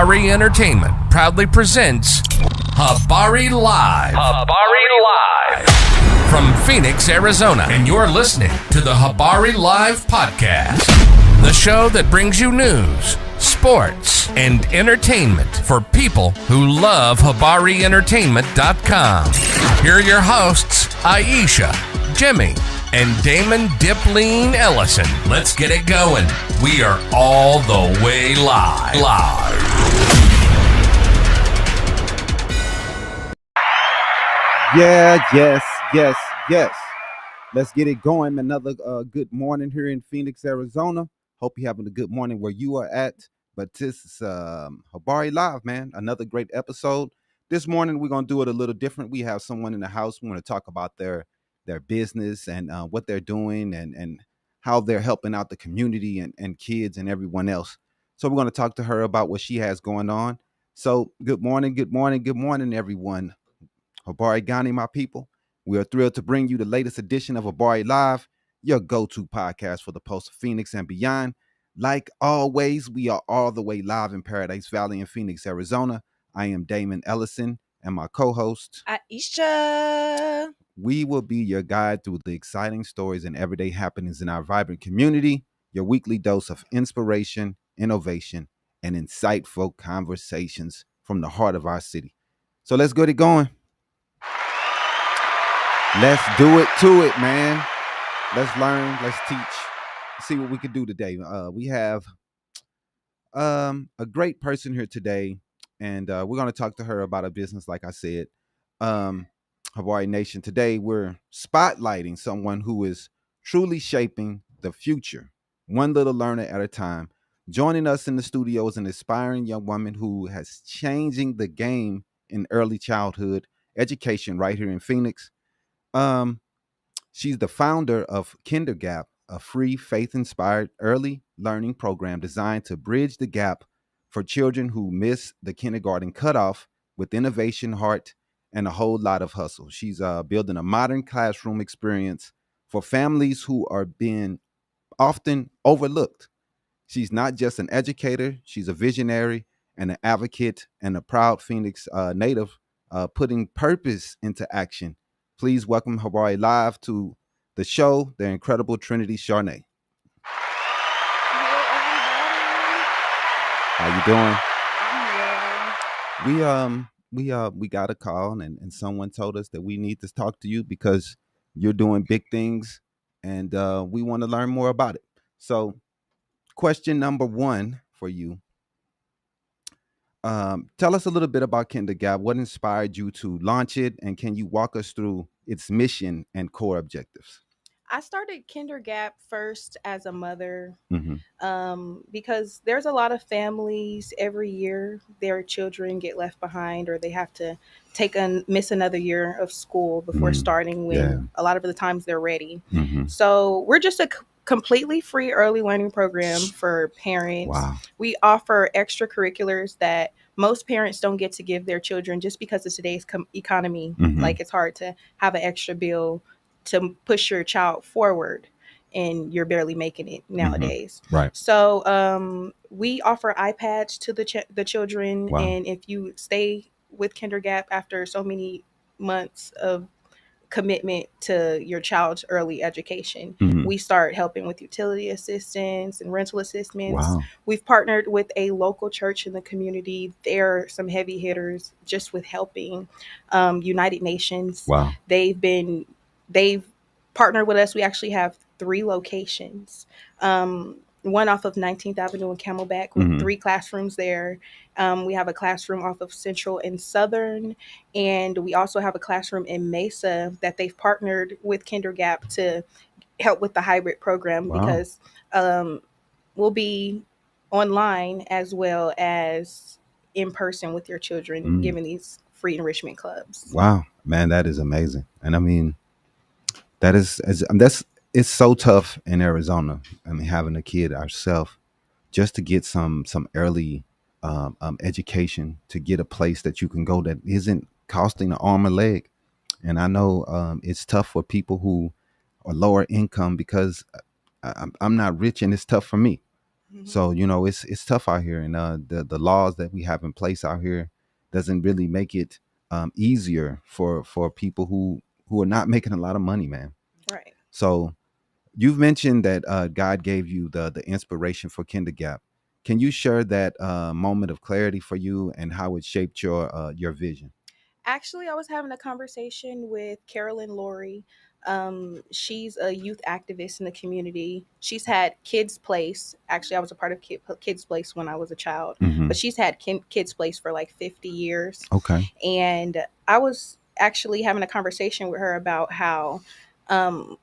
Habari Entertainment proudly presents Habari Live. Habari Live. From Phoenix, Arizona. And you're listening to the Habari Live podcast, the show that brings you news, sports, and entertainment for people who love HabariEntertainment.com. Here are your hosts, Aisha, Jimmy, and Damon Dipleen Ellison. Let's get it going. We are all the way live. Yes. Let's get it going. Another good morning here in Phoenix, Arizona. Hope you're having a good morning where you are at. But this is Habari Live, man. Another great episode. This morning, we're going to do it a little different. We have someone in the house. We want to talk about their business and what they're doing and how they're helping out the community and kids and everyone else. So we're going to talk to her about what she has going on. So good morning, everyone. Habari Ghani, my people. We are thrilled to bring you the latest edition of Habari Live, your go-to podcast for the Post of Phoenix and beyond. Like always, we are all the way live in Paradise Valley in Phoenix, Arizona. I am Damon Ellison and my co-host, Aisha. We will be your guide through the exciting stories and everyday happenings in our vibrant community, your weekly dose of inspiration, innovation, and insightful conversations from the heart of our city. So let's get it going. Let's do it to it, man. Let's learn, let's teach, see what we can do today. We have a great person here today, and we're going to talk to her about a business, like I said. Habari Nation, today we're spotlighting someone who is truly shaping the future, one little learner at a time. Joining us in the studio is an aspiring young woman who has changing the game in early childhood education right here in Phoenix. She's the founder of KinderGap, a free faith-inspired early learning program designed to bridge the gap for children who miss the kindergarten cutoff with innovation, heart, and a whole lot of hustle. She's building a modern classroom experience for families who are being often overlooked. She's not just an educator, she's a visionary and an advocate and a proud Phoenix native, putting purpose into action. Please welcome Habari Live to the show, the incredible Trinity Charnay. How you doing? I'm well. We got a call and someone told us that we need to talk to you because you're doing big things and we want to learn more about it. So question number one for you. Tell us a little bit about KinderGap. What inspired you to launch it, and can you walk us through its mission and core objectives? I started KinderGap first as a mother Mm-hmm. because there's a lot of families every year their children get left behind or they have to miss another year of school before starting when a lot of the times they're ready. Mm-hmm. So we're just a completely free early learning program for parents. Wow. We offer extracurriculars that most parents don't get to give their children just because of today's economy. Mm-hmm. Like it's hard to have an extra bill to push your child forward and you're barely making it nowadays. Mm-hmm. Right. So we offer iPads to the children. Wow. And if you stay with KinderGap after so many months of commitment to your child's early education, we start helping with utility assistance and rental assistance. Wow. We've partnered with a local church in the community. They're some heavy hitters just with helping. United Nations. Wow. They've partnered with us. We actually have 3 locations. One off of 19th Avenue in Camelback with 3 classrooms there. We have a classroom off of Central and Southern, and we also have a classroom in Mesa that they've partnered with KinderGap to help with the hybrid program. Wow. Because we'll be online as well as in person with your children, giving these free enrichment clubs. Wow, man, that is amazing. And I mean, it's so tough in Arizona. I mean, having a kid ourselves, just to get some early education, to get a place that you can go that isn't costing an arm or leg. And I know it's tough for people who are lower income because I'm not rich and it's tough for me. So it's tough out here, and the laws that we have in place out here doesn't really make it easier for people who are not making a lot of money, man. Right. So you've mentioned that God gave you the inspiration for Kinder Gap. Can you share that moment of clarity for you and how it shaped your vision? Actually, I was having a conversation with Carolyn Laurie. She's a youth activist in the community. She's had Kids Place. Actually, I was a part of Kids Place when I was a child, Hmm. but she's had Kids Place for like 50 years. Okay. And I was actually having a conversation with her about how um,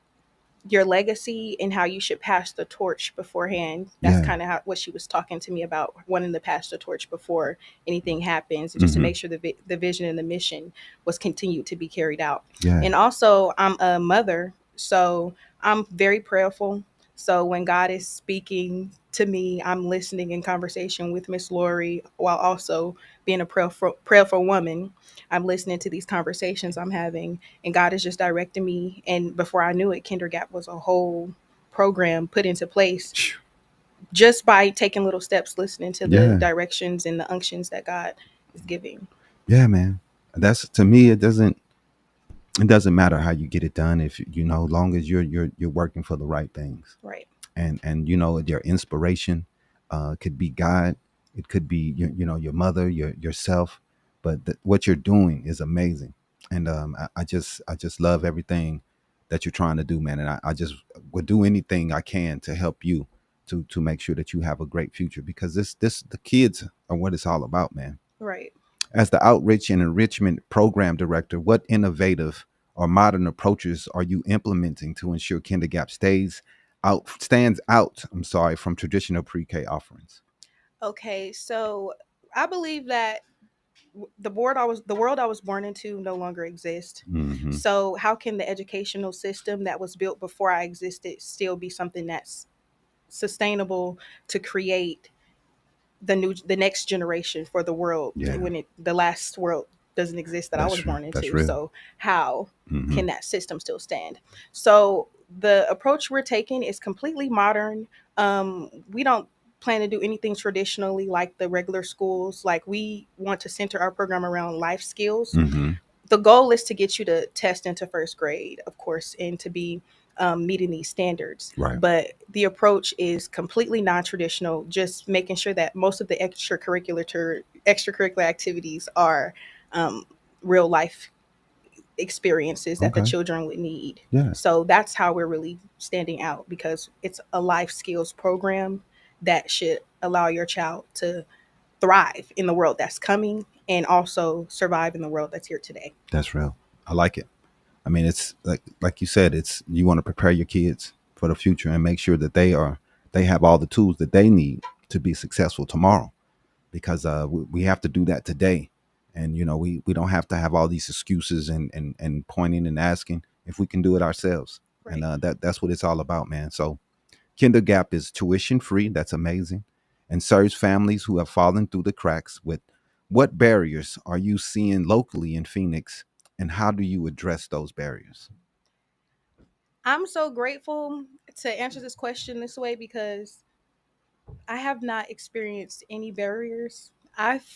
your legacy and how you should pass the torch beforehand. That's Yeah. kind of how what she was talking to me about, wanting to pass the torch before anything happens, just to Hmm. make sure the vision and the mission was continued to be carried out. Yeah. And also, I'm a mother, so I'm very prayerful. So when God is speaking to me, I'm listening in conversation with Miss Lori while also being a prayerful woman. I'm listening to these conversations I'm having, and God is just directing me. And before I knew it, Kinder Gap was a whole program put into place Phew. just by taking little steps, listening to the Yeah. directions and the unctions that God is giving. Yeah, man. That's, to me, it doesn't matter how you get it done, if long as you're working for the right things. Right. And your inspiration could be God, it could be your mother, yourself, but what you're doing is amazing. And I just love everything that you're trying to do, man. And I just would do anything I can to help you to make sure that you have a great future, because this the kids are what it's all about, man. Right. As the outreach and enrichment program director, what innovative or modern approaches are you implementing to ensure Kinder Gap stands out, from traditional pre-K offerings? Okay. So I believe that the world I was born into no longer exists. Hmm. So how can the educational system that was built before I existed still be something that's sustainable to create the next generation for the world Yeah. when the last world doesn't exist that I That's was true. born That's into? real. So how Hmm. can that system still stand? So the approach we're taking is completely modern. We don't plan to do anything traditionally like the regular schools. Like, we want to center our program around life skills. Hmm. The goal is to get you to test into first grade, of course, and to be meeting these standards. Right. But the approach is completely non-traditional, just making sure that most of the extracurricular activities are um, real life experiences that the Okay. children would need. Yeah. So that's how we're really standing out, because it's a life skills program that should allow your child to thrive in the world that's coming and also survive in the world that's here today. That's real. I like it. I mean, it's like you said, it's, you want to prepare your kids for the future and make sure that they have all the tools that they need to be successful tomorrow, because we have to do that today. And we don't have to have all these excuses and pointing and asking if we can do it ourselves. And Right. that's what it's all about, man. So Kinder Gap is tuition free. That's amazing. And serves families who have fallen through the cracks. With what barriers are you seeing locally in Phoenix, and how do you address those barriers? I'm so grateful to answer this question this way, because I have not experienced any barriers. I've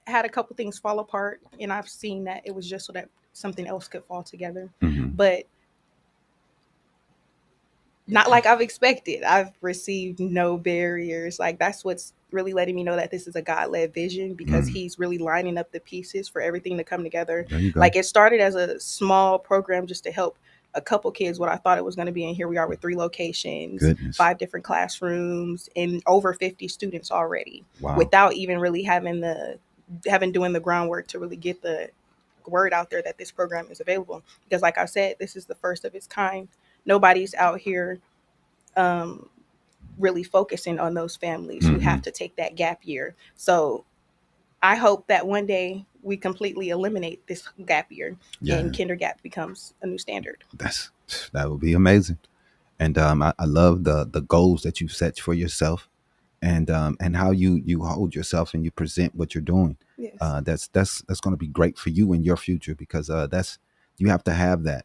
had a couple things fall apart, and I've seen that it was just so that something else could fall together. Hmm. But not like I've expected. I've received no barriers. Like, that's what's really letting me know that this is a God led vision, because Mm. He's really lining up the pieces for everything to come together. There you go. Like, it started as a small program just to help a couple kids what I thought it was going to be. And here we are with 3 locations, Goodness. 5 different classrooms, and over 50 students already, Wow. without even really having doing the groundwork to really get the word out there that this program is available. Because, like I said, this is the first of its kind. Nobody's out here um, really focusing on those families who Hmm. have to take that gap year. So I hope that one day we completely eliminate this gap year and Yeah. Kinder Gap becomes a new standard. That would be amazing. And I love the goals that you set for yourself, and how you hold yourself and you present what you're doing. Yes. That's going to be great for you in your future, because that's, you have to have that.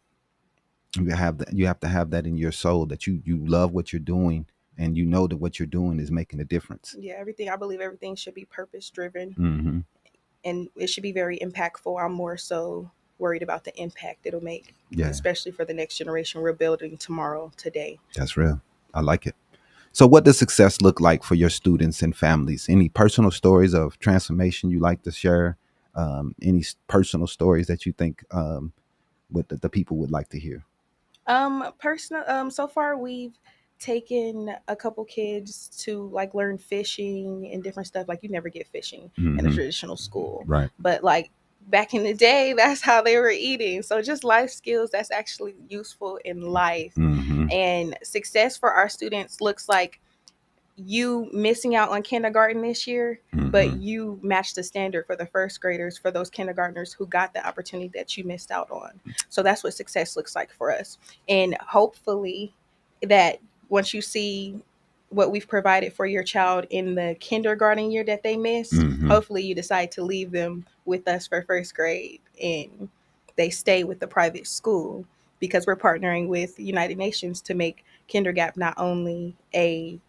You have to have that in your soul, that you love what you're doing, and you know that what you're doing is making a difference. Yeah, I believe everything should be purpose driven, Mm-hmm. and it should be very impactful. I'm more so worried about the impact it'll make, Yeah, especially for the next generation we're building tomorrow, today. that's real. I like it. So, what does success look like for your students and families? Any personal stories of transformation you like to share? Any personal stories that you think what the people would like to hear? Personal. So far we've taken a couple kids to like learn fishing and different stuff. Like you never get fishing in a Hmm. traditional school, Right. but like back in the day, that's how they were eating. So just life skills that's actually useful in life. Hmm. And success for our students looks like you missing out on kindergarten this year, but Hmm. you match the standard for the first graders, for those kindergartners who got the opportunity that you missed out on. So that's what success looks like for us. And hopefully, that once you see what we've provided for your child in the kindergarten year that they missed, Hmm. hopefully you decide to leave them with us for first grade and they stay with the private school, because we're partnering with United Nations to make kindergarten not only a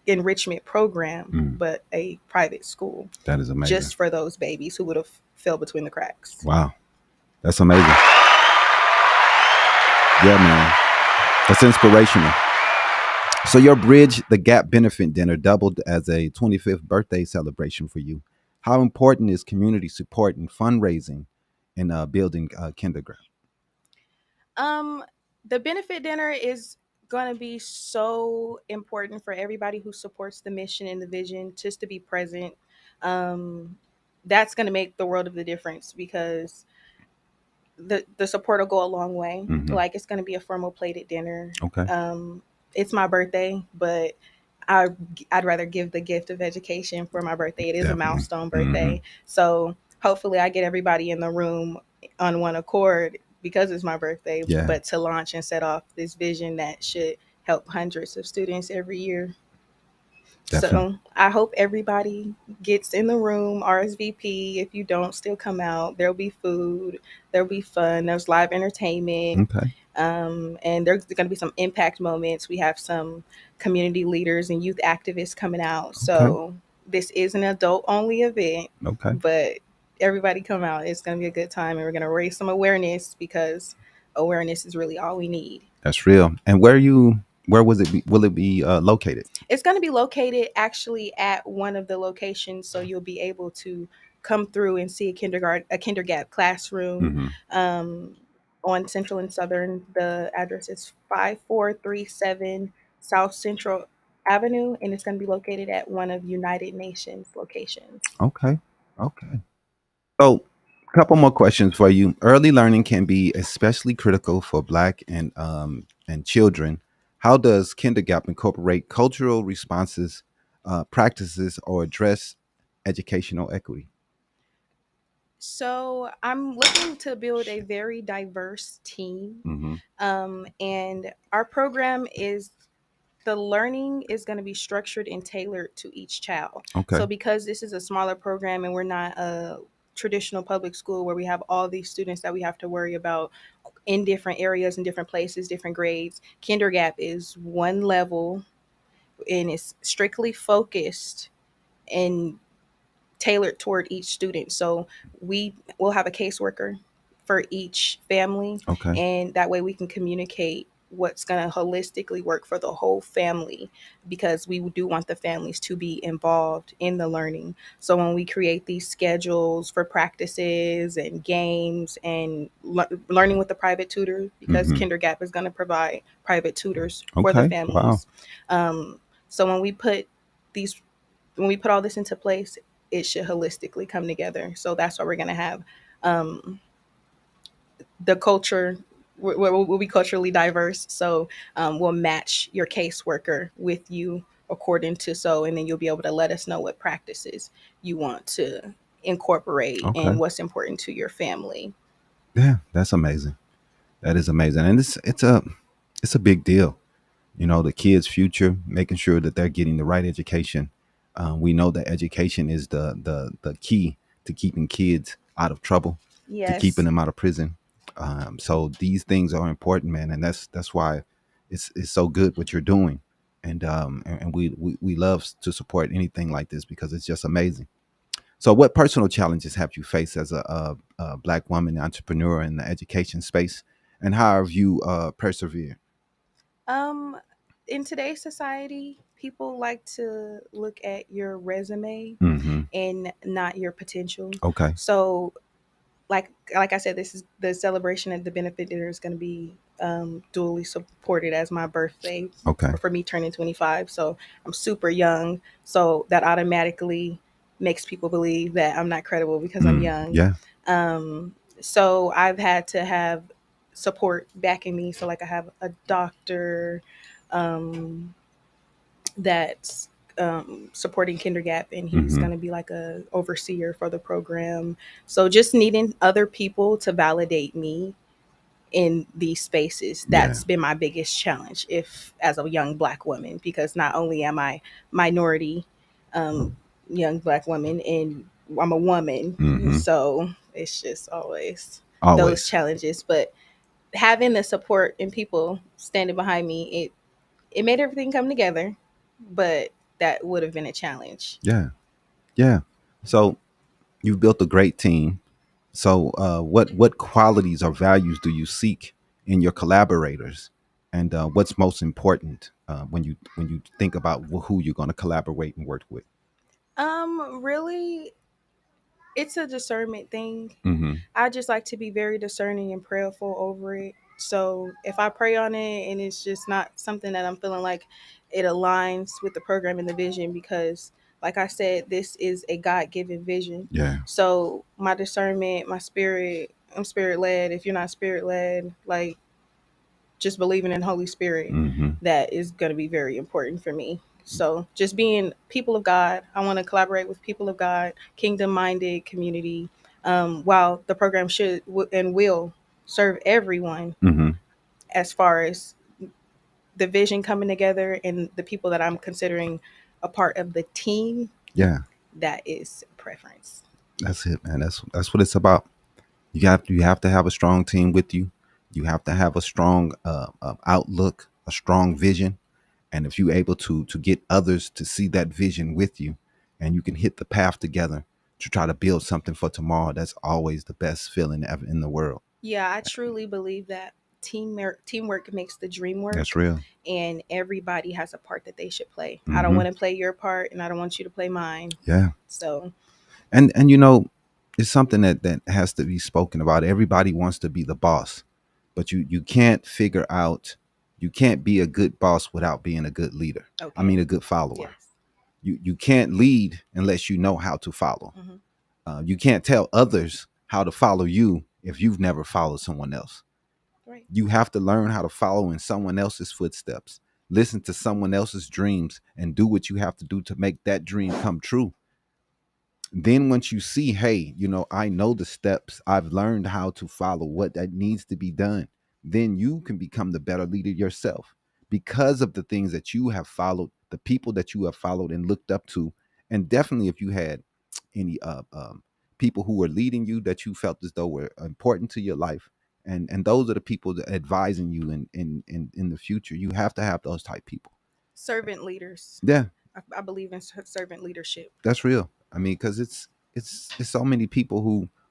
enrichment program, Mm, but a private school that is amazing. just for those babies who would have fell between the cracks. Wow, that's amazing. Yeah, man, that's inspirational. So your Bridge the Gap benefit dinner doubled as a 25th birthday celebration for you. How important is community support and fundraising in building kindergarten? Um, the benefit dinner is going to be so important for everybody who supports the mission and the vision, just to be present. Um, that's going to make the world of the difference, because the support will go a long way. Hmm. Like it's going to be a formal plated dinner. Okay. Um, it's my birthday, but I I'd rather give the gift of education for my birthday. It is a Definitely. milestone Hmm. birthday, so hopefully I get everybody in the room on one accord because it's my birthday. Yeah, But to launch and set off this vision that should help hundreds of students every year. definitely. So I hope everybody gets in the room, RSVP. If you don't, still come out. There'll be food, there'll be fun, there's live entertainment, Okay. and there's going to be some impact moments. We have some community leaders and youth activists coming out. Okay. So this is an adult only event, Okay. but everybody come out. It's going to be a good time, and we're going to raise some awareness, because awareness is really all we need. That's real. And where was it? Will it be located? It's going to be located actually at one of the locations, so you'll be able to come through and see a kindergarten classroom, Hmm. um, on Central and Southern. The address is 5437 South Central Avenue, and it's going to be located at one of United Nations locations. Okay. Okay. So, a couple more questions for you. Early learning can be especially critical for Black and children. How does kindergarten incorporate cultural responses, practices, or address educational equity? So I'm looking to build a very diverse team, Hmm. and our program is the learning is going to be structured and tailored to each child. Okay. So because this is a smaller program and we're not a traditional public school where we have all these students that we have to worry about in different areas, in different places, different grades, kindergarten is one level, and it's strictly focused and tailored toward each student. So we will have a caseworker for each family, Okay. and that way we can communicate what's going to holistically work for the whole family, because we do want the families to be involved in the learning. So when we create these schedules for practices and games and learning with the private tutor, because Hmm. kindergarten is going to provide private tutors for the Okay. Wow. families. So these when we put all this into place, it should holistically come together. So that's why we're going to have um, the culture. We'll be culturally diverse. So we'll match your caseworker with you according to so, and then you'll be able to let us know what practices you want to incorporate and Okay. what's important to your family. Yeah, that's amazing. That is amazing, and it's a big deal. The kids' future, making sure that they're getting the right education. We know that education is the key to keeping kids out of trouble, to keeping Yes. them out of prison. So these things are important, man, and that's why it's so good what you're doing. And we love to support anything like this because it's just amazing. So, what personal challenges have you faced as a Black woman entrepreneur in the education space, and how have you persevered? Um, in today's society, people like to look at your resume Mm-hmm. and not your potential. Okay. So, like I said, this is the celebration of the benefit dinner is going to be duly supported as my birthday Okay. for me turning 25. So I'm super young. So that automatically makes people believe that I'm not credible because I'm young. Yeah. So I've had to have support backing me. So like I have a doctor um, that's supporting Kindergap, and he's Mm-hmm. going to be like a overseer for the program. So just needing other people to validate me in these spaces, Yeah. that's been my biggest challenge if as a young Black woman, because not only am I minority um, young Black woman, and I'm a woman, Mm-hmm. so it's just always those Always. challenges. But having the support and people standing behind me, it made everything come together, but that would have been a challenge. Yeah. Yeah. So you've built a great team. So, what qualities or values do you seek in your collaborators, and what's most important when you think about who you're going to collaborate and work with? Really, it's a discernment thing. Mm-hmm. I just like to be very discerning and prayerful over it. So if I pray on it and it's just not something that I'm feeling like it aligns with the program and the vision, because like I said, this is a God given vision. Yeah. So my discernment, my spirit, I'm spirit led. If you're not spirit led, like just believing in Holy Spirit, Mm-hmm. that is going to be very important for me. So just being people of God, I want to collaborate with people of God, kingdom minded community. While the program should and will serve everyone, Mm-hmm. as far as the vision coming together and the people that I'm considering a part of the team, Yeah. that is preference. That's it, man. That's what it's about. You have to have a strong team with you. You have to have a strong outlook, a strong vision, and if you're able to get others to see that vision with you, and you can hit the path together to try to build something for tomorrow, that's always the best feeling ever in the world. Yeah, I truly believe that teamwork makes the dream That's work, real. and everybody has a part that they should play. I don't Hmm. want to play your part, and I don't want you to play mine. Yeah. So, And it's something that has to be spoken about. Everybody wants to be the boss, but you can't figure out, you can't be a good boss without being a good leader. I okay, mean, a good follower. yes, You can't lead unless you know how to follow. hmm, You can't tell others how to follow you if you've never followed someone else. right. You have to learn how to follow in someone else's footsteps, listen to someone else's dreams, and do what you have to do to make that dream come true. Then once you see, hey, I know the steps, I've learned how to follow what that needs to be done, then you can become the better leader yourself because of the things that you have followed, the people that you have followed and looked up to. And definitely if you had any people who were leading you that you felt as though were important to your life, and those are the people that advising you in the future, you have to have those type people. Servant leaders. Yeah. I believe in servant leadership, That's real. I mean, because it's so many people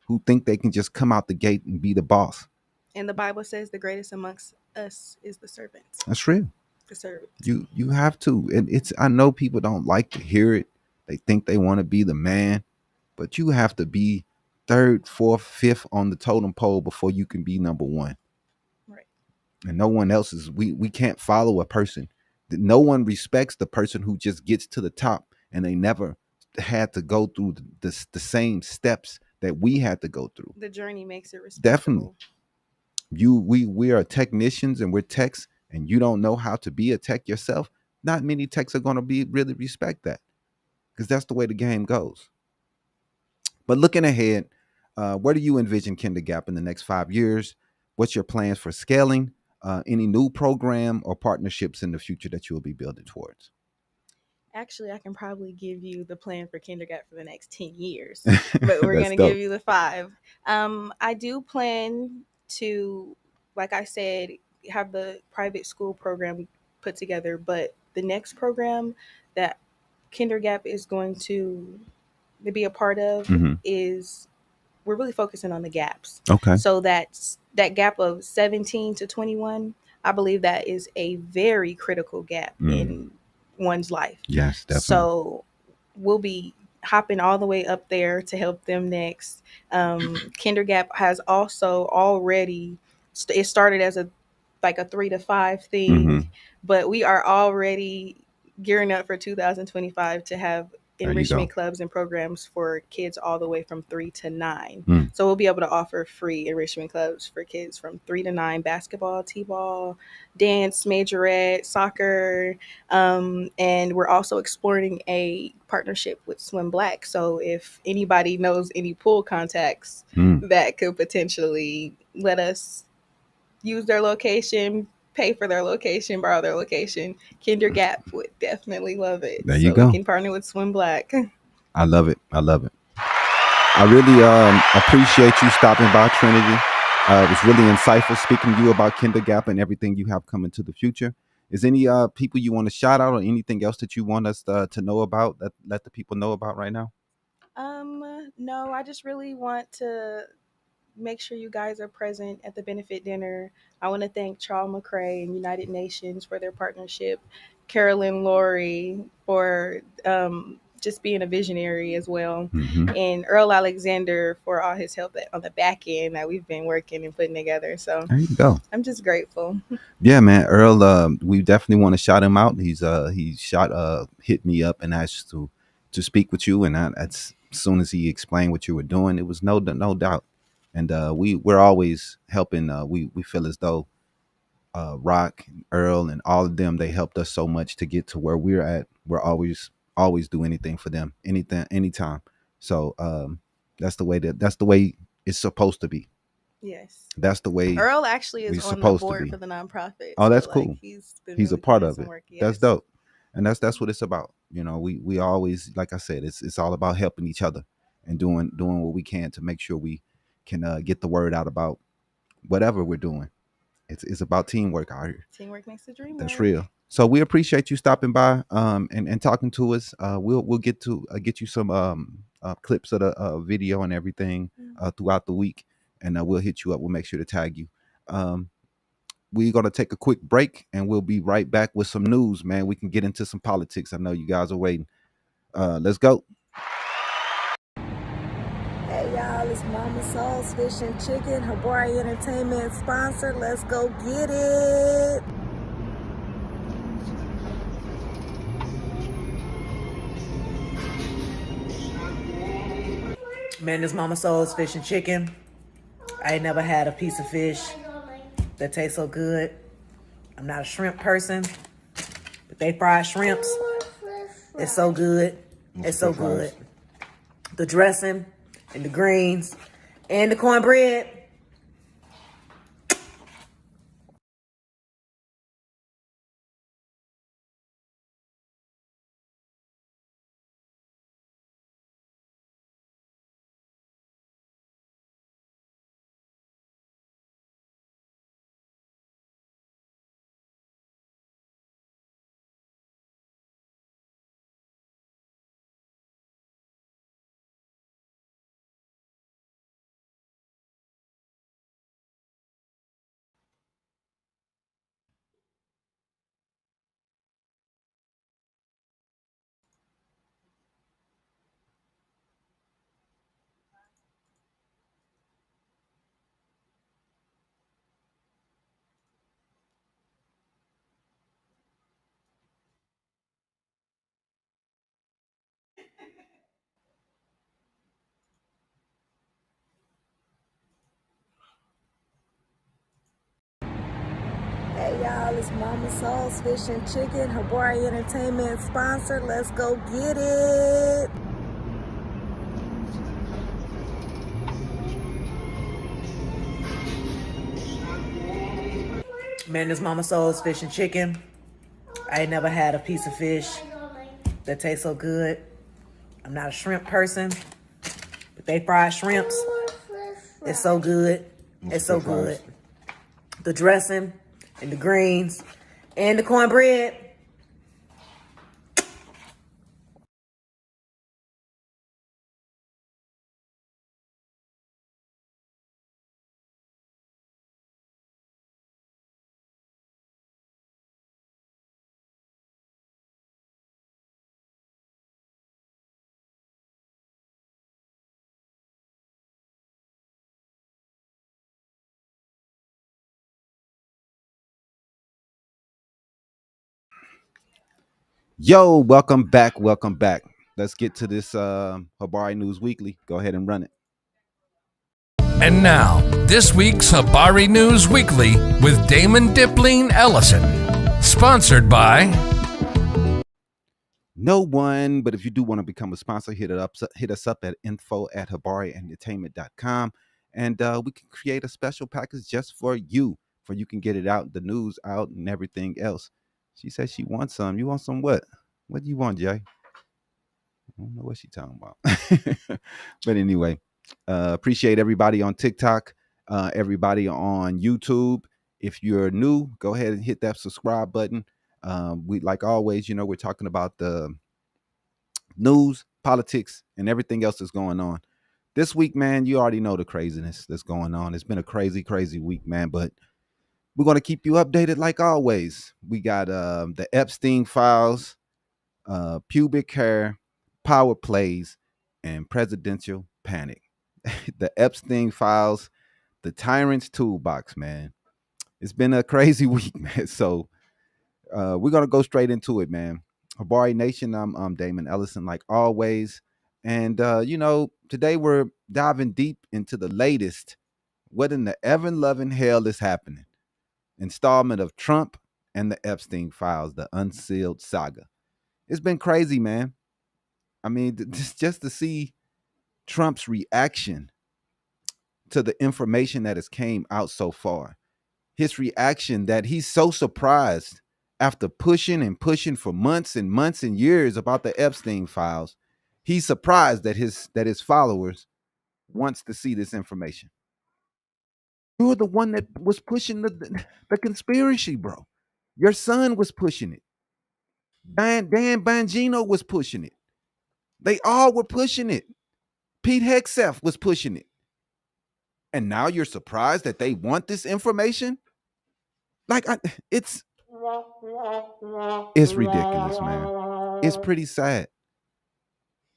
who think they can just come out the gate and be the boss. and the Bible says the greatest amongst us is the servant. That's real. The servant. You have to, and it's, I know people don't like to hear it. They think they want to be the man, but you have to be third, fourth, fifth on the totem pole before you can be number one. Right. And no one else is. We can't follow a person. No one respects the person who just gets to the top and they never had to go through the same steps that we had to go through. The journey makes it Definitely. respectable. We are technicians and we're techs, and you don't know how to be a tech yourself. Not many techs are going to be really respect that, because that's the way the game goes. But looking ahead, where do you envision Kindergap in the next 5 years? What's your plans for scaling? Any new program or partnerships in the future that you will be building towards? Actually, I can probably give you the plan for kindergarten for the next 10 years, but we're going That's to give dope. you the 5. I do plan to, like I said, have the private school program put together, but the next program that KinderGap is going to be a part of is we're really focusing on the gaps. Okay. So that's that gap of 17 to 21. I believe that is a very critical gap in one's life. Yes, definitely. So we'll be hopping all the way up there to help them next. KinderGap has also already it started as a 3 to 5 thing, but we are already gearing up for 2025 to have enrichment clubs and programs for kids all the way from 3 to 9. So we'll be able to offer free enrichment clubs for kids from 3 to 9, basketball, t-ball, dance, majorette, soccer. And we're also exploring a partnership with Swim Black. So if anybody knows any pool contacts that could potentially let us use their location, pay for their location, borrow their location, KinderGap would definitely love it. There you go. We can partner with Swim Black. I love it. I love it. I really appreciate you stopping by, Trinity. It was really insightful speaking to you about KinderGap and everything you have coming to the future. Is any people you want to shout out or anything else that you want us to know about, that let the people know about right now? No, I just really want to make sure you guys are present at the benefit dinner. I want to thank Charles McCray and United Nations for their partnership, Carolyn Laurie for just being a visionary as well, and Earl Alexander for all his help on the back end that we've been working and putting together. So there you go. I'm just grateful. Yeah, man. Earl, we definitely want to shout him out. He hit me up and asked to speak with you, and that's as soon as he explained what you were doing, it was no doubt. And we're always helping. We feel as though Rock, and Earl, and all of them, they helped us so much to get to where we're at. We're always do anything for them, anytime. So that's the way it's supposed to be. Yes, that's the way. Earl actually is on the board for the nonprofit. Oh, that's cool. He's really a part of it. Yes. That's dope, and that's what it's about. You know, we always, like I said, it's all about helping each other and doing what we can to make sure we can get the word out about whatever we're doing. It's about teamwork out here. Teamwork makes the dream work. That's real. So we appreciate you stopping by and talking to us. We'll get you some clips of the video and everything throughout the week, and we'll hit you up. We'll make sure to tag you. We're gonna take a quick break, and we'll be right back with some news, man. We can get into some politics. I know you guys are waiting. Let's go. Hey y'all, it's Mama Soul's Fish and Chicken, Habari Entertainment sponsor. Let's go get it. Man, this Mama Soul's Fish and Chicken. I ain't never had a piece of fish that tastes so good. I'm not a shrimp person, but they fried shrimps. It's so good. It's so good. The dressing and the greens and the cornbread. Hey y'all, it's Mama Soul's Fish and Chicken, Habari Entertainment sponsor. Let's go get it. Man, this Mama Soul's Fish and Chicken. I ain't never had a piece of fish that tastes so good. I'm not a shrimp person, but they fried shrimps. It's so good. It's so good. The dressing and the greens and the cornbread. Yo, welcome back. Welcome back. Let's get to this Habari News Weekly. Go ahead and run it. And now, this week's Habari News Weekly with Damon Dipling Ellison. Sponsored by No one, but if you do want to become a sponsor, hit us up at info@habarientertainment.com, and we can create a special package just for you can get it out, the news out, and everything else. She said she wants some. You want some what? What do you want, Jay? I don't know what she's talking about. But anyway, appreciate everybody on TikTok, everybody on YouTube. If you're new, go ahead and hit that subscribe button. We, like always, we're talking about the news, politics, and everything else that's going on. This week, man, you already know the craziness that's going on. It's been a crazy, crazy week, man, but we're going to keep you updated like always. We got the Epstein files, pubic hair, power plays, and presidential panic. The Epstein files, the tyrant's toolbox, man. It's been a crazy week, man. So we're gonna go straight into it, man. Habari Nation, I'm Damon Ellison, like always. And today we're diving deep into the latest. What in the ever loving hell is happening? Installment of Trump and the Epstein files, the unsealed saga. It's been crazy, man. I mean, just to see Trump's reaction to the information that has came out so far. His reaction that he's so surprised after pushing and pushing for months and months and years about the Epstein files. He's surprised that his followers wants to see this information. You're the one that was pushing the conspiracy, bro. Your son was pushing it. Dan Bongino was pushing it. They all were pushing it. Pete Hegseth was pushing it. And now you're surprised that they want this information? Like, it's ridiculous, man. It's pretty sad.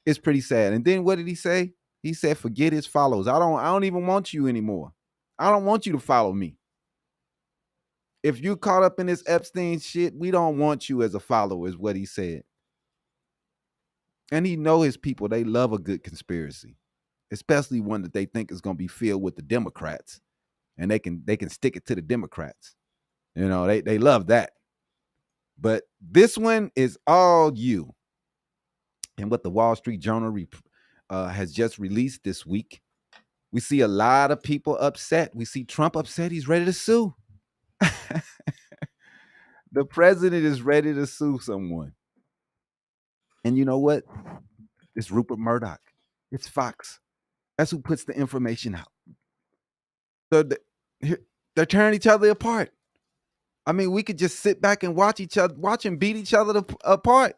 It's pretty sad. And then what did he say? He said, forget his followers. I don't even want you anymore. I don't want you to follow me. If you caught up in this Epstein shit, we don't want you as a follower, is what he said. And he know his people, they love a good conspiracy, especially one that they think is going to be filled with the Democrats. And they can stick it to the Democrats. They love that. But this one is all you. And what the Wall Street Journal has just released this week, we see a lot of people upset. We see Trump upset. He's ready to sue. The president is ready to sue someone. And you know what? It's Rupert Murdoch. It's Fox. That's who puts the information out. So they're tearing each other apart. I mean, we could just sit back and watch and beat each other apart.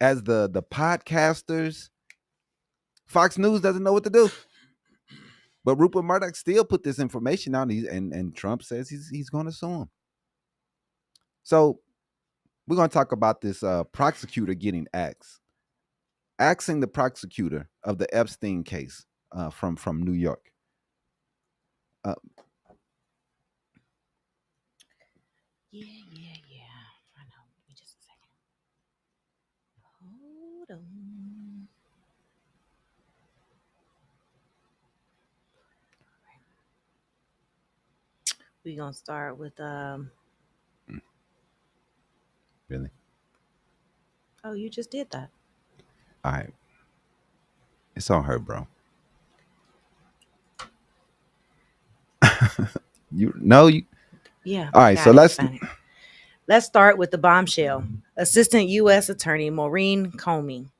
As the podcasters, Fox News doesn't know what to do. But Rupert Murdoch still put this information out, and Trump says he's going to sue him. So we're going to talk about this prosecutor getting asking the prosecutor of the Epstein case from New York. Yeah. I know. Give me just a second. Hold on. We're gonna start with Really? Oh, you just did that. All right. It's on her, bro. Yeah. All right, so let's start with the bombshell. Assistant U.S. Attorney Maureen Comey.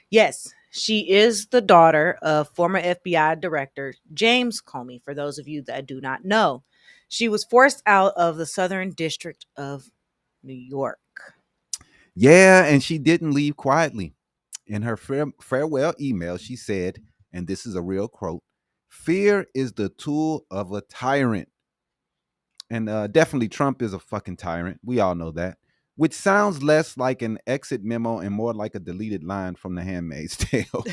Yes, she is the daughter of former FBI Director James Comey, for those of you that do not know. She was forced out of the Southern District of New York. Yeah, and she didn't leave quietly. In her farewell email, she said, and this is a real quote, "Fear is the tool of a tyrant." And definitely Trump is a fucking tyrant. We all know that. Which sounds less like an exit memo and more like a deleted line from The Handmaid's Tale.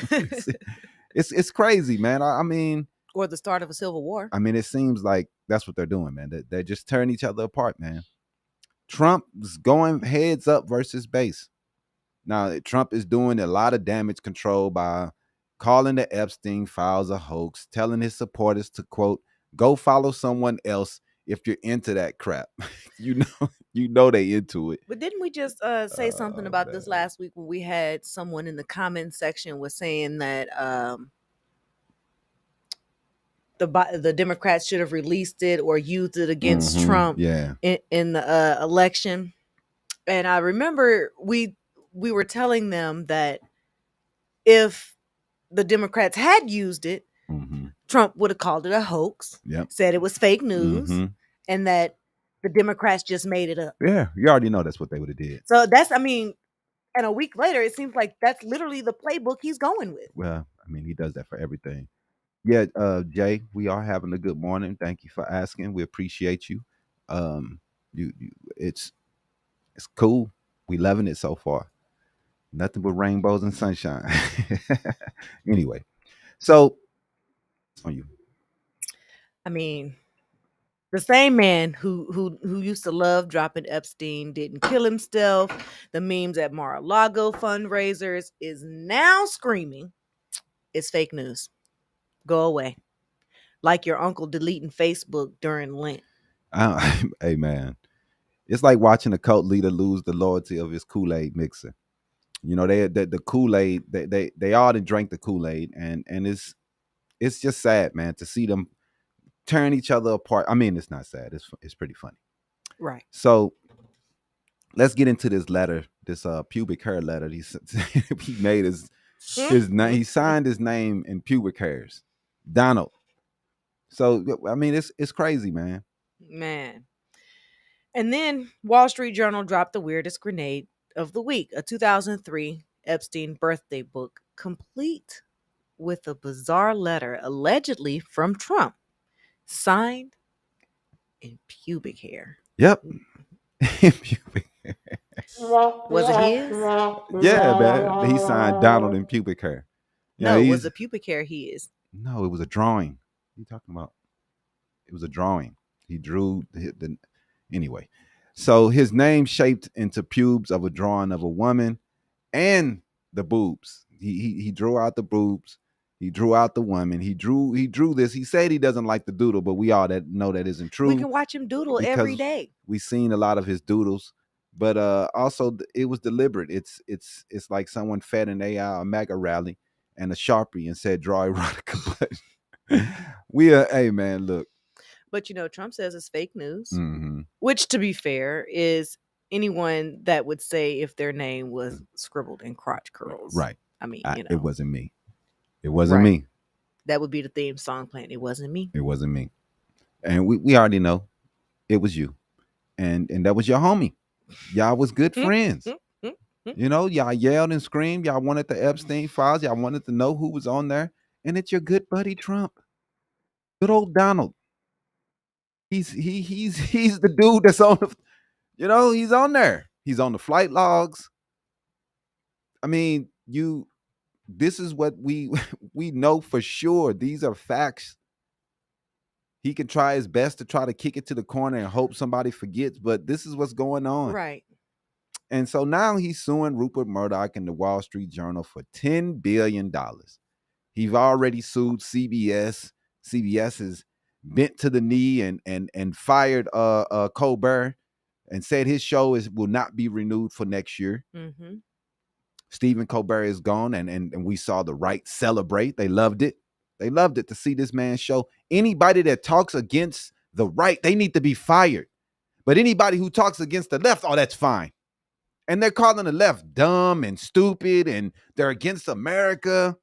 It's crazy, man. I mean, or the start of a civil war. I mean, it seems like that's what they're doing, man. They're just tearing each other apart, man. Trump's going heads up versus base. Now, Trump is doing a lot of damage control by calling the Epstein files a hoax, telling his supporters to, quote, go follow someone else if you're into that crap. you know they into it. But didn't we just say something about this last week when we had someone in the comment section was saying that the Democrats should have released it or used it against Trump in the election? And I remember we were telling them that if the Democrats had used it, Trump would have called it a hoax, said it was fake news, and that the Democrats just made it up. Yeah, you already know that's what they would have did. So that's, I mean, and a week later, it seems like that's literally the playbook he's going with. Well, I mean, he does that for everything. Yeah, Jay, we are having a good morning. Thank you for asking. We appreciate you. It's cool. We loving it so far. Nothing but rainbows and sunshine. Anyway, so on you. I mean, the same man who used to love dropping Epstein didn't kill himself. The memes at Mar-a-Lago fundraisers is now screaming, it's fake news. Go away. Like your uncle deleting Facebook during Lent. Hey, man. It's like watching a cult leader lose the loyalty of his Kool-Aid mixer. You know, the Kool-Aid, they all done drank the Kool-Aid, and it's just sad, man, to see them turn each other apart. I mean, it's not sad. It's pretty funny. Right. So let's get into this letter, this pubic hair letter. He made his name. He signed his name in pubic hairs, Donald. So I mean, it's crazy, man. And then Wall Street Journal dropped the weirdest grenade of the week, a 2003 Epstein birthday book, complete with a bizarre letter allegedly from Trump, signed in pubic hair. Yep. Pubic hair. Was it his? Yeah, man. He signed Donald in pubic hair. Was the pubic hair his? No, it was a drawing. What are you talking about? It was a drawing. He drew anyway. So his name shaped into pubes of a drawing of a woman and the boobs. He drew out the boobs. He drew out the woman. He drew this. He said he doesn't like the doodle, but we all know that isn't true. We can watch him doodle every day. We've seen a lot of his doodles, but also it was deliberate. It's like someone fed an AI a MAGA rally and a Sharpie and said draw erotica. But hey man, look. But Trump says it's fake news, which, to be fair, is anyone that would say if their name was scribbled in crotch curls. Right. I mean, it wasn't me. It wasn't me. That would be the theme song playing. It wasn't me. It wasn't me. And we already know it was you. And that was your homie. Y'all was good friends. Y'all yelled and screamed. Y'all wanted the Epstein files. Y'all wanted to know who was on there. And it's your good buddy Trump. Good old Donald. He's the dude that's on the, he's on there. He's on the flight logs. I mean, this is what we know for sure. These are facts. He can try his best to try to kick it to the corner and hope somebody forgets, but this is what's going on. Right. And so now he's suing Rupert Murdoch and the Wall Street Journal for $10 billion. He's already sued CBS. CBS is bent to the knee and fired Colbert and said his show will not be renewed for next year. Stephen Colbert is gone, and we saw the right celebrate. They loved it. They loved it to see this man's show. Anybody that talks against the right, they need to be fired. But anybody who talks against the left, that's fine. And they're calling the left dumb and stupid, and they're against America.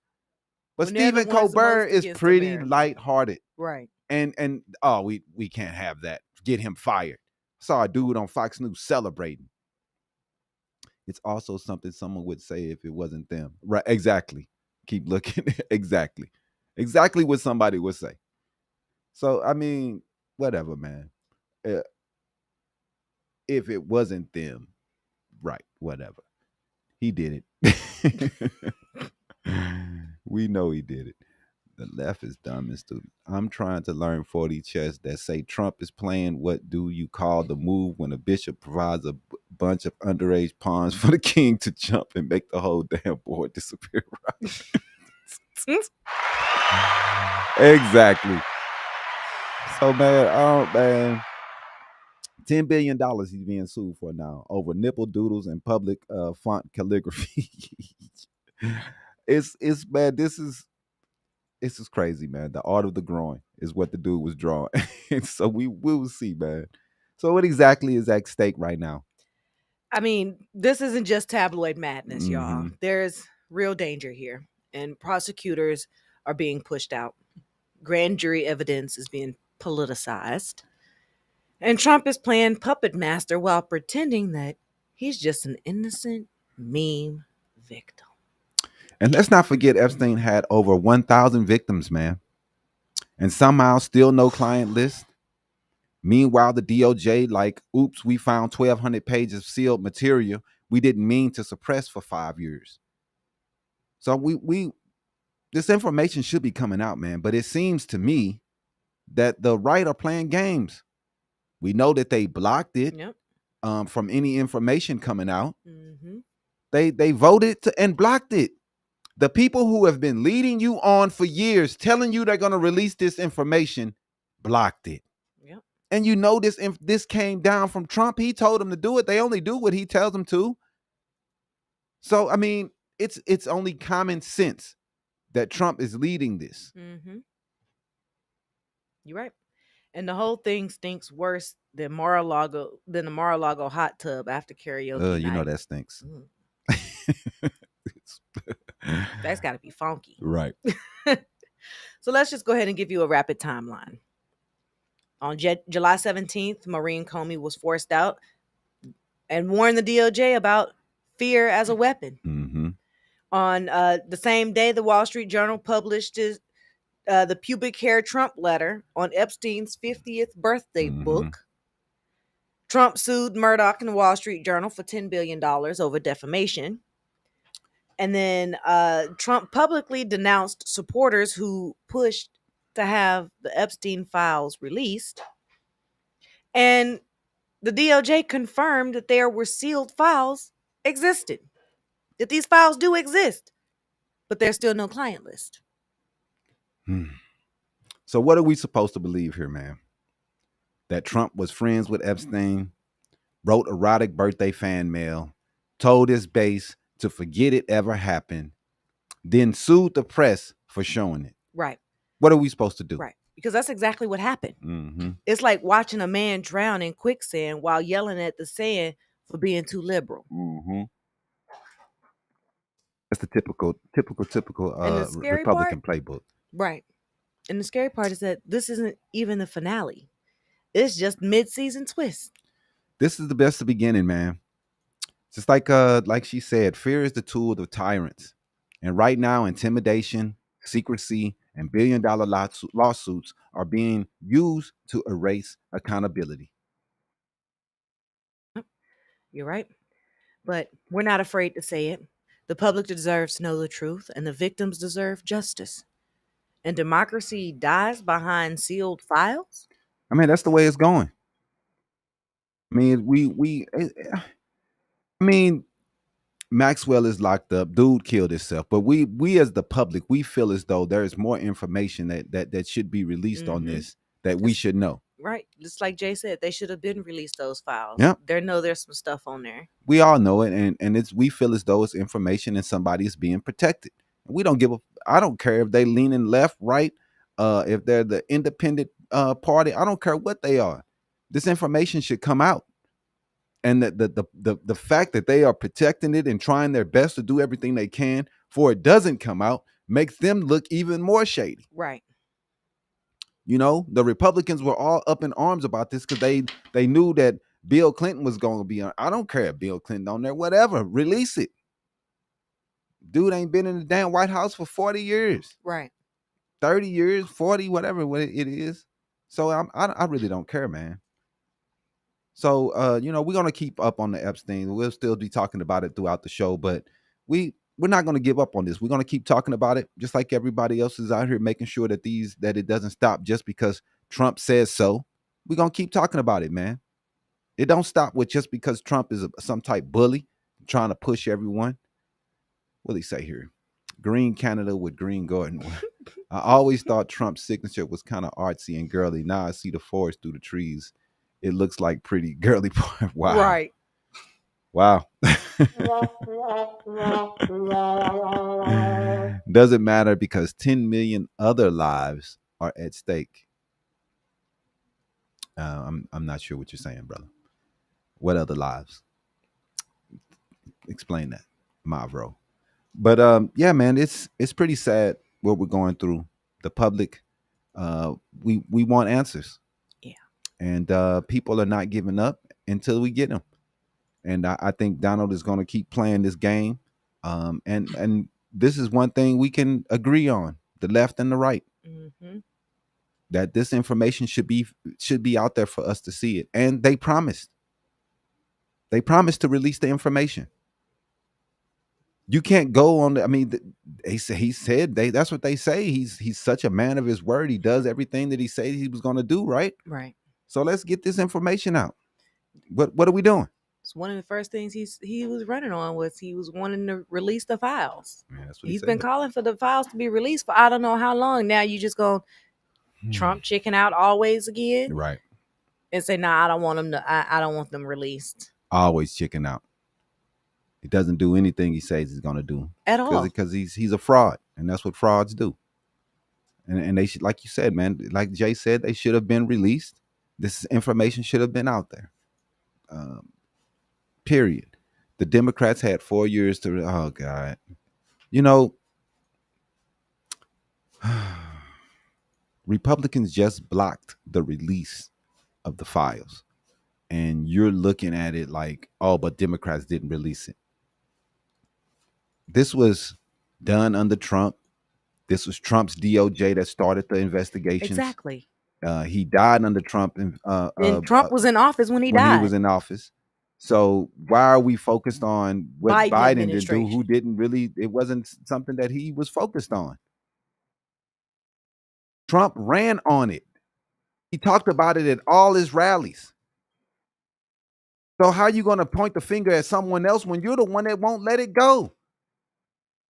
But Stephen Colbert is pretty lighthearted. Right. And we can't have that. Get him fired. Saw a dude on Fox News celebrating. It's also something someone would say if it wasn't them. Right, exactly. Keep looking. Exactly what somebody would say. So, I mean, whatever, man. If it wasn't them, right, whatever. He did it. We know he did it. The left is dumb and stupid. I'm trying to learn 40 chess that say Trump is playing what do you call the move when a bishop provides a bunch of underage pawns for the king to jump and make the whole damn board disappear. Right? Exactly. So man, oh man, $10 billion he's being sued for now over nipple doodles and public font calligraphy. It's man, this is crazy, man. The art of the groin is what the dude was drawing. So we will see, man. So what exactly is at stake right now? I mean, this isn't just tabloid madness, y'all. Mhm. There's real danger here, and prosecutors are being pushed out. Grand jury evidence is being politicized, and Trump is playing puppet master while pretending that he's just an innocent meme victim. And let's not forget Epstein had over 1,000 victims, man. And somehow still no client list. Meanwhile, the DOJ, like, oops, we found 1,200 pages of sealed material we didn't mean to suppress for 5 years. So we this information should be coming out, man. But it seems to me that the right are playing games. We know that they blocked it from any information coming out. Mm-hmm. They voted and blocked it. The people who have been leading you on for years, telling you they're going to release this information, blocked it. Yep. And you know this came down from Trump. He told them to do it. They only do what he tells them to. So, I mean, it's only common sense that Trump is leading this. Mm-hmm. You're right. And the whole thing stinks worse than the Mar-a-Lago hot tub after karaoke You know night. that stinks. That's got to be funky. Right. So let's just go ahead and give you a rapid timeline. On July 17th, Maureen Comey was forced out and warned the DOJ about fear as a weapon. Mm-hmm. On the same day, the Wall Street Journal published the pubic hair Trump letter on Epstein's 50th birthday book. Trump sued Murdoch and the Wall Street Journal for $10 billion over defamation. And then Trump publicly denounced supporters who pushed to have the Epstein files released. And the DOJ confirmed that there were sealed files existed, that these files do exist, but there's still no client list. So what are we supposed to believe here, man? That Trump was friends with Epstein, wrote erotic birthday fan mail, told his base to forget it ever happened, then sued the press for showing it. Right. What are we supposed to do? Right. Because that's exactly what happened. Mm-hmm. It's like watching a man drown in quicksand while yelling at the sand for being too liberal. Mm-hmm. That's the typical Republican playbook. Right. And the scary part is that this isn't even the finale. It's just mid-season twist. This is the best of beginning, man. Just like she said, fear is the tool of tyrants. And right now, intimidation, secrecy, and billion-dollar lawsuits are being used to erase accountability. You're right. But we're not afraid to say it. The public deserves to know the truth, and the victims deserve justice. And democracy dies behind sealed files? I mean, that's the way it's going. I mean, Maxwell is locked up. Dude killed himself. But we as the public, we feel as though there is more information that should be released on this that we should know. Right. Just like Jay said, they should have been released those files. Yep. There's some stuff on there. We all know it, and we feel as though it's information and somebody is being protected. We don't give a. I don't care if they leaning left, right, if they're the independent party. I don't care what they are. This information should come out, and the fact that they are protecting it and trying their best to do everything they can for it doesn't come out makes them look even more shady. Right. You know, the Republicans were all up in arms about this because they knew that Bill Clinton was going to be on. I don't care if Bill Clinton on there, whatever. Release it. Dude ain't been in the damn White House for 40 years. Right. 30 years, 40, whatever it is. So I really don't care, man. So, we're going to keep up on the Epstein. We'll still be talking about it throughout the show, but we're not going to give up on this. We're going to keep talking about it, just like everybody else is out here making sure that it doesn't stop just because Trump says so. We're going to keep talking about it, man. It don't stop with just because Trump is some type bully trying to push everyone. What do he say here? Green Canada with green Gordon. I always thought Trump's signature was kind of artsy and girly. Now I see the forest through the trees. It looks like pretty girly porn. Wow. Right. Wow. Doesn't matter because 10 million other lives are at stake. I'm not sure what you're saying, brother. What other lives? Explain that, Mavro. But yeah, man, it's pretty sad what we're going through. The public, we want answers. Yeah. And people are not giving up until we get them. And I think Donald is going to keep playing this game. And this is one thing we can agree on: the left and the right. Mm-hmm. That this information should be out there for us to see it. And they promised. They promised to release the information. You can't go on. I mean, he said that's what they say. He's such a man of his word. He does everything that he said he was going to do. Right. Right. So let's get this information out. What are we doing? It's one of the first things he was running on was he was wanting to release the files. Man, that's what He's he been calling for the files to be released for I don't know how long. Now you just go Trump chicken out always again, right? And say, "Nah, I don't want them to. I don't want them released." Always chicken out. He doesn't do anything he says he's going to do at all because he's a fraud, and that's what frauds do. And they should, like you said, man, like Jay said, they should have been released. This information should have been out there. Period. The Democrats had 4 years to. Oh God, you know, Republicans just blocked the release of the files, and you're looking at it like, oh, but Democrats didn't release it. This was done under Trump. This was Trump's DOJ that started the investigations. Exactly. He died under Trump, and Trump was in office when he died. He was in office. So why are we focused on what Biden did do? Who didn't really? It wasn't something that he was focused on. Trump ran on it. He talked about it at all his rallies. So how are you going to point the finger at someone else when you're the one that won't let it go?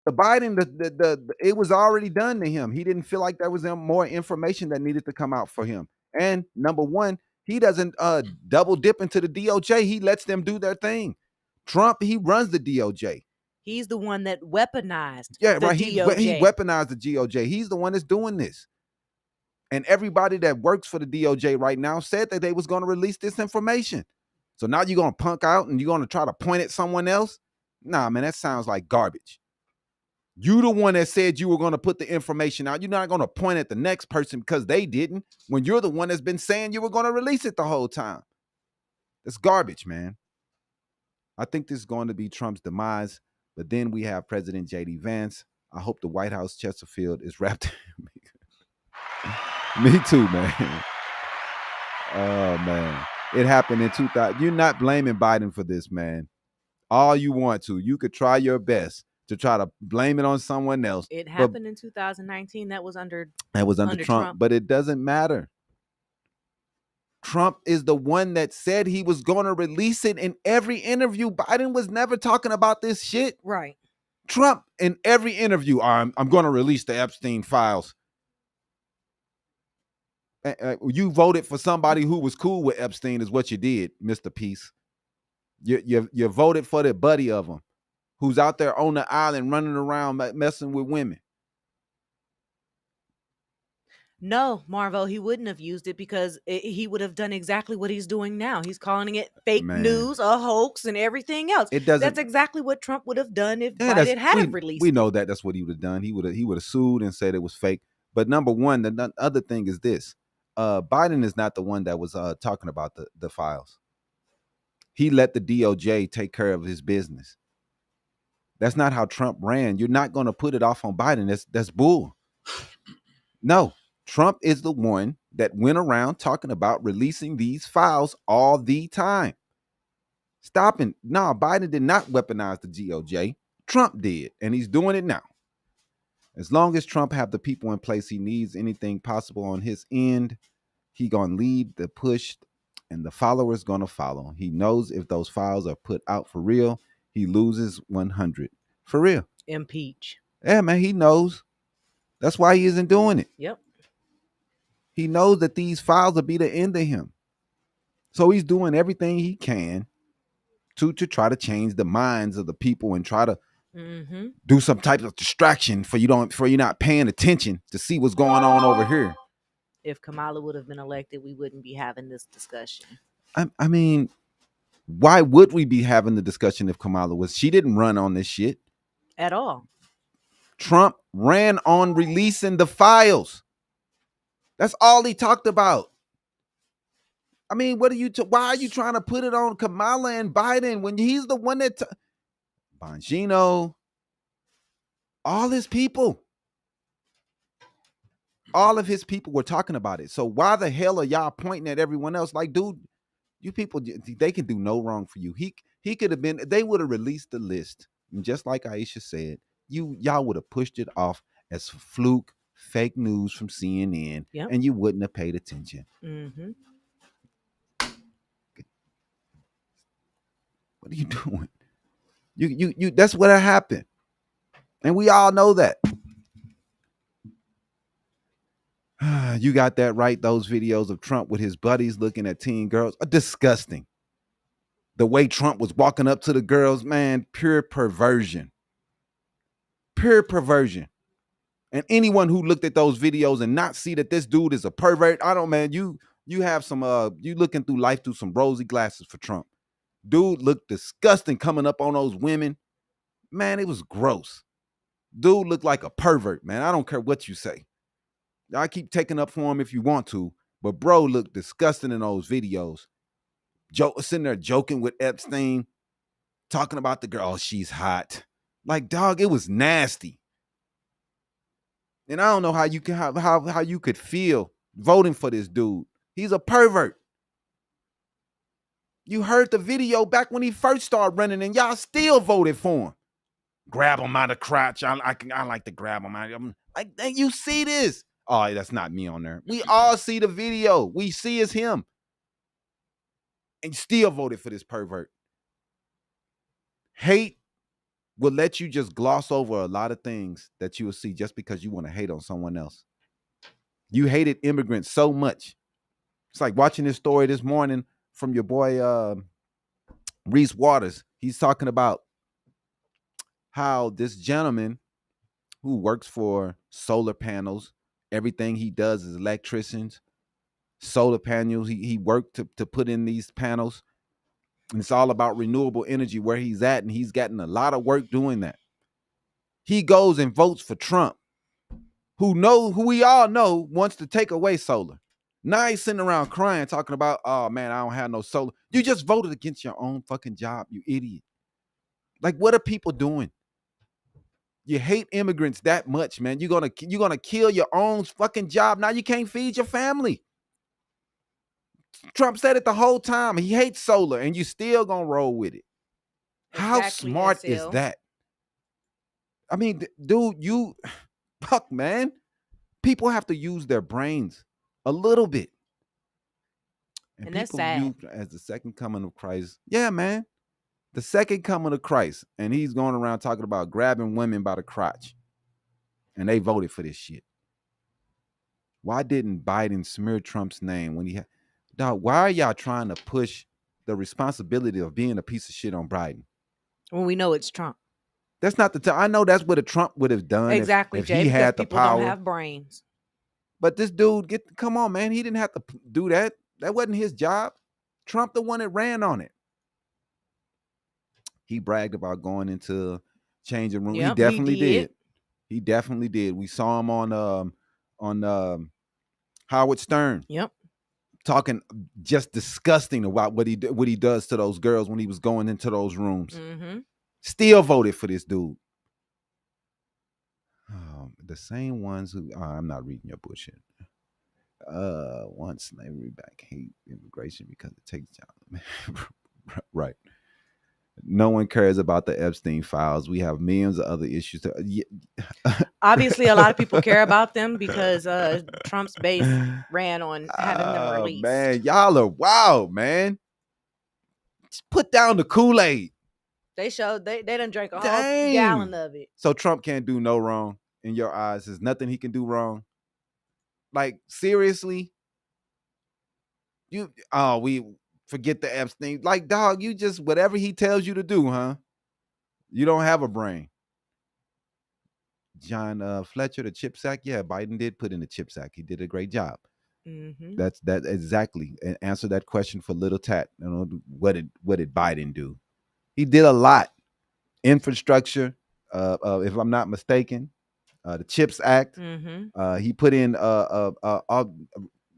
The Biden, it was already done to him. He didn't feel like there was more information that needed to come out for him. And number one, he doesn't double dip into the DOJ. He lets them do their thing. Trump, he runs the DOJ. He's the one that weaponized. Yeah, the right. DOJ. He weaponized the DOJ. He's the one that's doing this. And everybody that works for the DOJ right now said that they was going to release this information. So now you're going to punk out and you're going to try to point at someone else? Nah, man, that sounds like garbage. You the one that said you were going to put the information out. You're not going to point at the next person because they didn't, when you're the one that's been saying you were going to release it the whole time. It's garbage, man. I think this is going to be Trump's demise. But then we have President J.D. Vance. I hope the White House Chesterfield is wrapped. Me too, man. Oh, man. It happened in 2000. You're not blaming Biden for this, man. All you want to. You could try your best to try to blame it on someone else. It happened in 2019. That was under Trump. But it doesn't matter. Trump is the one that said he was going to release it in every interview. Biden was never talking about this shit. Right. Trump in every interview, I'm going to release the Epstein files. You voted for somebody who was cool with Epstein is what you did, Mr. Peace. You voted for the buddy of him who's out there on the island running around messing with women. No, Marvo, he wouldn't have used it because he would have done exactly what he's doing now. He's calling it fake news, a hoax, and everything else. That's exactly what Trump would have done if Biden hadn't released it. We know that. That's what he would have done. He would have sued and said it was fake. But number one, the other thing is this. Biden is not the one that was talking about the files. He let the DOJ take care of his business. That's not how Trump ran. You're not going to put it off on Biden. That's bull. No, Trump is the one that went around talking about releasing these files all the time. Stopping. No, Biden did not weaponize the DOJ. Trump did, and he's doing it now. As long as Trump have the people in place he needs, anything possible on his end, he gonna lead the push and the followers gonna follow. He knows if those files are put out for real, he loses 100 for real. Impeach. Yeah, man, he knows. That's why he isn't doing it. Yep. He knows that these files will be the end of him. So he's doing everything he can to try to change the minds of the people and try to do some type of distraction for you're not paying attention to see what's going on over here. If Kamala would have been elected, we wouldn't be having this discussion. I mean, why would we be having the discussion if Kamala was? She didn't run on this shit at all. Trump ran on releasing the files. That's all he talked about. I mean, why are you trying to put it on Kamala and Biden when he's the one that Bongino, all his people, all of his people were talking about it. So why the hell are y'all pointing at everyone else? Like, dude, you people, they can do no wrong for you. He could have been, they would have released the list. And just like Aisha said, y'all would have pushed it off as fluke, fake news from CNN, and you wouldn't have paid attention. What are you doing? You that's what happened. And we all know that. You got that right. Those videos of Trump with his buddies looking at teen girls are disgusting. The way Trump was walking up to the girls, man, pure perversion. Pure perversion. And anyone who looked at those videos and not see that this dude is a pervert, you have some you looking through life through some rosy glasses for Trump. Dude looked disgusting coming up on those women. Man, it was gross. Dude looked like a pervert, man. I don't care what you say. I keep taking up for him if you want to, but bro looked disgusting in those videos. Sitting there joking with Epstein, talking about the girl, oh, she's hot. Like, dog, it was nasty. And I don't know how you can how you could feel voting for this dude. He's a pervert. You heard the video back when he first started running, and y'all still voted for him. Grab him out of crotch. I like to grab him out. I'm like, you see this? Oh, that's not me on there. We all see the video. We see it's him. And still voted for this pervert. Hate will let you just gloss over a lot of things that you will see just because you want to hate on someone else. You hated immigrants so much. It's like watching this story this morning from your boy Reese Waters. He's talking about how this gentleman who works for solar panels, everything he does is electricians, solar panels. He worked to put in these panels. And it's all about renewable energy where he's at. And he's gotten a lot of work doing that. He goes and votes for Trump, who we all know wants to take away solar. Now he's sitting around crying, talking about, oh man, I don't have no solar. You just voted against your own fucking job, you idiot. Like, what are people doing? You hate immigrants that much, man. You're gonna kill your own fucking job. Now you can't feed your family. Trump said it the whole time. He hates solar, and you still gonna roll with it. How smart is that? I mean, dude, fuck, man. People have to use their brains a little bit. And that's people sad. view as the second coming of Christ. Yeah, man. The second coming of Christ. And he's going around talking about grabbing women by the crotch. And they voted for this shit. Why didn't Biden smear Trump's name when he had... Dog, why are y'all trying to push the responsibility of being a piece of shit on Biden? When we know it's Trump. That's not the time. I know that's what a Trump would have done exactly, if Jay, he had the people power. don't have brains. But this dude, come on, man. He didn't have to do that. That wasn't his job. Trump the one that ran on it. He bragged about going into changing room. Yep, he definitely he did. He definitely did. We saw him on Howard Stern. Yep. Talking just disgusting about what he does to those girls when he was going into those rooms. Mm-hmm. Still voted for this dude. The same ones who I'm not reading your bullshit. Want slavery back, hate immigration because it takes time. Right. No one cares about the Epstein files. We have millions of other issues. Obviously, a lot of people care about them because Trump's base ran on having them released. Man, y'all are wild, man. Just put down the Kool-Aid. They showed they done drank a whole gallon of it. So Trump can't do no wrong in your eyes. There's nothing he can do wrong. Like, seriously? We forget the Epstein. Like, dog, you just whatever he tells you to do, huh? You don't have a brain. John Fletcher, the chip sack. Yeah, Biden did put in the chip sack. He did a great job. Mm-hmm. That's exactly. And answer that question for Little Tat. You know, what did Biden do? He did a lot. Infrastructure, if I'm not mistaken, the CHIPS Act. Mm-hmm. He put in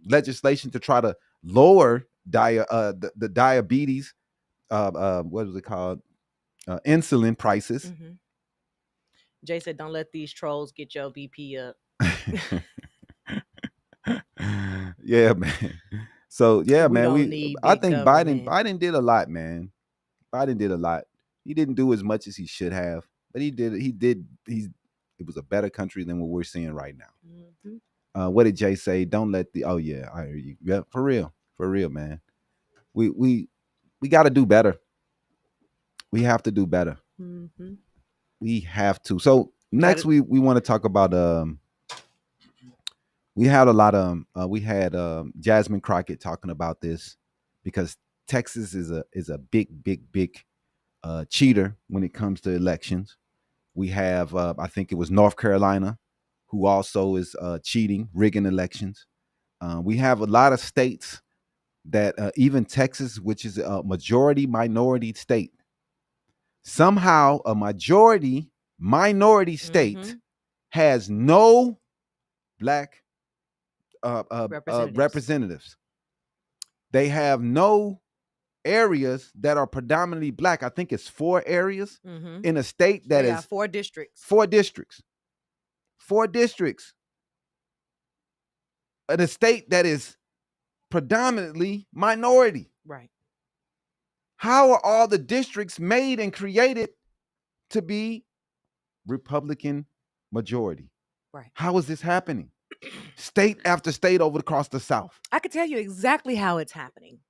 legislation to try to lower the diabetes. What was it called? Insulin prices. Mm-hmm. Jay said, "Don't let these trolls get your BP up." Yeah, man. So yeah, man. I think government. Biden did a lot, man. Biden did a lot. He didn't do as much as he should have, but he did. It was a better country than what we're seeing right now. Mm-hmm. What did Jay say? Don't let the. Oh yeah, I hear you. Yeah, for real, man. We got to do better. We have to do better. Mm-hmm. We have to. So next, we want to talk about. We had a lot of. We had Jasmine Crockett talking about this because Texas is a big cheater when it comes to elections. We have, I think it was North Carolina, who also is cheating, rigging elections. We have a lot of states that even Texas, which is a majority minority state, somehow a majority minority state has no black representatives. They have no areas that are predominantly black. I think it's 4 areas in a state that is 4 districts. 4 districts. 4 districts. In a state that is predominantly minority. Right. How are all the districts made and created to be Republican majority? Right. How is this happening? State after state over across the South. I can tell you exactly how it's happening.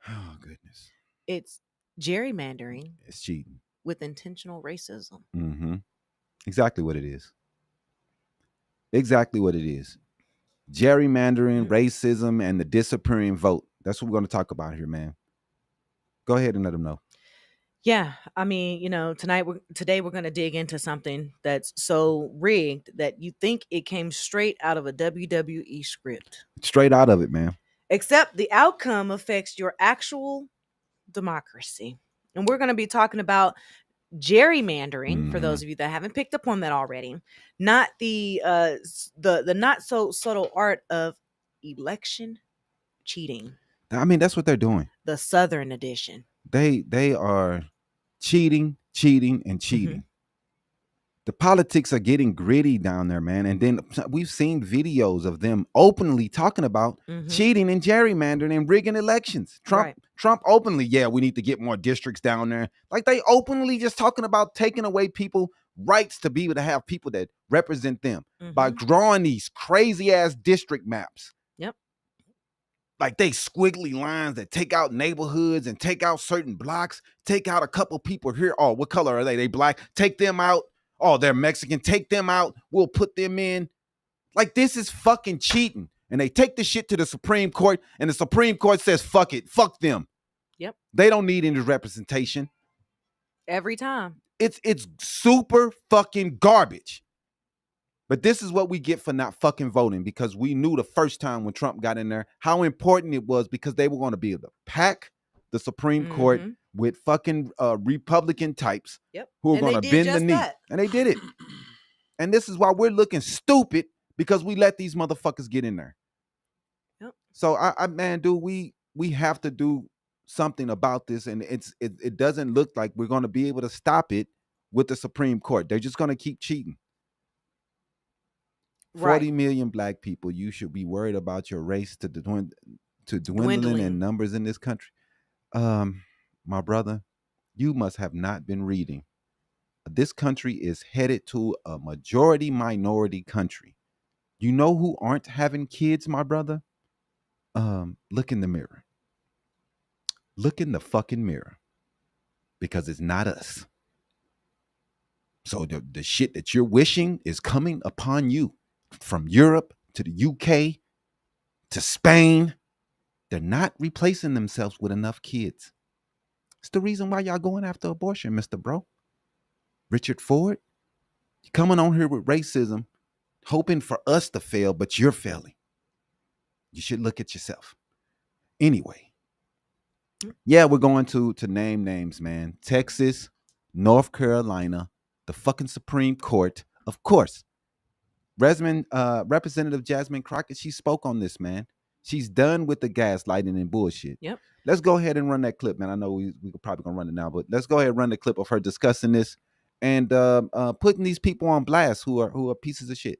Oh, goodness. It's gerrymandering. It's cheating. With intentional racism. Mm-hmm. Exactly what it is. Exactly what it is. Gerrymandering, racism, and the disappearing vote. That's what we're going to talk about here, man. Go ahead and let them know. Yeah, I mean, today we're going to dig into something that's so rigged that you think it came straight out of a WWE script. Straight out of it, man. Except the outcome affects your actual democracy. And we're going to be talking about gerrymandering for those of you that haven't picked up on that already. Not the not so subtle art of election cheating. I mean, that's what they're doing. The Southern edition. They are cheating. The politics are getting gritty down there, man. And then we've seen videos of them openly talking about cheating and gerrymandering and rigging elections. Trump openly, yeah, we need to get more districts down there. Like, they openly just talking about taking away people rights to be able to have people that represent them by drawing these crazy ass district maps. Yep. Like, they squiggly lines that take out neighborhoods and take out certain blocks, take out a couple people here. Oh, what color are they? They black. Take them out. Oh, they're Mexican. Take them out. We'll put them in. Like, this is fucking cheating. And they take the shit to the Supreme Court, and the Supreme Court says, fuck it. Fuck them. Yep. They don't need any representation. Every time. It's super fucking garbage. But this is what we get for not fucking voting, because we knew the first time when Trump got in there how important it was, because they were going to be able to pack the Supreme Court with fucking Republican types who are going to bend the knee. And they did it. And this is why we're looking stupid, because we let these motherfuckers get in there. Yep. So man, dude, we have to do something about this, and it doesn't look like we're going to be able to stop it with the Supreme Court. They're just going to keep cheating. 40 million black people. You should be worried about your race to dwindling in numbers in this country. My brother, You must have not been reading. This country is headed to a majority minority country. You know who aren't having kids, my brother? Look in the mirror. Look in the fucking mirror. Because it's not us. So the shit that you're wishing is coming upon you from Europe to the UK to Spain. They're not replacing themselves with enough kids. It's the reason why y'all going after abortion, Mr. Bro. Richard Ford, you're coming on here with racism, hoping for us to fail, but you're failing. You should look at yourself. Anyway, yeah, we're going to name names, man. Texas, North Carolina, the fucking Supreme Court, of course. Representative Jasmine Crockett, she spoke on this, man. She's done with the gaslighting and bullshit. Yep. Let's go ahead and run that clip, man. I know we could probably gonna run it now, but let's go ahead and run the clip of her discussing this and putting these people on blast who are pieces of shit.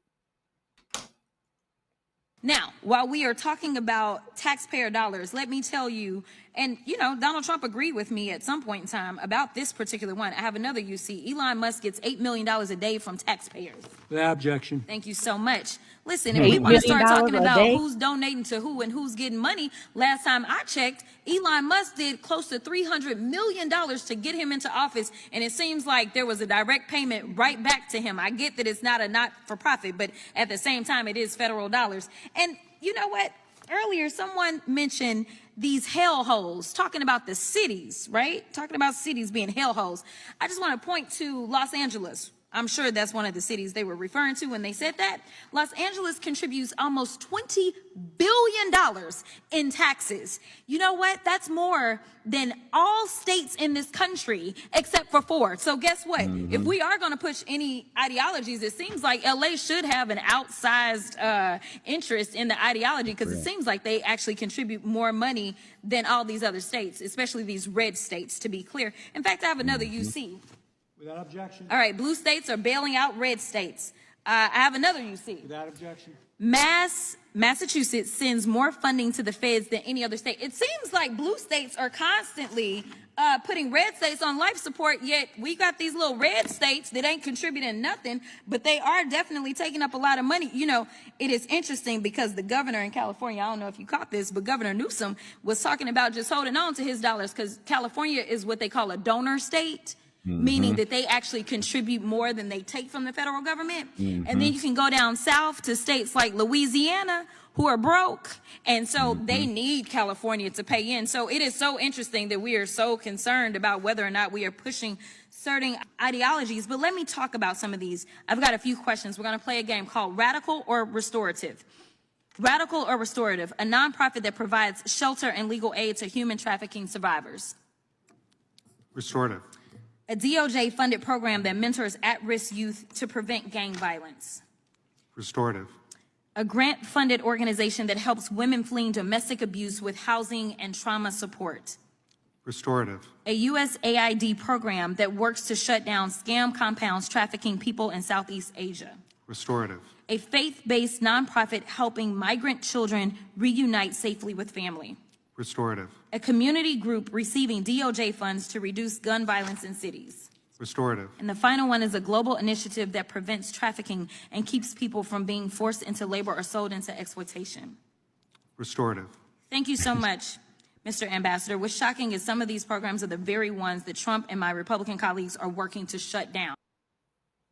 Now, while we are talking about taxpayer dollars, let me tell you, and Donald Trump agreed with me at some point in time about this particular one. I have another UC. Elon Musk gets $8 million a day from taxpayers. Without objection. Thank you so much. Listen, if we want to start talking about who's donating to who and who's getting money, last time I checked, Elon Musk did close to $300 million to get him into office, and it seems like there was a direct payment right back to him. I get that it's not a not-for-profit, but at the same time, it is federal dollars. And you know what? Earlier, someone mentioned these hellholes, talking about the cities, right? Talking about cities being hellholes. I just want to point to Los Angeles. I'm sure that's one of the cities they were referring to when they said that. Los Angeles contributes almost $20 billion in taxes. You know what? That's more than all states in this country except for 4. So guess what? If we are going to push any ideologies, it seems like LA should have an outsized interest in the ideology, because it seems like they actually contribute more money than all these other states, especially these red states, to be clear. In fact, I have another UC. Without objection. All right, blue states are bailing out red states. I have another UC. Without objection. Massachusetts sends more funding to the feds than any other state. It seems like blue states are constantly putting red states on life support, yet we got these little red states that ain't contributing nothing, but they are definitely taking up a lot of money. It is interesting because the governor in California, I don't know if you caught this, but Governor Newsom was talking about just holding on to his dollars, because California is what they call a donor state. Meaning that they actually contribute more than they take from the federal government. And then you can go down south to states like Louisiana, who are broke. And so they need California to pay in. So it is so interesting that we are so concerned about whether or not we are pushing certain ideologies. But let me talk about some of these. I've got a few questions. We're going to play a game called Radical or Restorative. Radical or Restorative, a nonprofit that provides shelter and legal aid to human trafficking survivors. Restorative. A DOJ-funded program that mentors at-risk youth to prevent gang violence. Restorative. A grant-funded organization that helps women fleeing domestic abuse with housing and trauma support. Restorative. A USAID program that works to shut down scam compounds trafficking people in Southeast Asia. Restorative. A faith-based nonprofit helping migrant children reunite safely with family. Restorative. A community group receiving DOJ funds to reduce gun violence in cities. Restorative. And the final one is a global initiative that prevents trafficking and keeps people from being forced into labor or sold into exploitation. Restorative. Thank you so much, Mr. Ambassador. What's shocking is some of these programs are the very ones that Trump and my Republican colleagues are working to shut down.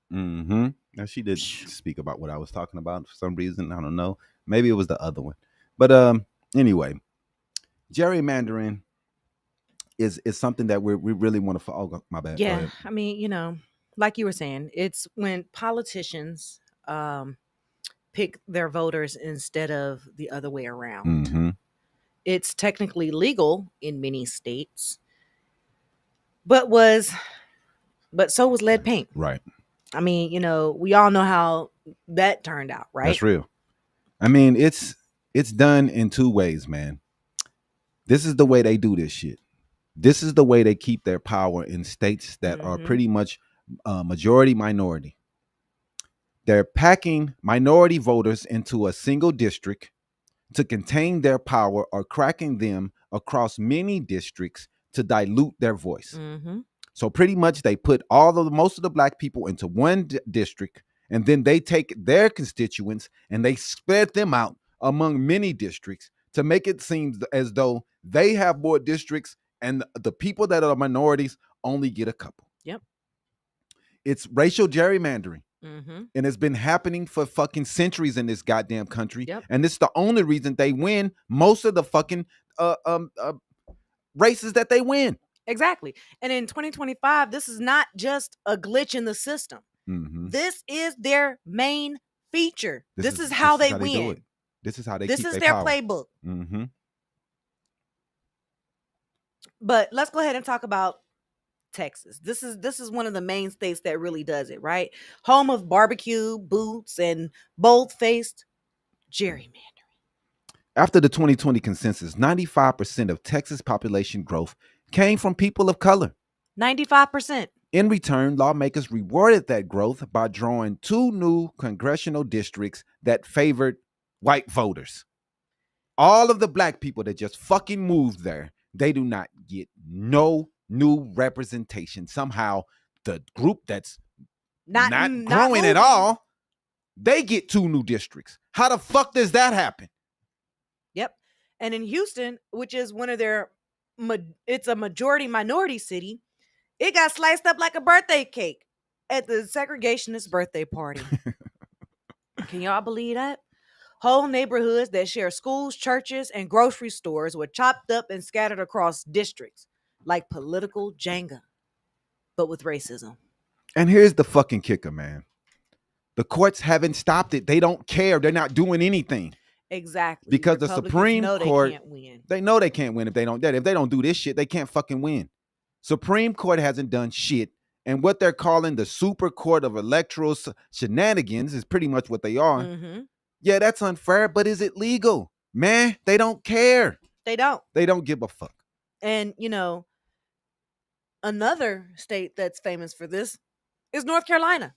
Now, she did speak about what I was talking about for some reason. I don't know. Maybe it was the other one. But anyway, gerrymandering is something that we really want to follow. Oh, my bad. Yeah, I mean, like you were saying, it's when politicians pick their voters instead of the other way around. It's technically legal in many states, but so was lead paint. Right. I mean, we all know how that turned out, right? That's real. I mean, it's done in 2 ways, man. This is the way they do this shit. This is the way they keep their power in states that are pretty much majority minority. They're packing minority voters into a single district to contain their power, or cracking them across many districts to dilute their voice. So pretty much they put most of the black people into one district, and then they take their constituents and they spread them out among many districts to make it seem as though they have more districts and the people that are minorities only get a couple. Yep. It's racial gerrymandering. Mm-hmm. And it's been happening for fucking centuries in this goddamn country. Yep. And it's the only reason they win most of the fucking races that they win. Exactly. And in 2025, this is not just a glitch in the system. Mm-hmm. This is their main feature. This is how they win. This is how they This keep is their their power. playbook. Mm-hmm. But let's go ahead and talk about Texas. This is one of the main states that really does it, right? Home of barbecue, boots, and bold-faced gerrymandering. After the 2020 consensus, 95% of Texas population growth came from people of color. 95%. In return, lawmakers rewarded that growth by drawing 2 new congressional districts that favored white voters. All of the black people that just fucking moved there, they do not get no new representation. Somehow, the group that's not growing at all, they get 2 new districts. How the fuck does that happen? Yep. And in Houston, which is one of their, it's a majority minority city, it got sliced up like a birthday cake at the segregationist birthday party. Can y'all believe that? Whole neighborhoods that share schools, churches, and grocery stores were chopped up and scattered across districts like political Jenga, but with racism. And here's the fucking kicker, man. The courts haven't stopped it. They don't care. They're not doing anything. Exactly. Because the Supreme Court, they know they can't win if they don't do this shit, they can't fucking win. Supreme Court hasn't done shit. And what they're calling the Super Court of Electoral Shenanigans is pretty much what they are. Mm-hmm. Yeah, that's unfair, but is it legal? Man, they don't care. They don't. They don't give a fuck. And, you know, another state that's famous for this is North Carolina.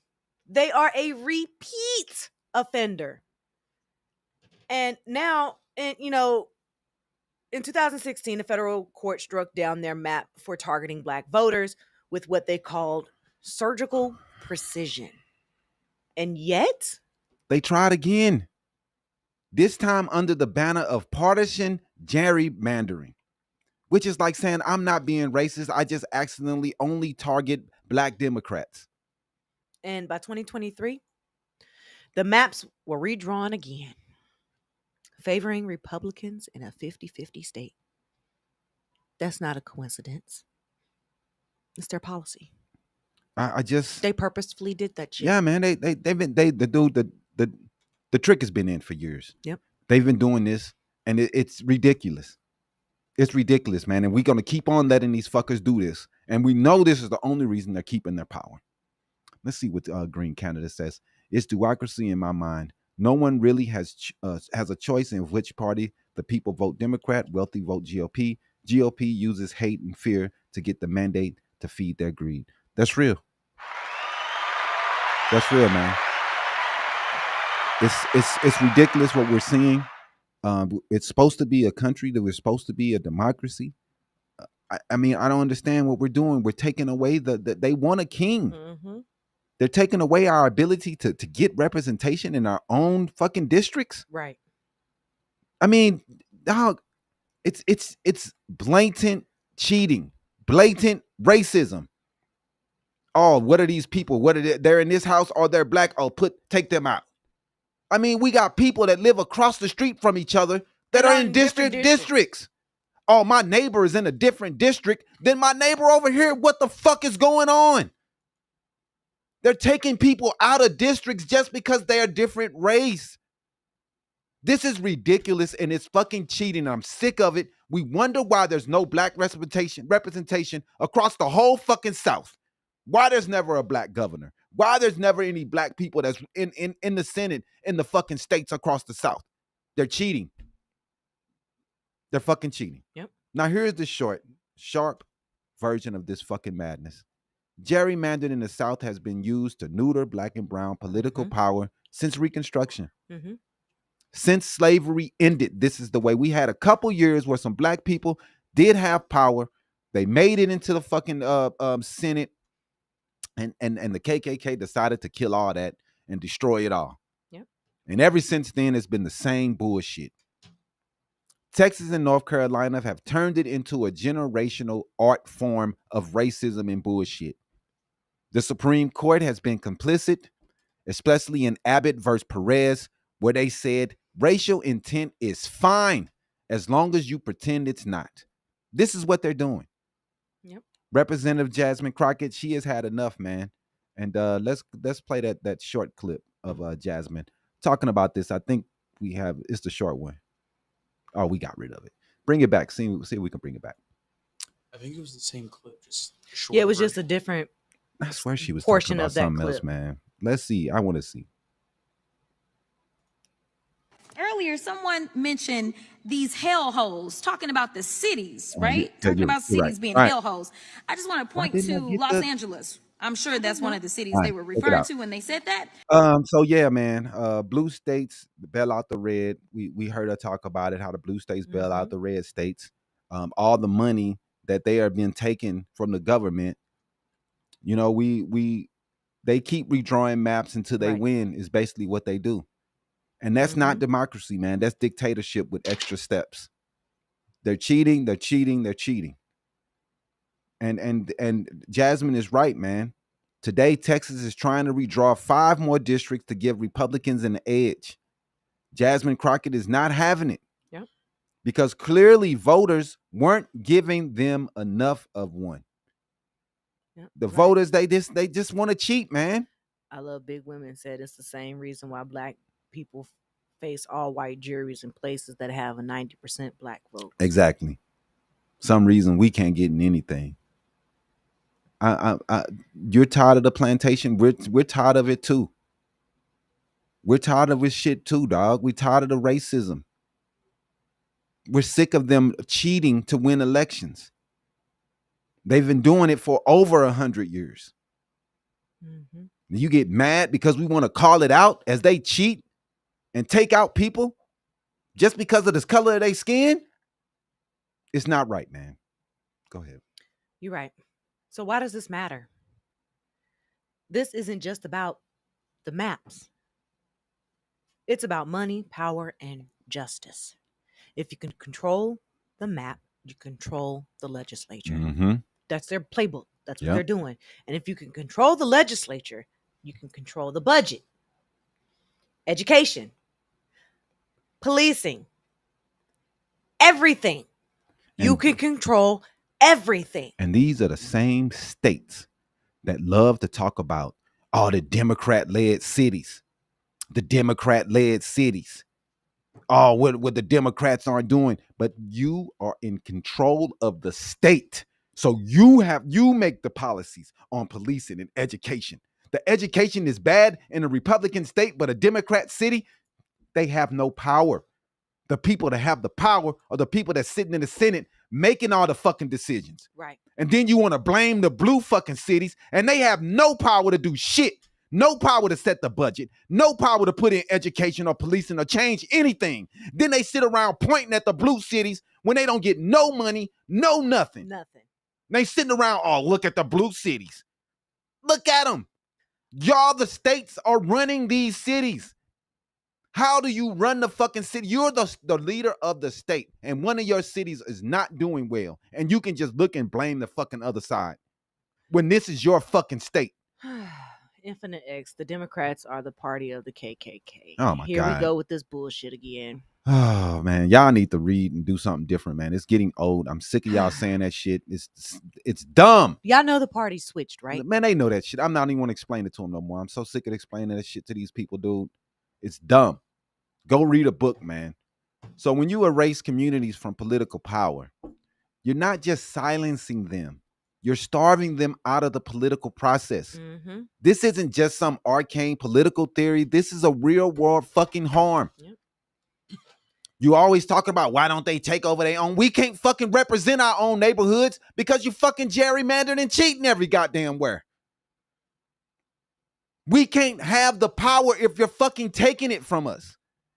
They are a repeat offender. And now, in 2016, the federal court struck down their map for targeting black voters with what they called surgical precision. And yet, they tried again. This time under the banner of partisan gerrymandering, which is like saying I'm not being racist. I just accidentally only target black Democrats. And by 2023, the maps were redrawn again, favoring Republicans in a 50-50 state. That's not a coincidence. It's their policy. They purposefully did that shit. Yeah, man. The trick has been in for years. Yep. They've been doing this, and it's ridiculous. It's ridiculous, man. And we're gonna keep on letting these fuckers do this. And we know this is the only reason they're keeping their power. Let's see what Green Canada says. It's democracy in my mind. No one really has a choice in which party. The people vote Democrat, wealthy vote GOP. GOP uses hate and fear to get the mandate to feed their greed. That's real. That's real, man. It's ridiculous what we're seeing. It's supposed to be a country that we're supposed to be a democracy. I mean, I don't understand what we're doing. We're taking away they want a king. Mm-hmm. They're taking away our ability to get representation in our own fucking districts. Right. I mean, dog, it's blatant cheating, blatant racism. Oh, what are these people? What are they? They're in this house or they're black. Oh, take them out. I mean, we got people that live across the street from each other that are in districts. Oh, my neighbor is in a different district than my neighbor over here. What the fuck is going on? They're taking people out of districts just because they're a different race. This is ridiculous and it's fucking cheating. I'm sick of it. We wonder why there's no black representation across the whole fucking South. Why there's never a black governor. Why there's never any black people that's in the Senate in the fucking states across the South. They're cheating. They're fucking cheating. Yep. Now here's the sharp version of this fucking madness. Gerrymandering in the South has been used to neuter black and brown political power since Reconstruction. Mm-hmm. Since slavery ended, this is the way. We had a couple years where some black people did have power, They made it into the fucking Senate, and the KKK decided to kill all that and destroy it all. Yep. And ever since then, it's been the same bullshit. Texas and North Carolina have turned it into a generational art form of racism and bullshit. The Supreme Court has been complicit, especially in Abbott versus Perez, where they said racial intent is fine as long as you pretend it's not. This is what they're doing. Yep. Representative Jasmine Crockett, she has had enough, man. And let's play that short clip of Jasmine talking about this. I think it's the short one. Oh, we got rid of it. Bring it back. See if we can bring it back. I think it was the same clip, just short. Yeah, it was just a different. I swear she was portion talking about of that something clip. else, man. Let's see. I want to see. Earlier, someone mentioned these hellholes, talking about the cities, Oh, right? yeah, Talking about you're cities right. being All right. hellholes. I just want to point didn't I to get Los that? Angeles. I'm sure that's one of the cities All they right, were check it referring out. to when they said that. So yeah, man. Blue states bail out the red. We heard her talk about it, how the blue states bail out the red states. All the money that they are being taken from the government. You know, they keep redrawing maps until they Right. win is basically what they do. And that's not democracy, man. That's dictatorship with extra steps. They're cheating, they're cheating, they're cheating. And Jasmine is right, man. Today, Texas is trying to redraw 5 more districts to give Republicans an edge. Jasmine Crockett is not having it. Yep. Because clearly voters weren't giving them enough of one. Yep. The Right. voters, they just want to cheat, man. I love Big Women said it's the same reason why black people face all white juries in places that have a 90% black vote. Exactly. Some reason we can't get in anything. You're tired of the plantation. We're tired of it too. We're tired of this shit too, dog. We're tired of the racism. We're sick of them cheating to win elections. They've been doing it for over 100 years. You get mad because we want to call it out as they cheat and take out people just because of the color of their skin. It's not right, man. Go ahead. You're right. So why does this matter? This isn't just about the maps. It's about money, power, and justice. If you can control the map, you control the legislature. That's their playbook. That's what they're doing. And if you can control the legislature, you can control the budget, education, policing, everything. You can control everything. And these are the same states that love to talk about all the Democrat-led cities. The Democrat-led cities. Oh, what the Democrats aren't doing. But you are in control of the state. So you make the policies on policing and education. The education is bad in a Republican state, but a Democrat city, they have no power. The people that have the power are the people that's sitting in the Senate making all the fucking decisions. Right. And then you want to blame the blue fucking cities, and they have no power to do shit. No power to set the budget. No power to put in education or policing or change anything. Then they sit around pointing at the blue cities when they don't get no money, no nothing. Nothing. They sitting around, oh, look at the blue cities. Look at them. Y'all, the states are running these cities. How do you run the fucking city? You're the leader of the state, and one of your cities is not doing well, and you can just look and blame the fucking other side when this is your fucking state. Infinite X, the Democrats are the party of the KKK. Oh, my Here God. we go with this bullshit again. Oh, man. Y'all need to read and do something different, man. It's getting old. I'm sick of y'all saying that shit. It's dumb. Y'all know the party switched, right? Man, they know that shit. I'm not even going to explain it to them no more. I'm so sick of explaining that shit to these people, dude. It's dumb. Go read a book, man. So when you erase communities from political power, you're not just silencing them. You're starving them out of the political process. This isn't just some arcane political theory. This is a real world fucking harm. Yep. You always talk about why don't they take over their own? We can't fucking represent our own neighborhoods because you fucking gerrymandered and cheating every goddamn where. We can't have the power if you're fucking taking it from us.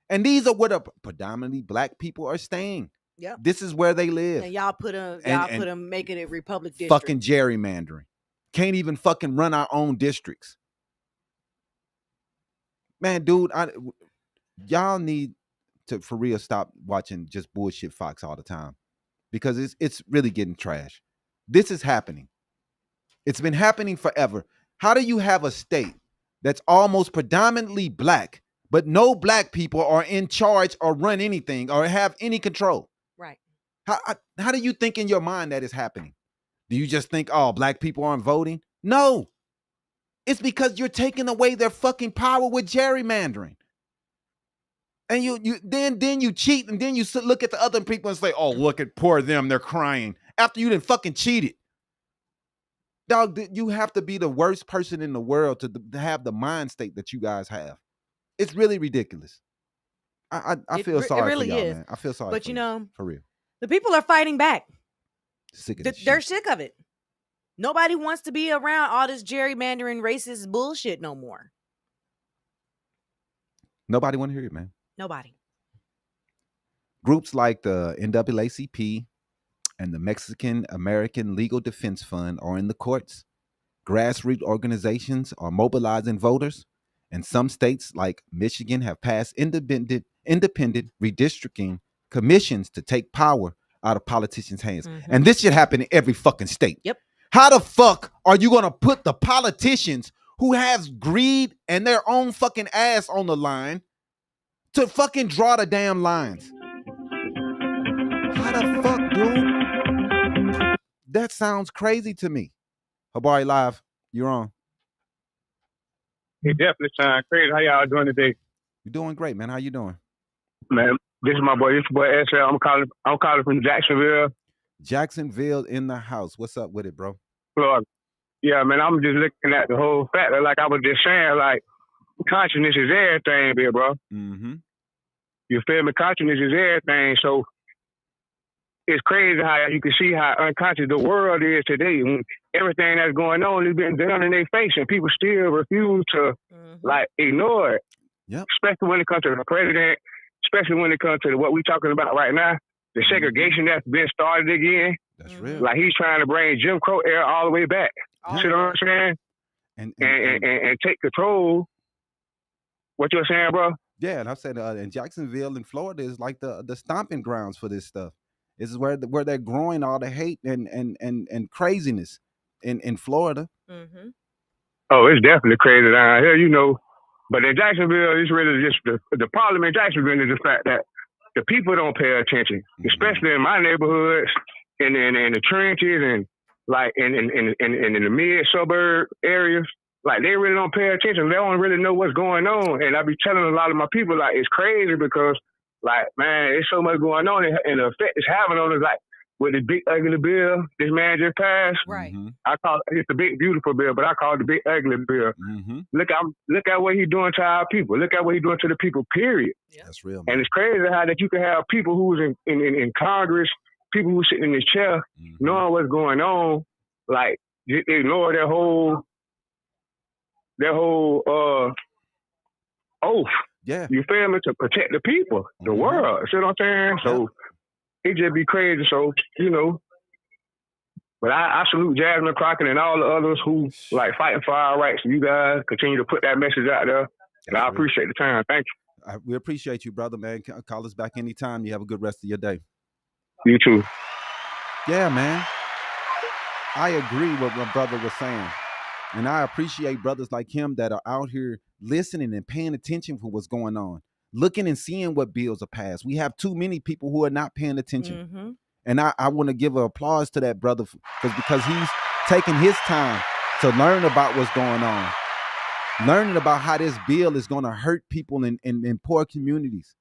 And these are where the predominantly black people are staying. Yep. This is where they live. And y'all put them making it Republic district. Fucking gerrymandering. Can't even fucking run our own districts. Man, dude, y'all need to for real stop watching just bullshit Fox all the time, because it's really getting trash. This is happening. It's been happening forever. How do you have a state that's almost predominantly black, but no black people are in charge or run anything or have any control? Right. How do you think in your mind that is happening? Do you just think, oh, black people aren't voting? No. It's because you're taking away their fucking power with gerrymandering. And then you cheat, and then you look at the other people and say, oh, look at poor them, they're crying. After you done fucking cheated. Dog, you have to be the worst person in the world to have the mind state that you guys have. It's really ridiculous. I feel sorry really for y'all, man. I feel sorry but for you know, for real. The people are fighting back. They're sick of it. Nobody wants to be around all this gerrymandering, racist bullshit no more. Nobody want to hear it, man. Nobody. Groups like the NAACP and the Mexican American Legal Defense Fund are in the courts. Grassroots organizations are mobilizing voters, and some states like Michigan have passed independent redistricting commissions to take power out of politicians' hands. Mm-hmm. And this should happen in every fucking state. Yep. How the fuck are you going to put the politicians who has greed and their own fucking ass on the line to fucking draw the damn lines? How the fuck, dude? That sounds crazy to me. Habari Live, you're on. It definitely sounds crazy. How y'all doing today? You're doing great, man. How you doing? Man, this is my boy. This is boy SL. I'm calling from Jacksonville. Jacksonville in the house. What's up with it, bro? Florida. Yeah, man, I'm just looking at the whole fact that, like I was just saying, like, consciousness is everything, here, bro. Mm-hmm. You feel me? Consciousness is everything. So it's crazy how you can see how unconscious the world is today. When everything that's going on is being done in their face, and people still refuse to like ignore it. Yep. Especially when it comes to the president, especially when it comes to what we're talking about right now, the segregation that's been started again. That's real. Like he's trying to bring Jim Crow era all the way back. You know what I'm saying? And take control. What you're saying, bro? Yeah, and I said in Jacksonville in Florida is like the stomping grounds for this stuff. This is where they're growing all the hate and craziness in Florida. Mm-hmm. Oh, it's definitely crazy down here, you know. But in Jacksonville, it's really just the problem in Jacksonville is the fact that the people don't pay attention, especially in my neighborhoods, and in the trenches, and like in the mid suburb areas. Like they really don't pay attention. They don't really know what's going on. And I be telling a lot of my people, like, it's crazy because, like, man, it's so much going on, and the effect it's having on us, like, with the big ugly bill this man just passed. Right. Mm-hmm. I call it the big beautiful bill, but I call it the big ugly bill. Mm-hmm. Look at what he's doing to our people. Look at what he's doing to the people, period. Yeah. That's real, man. And it's crazy how that you can have people who's in Congress, people who sitting in this chair, knowing what's going on, like they ignore their whole oath. Yeah. You feel me? To protect the people, the world. See what I'm saying? So it just be crazy. So, you know. But I salute Jasmine Crockett and all the others who like fighting for our rights. You guys continue to put that message out there. And I appreciate the time. Thank you. We appreciate you, brother, man. Call us back anytime. You have a good rest of your day. You too. Yeah, man. I agree with what my brother was saying. And I appreciate brothers like him that are out here listening and paying attention for what's going on, looking and seeing what bills are passed. We have too many people who are not paying attention. Mm-hmm. And I want to give an applause to that brother because he's taking his time to learn about what's going on, learning about how this bill is going to hurt people in poor communities,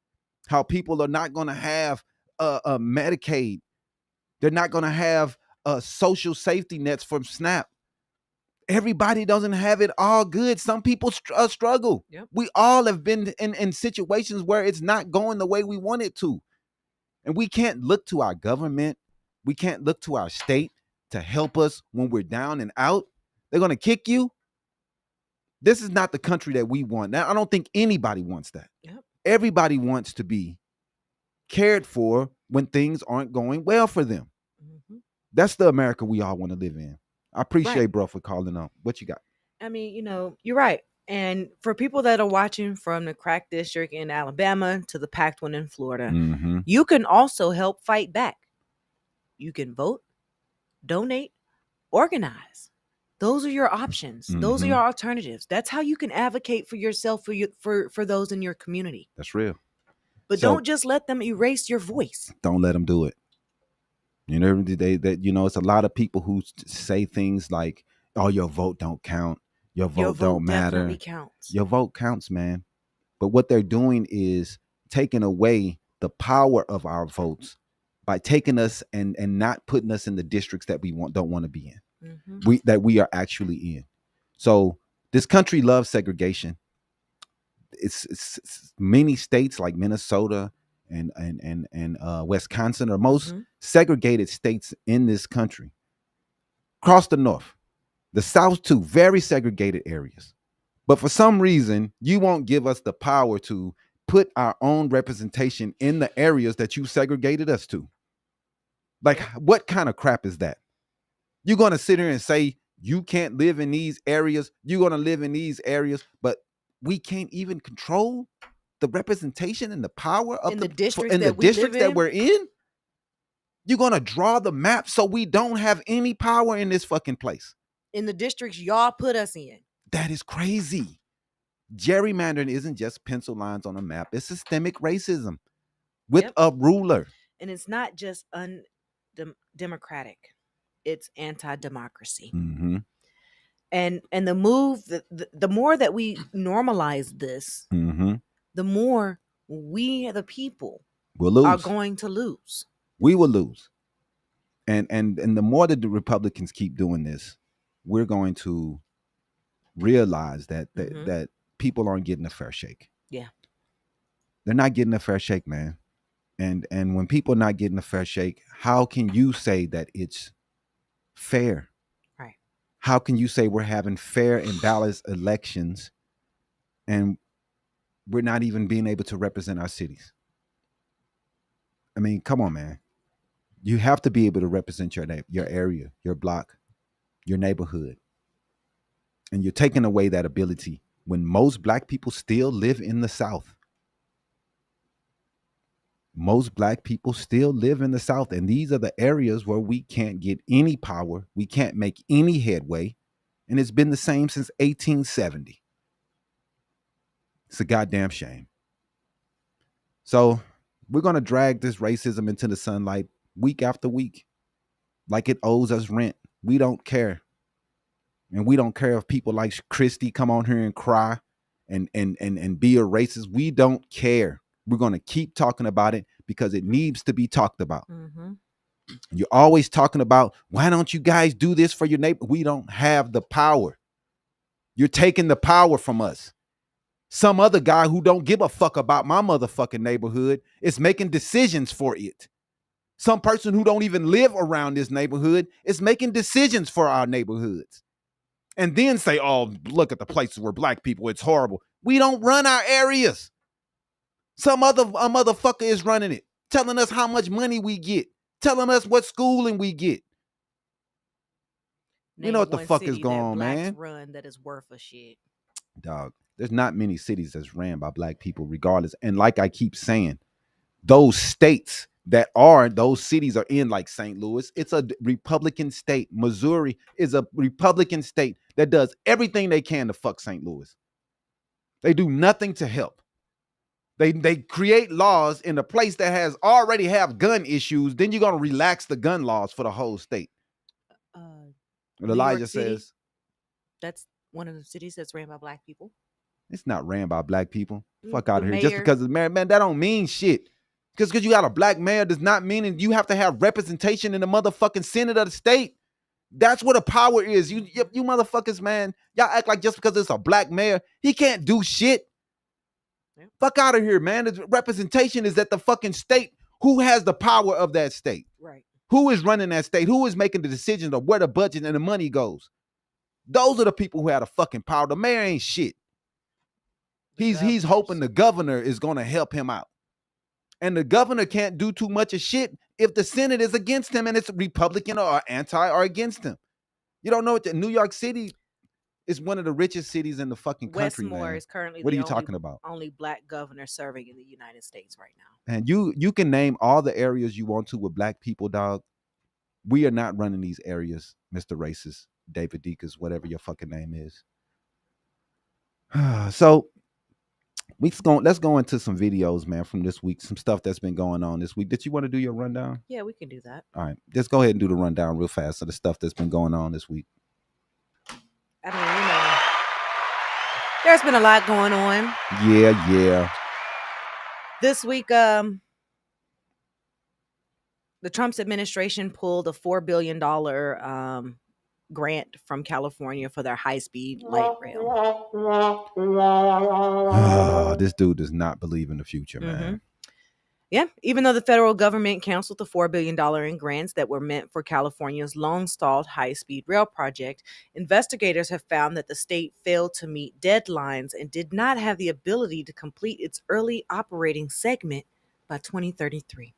how people are not going to have a Medicaid. They're not going to have social safety nets from SNAP. Everybody doesn't have it all good. Some people struggle. Yep. We all have been in situations where it's not going the way we want it to. And we can't look to our government. We can't look to our state to help us when we're down and out. They're going to kick you. This is not the country that we want. Now, I don't think anybody wants that. Yep. Everybody wants to be cared for when things aren't going well for them. Mm-hmm. That's the America we all want to live in. I appreciate Right. bro for calling up. What you got? I mean, you're right. And for people that are watching from the crack district in Alabama to the packed one in Florida, Mm-hmm. you can also help fight back. You can vote, donate, organize. Those are your options. Those are your alternatives. That's how you can advocate for yourself, for those in your community. That's real. But So, don't just let them erase your voice. Don't let them do it. It's a lot of people who say things like, "Oh, your vote don't count. Your vote don't matter." Definitely counts. Your vote counts, man. But what they're doing is taking away the power of our votes by taking us and not putting us in the districts that we don't want to be in. Mm-hmm. We are actually in. So this country loves segregation. It's many states like Minnesota and Wisconsin are most segregated states in this country. Across the north, the south too, very segregated areas. But for some reason, you won't give us the power to put our own representation in the areas that you segregated us to. Like, what kind of crap is that? You're going to sit here and say you can't live in these areas. You're going to live in these areas, but we can't even control the representation and the power of the districts that we're in. You're going to draw the map so we don't have any power in this fucking place. In the districts y'all put us in. That is crazy. Gerrymandering isn't just pencil lines on a map. It's systemic racism with a ruler. And it's not just undemocratic. It's anti-democracy. Mm-hmm. And the move, the more that we normalize this, the more we, the people, are going to lose. We will lose. And the more that the Republicans keep doing this, we're going to realize that that people aren't getting a fair shake. Yeah. They're not getting a fair shake, man. And when people are not getting a fair shake, how can you say that it's fair? Right. How can you say we're having fair and balanced elections and we're not even being able to represent our cities? I mean, come on, man. You have to be able to represent your area, your block, your neighborhood. And you're taking away that ability when most black people still live in the South. Most black people still live in the South. And these are the areas where we can't get any power. We can't make any headway. And it's been the same since 1870. It's a goddamn shame. So we're going to drag this racism into the sunlight week after week like it owes us rent. We don't care. And we don't care if people like Christy come on here and cry and be a racist. We don't care. We're going to keep talking about it because it needs to be talked about. You're always talking about, why don't you guys do this for your neighbor? We don't have the power. You're taking the power from us. Some other guy who don't give a fuck about my motherfucking neighborhood is making decisions for it. Some person who don't even live around this neighborhood is making decisions for our neighborhoods. And then say, oh, look at the places where black people, it's horrible. We don't run our areas. Some other motherfucker is running it, telling us how much money we get, telling us what schooling we get. You know what the fuck is going on, man? Run that is worth a shit. Dog, there's not many cities that's ran by black people regardless. And like I keep saying, those states those cities are in, like St. Louis, it's a Republican state. Missouri is a Republican state that does everything they can to fuck St. Louis. They do nothing to help. They create laws in a place that already have gun issues. Then you're going to relax the gun laws for the whole state. Elijah says that's one of the cities that's ran by black people. It's not ran by black people. Fuck out of here. Just because it's married, man, that don't mean shit. Just because you got a black mayor does not mean that you have to have representation in the motherfucking Senate of the state. That's what the power is. You motherfuckers, man, y'all act like just because it's a black mayor, he can't do shit. Yeah. Fuck out of here, man. The representation is at the fucking state. Who has the power of that state? Right. Who is running that state? Who is making the decisions of where the budget and the money goes? Those are the people who have the fucking power. The mayor ain't shit. He's hoping the governor is going to help him out. And the governor can't do too much of shit if the Senate is against him and it's Republican or anti or against him. You don't know what New York City is one of the richest cities in the fucking country, Westmore man. is currently what are the you talking about? only black governor serving in the United States right now. And you can name all the areas you want to with black people, dog. We are not running these areas, Mr. Racist, David Deacons, whatever your fucking name is. So let's go into some videos, man, from this week, some stuff that's been going on this week. Did you want to do your rundown? Yeah, we can do that. All right, just go ahead and do the rundown real fast of the stuff that's been going on this week. I mean, there's been a lot going on. Yeah. This week, the Trump's administration pulled a $4 billion grant from California for their high-speed light rail. This dude does not believe in the future, man. Yeah, even though the federal government canceled the $4 billion in grants that were meant for California's long-stalled high-speed rail project, investigators have found that the state failed to meet deadlines and did not have the ability to complete its early operating segment by 2033.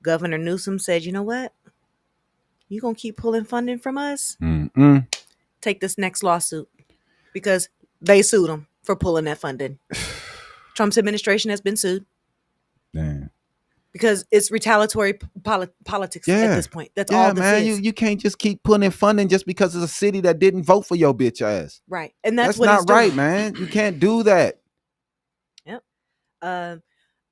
Governor Newsom said, you know what? You're going to keep pulling funding from us? Take this next lawsuit, because they sued him for pulling that funding. Trump's administration has been sued. Damn. Because it's retaliatory politics at this point. That's all this man. is. You can't just keep putting funding just because it's a city that didn't vote for your bitch ass. Right. And that's what not right, man. You can't do that. Yep.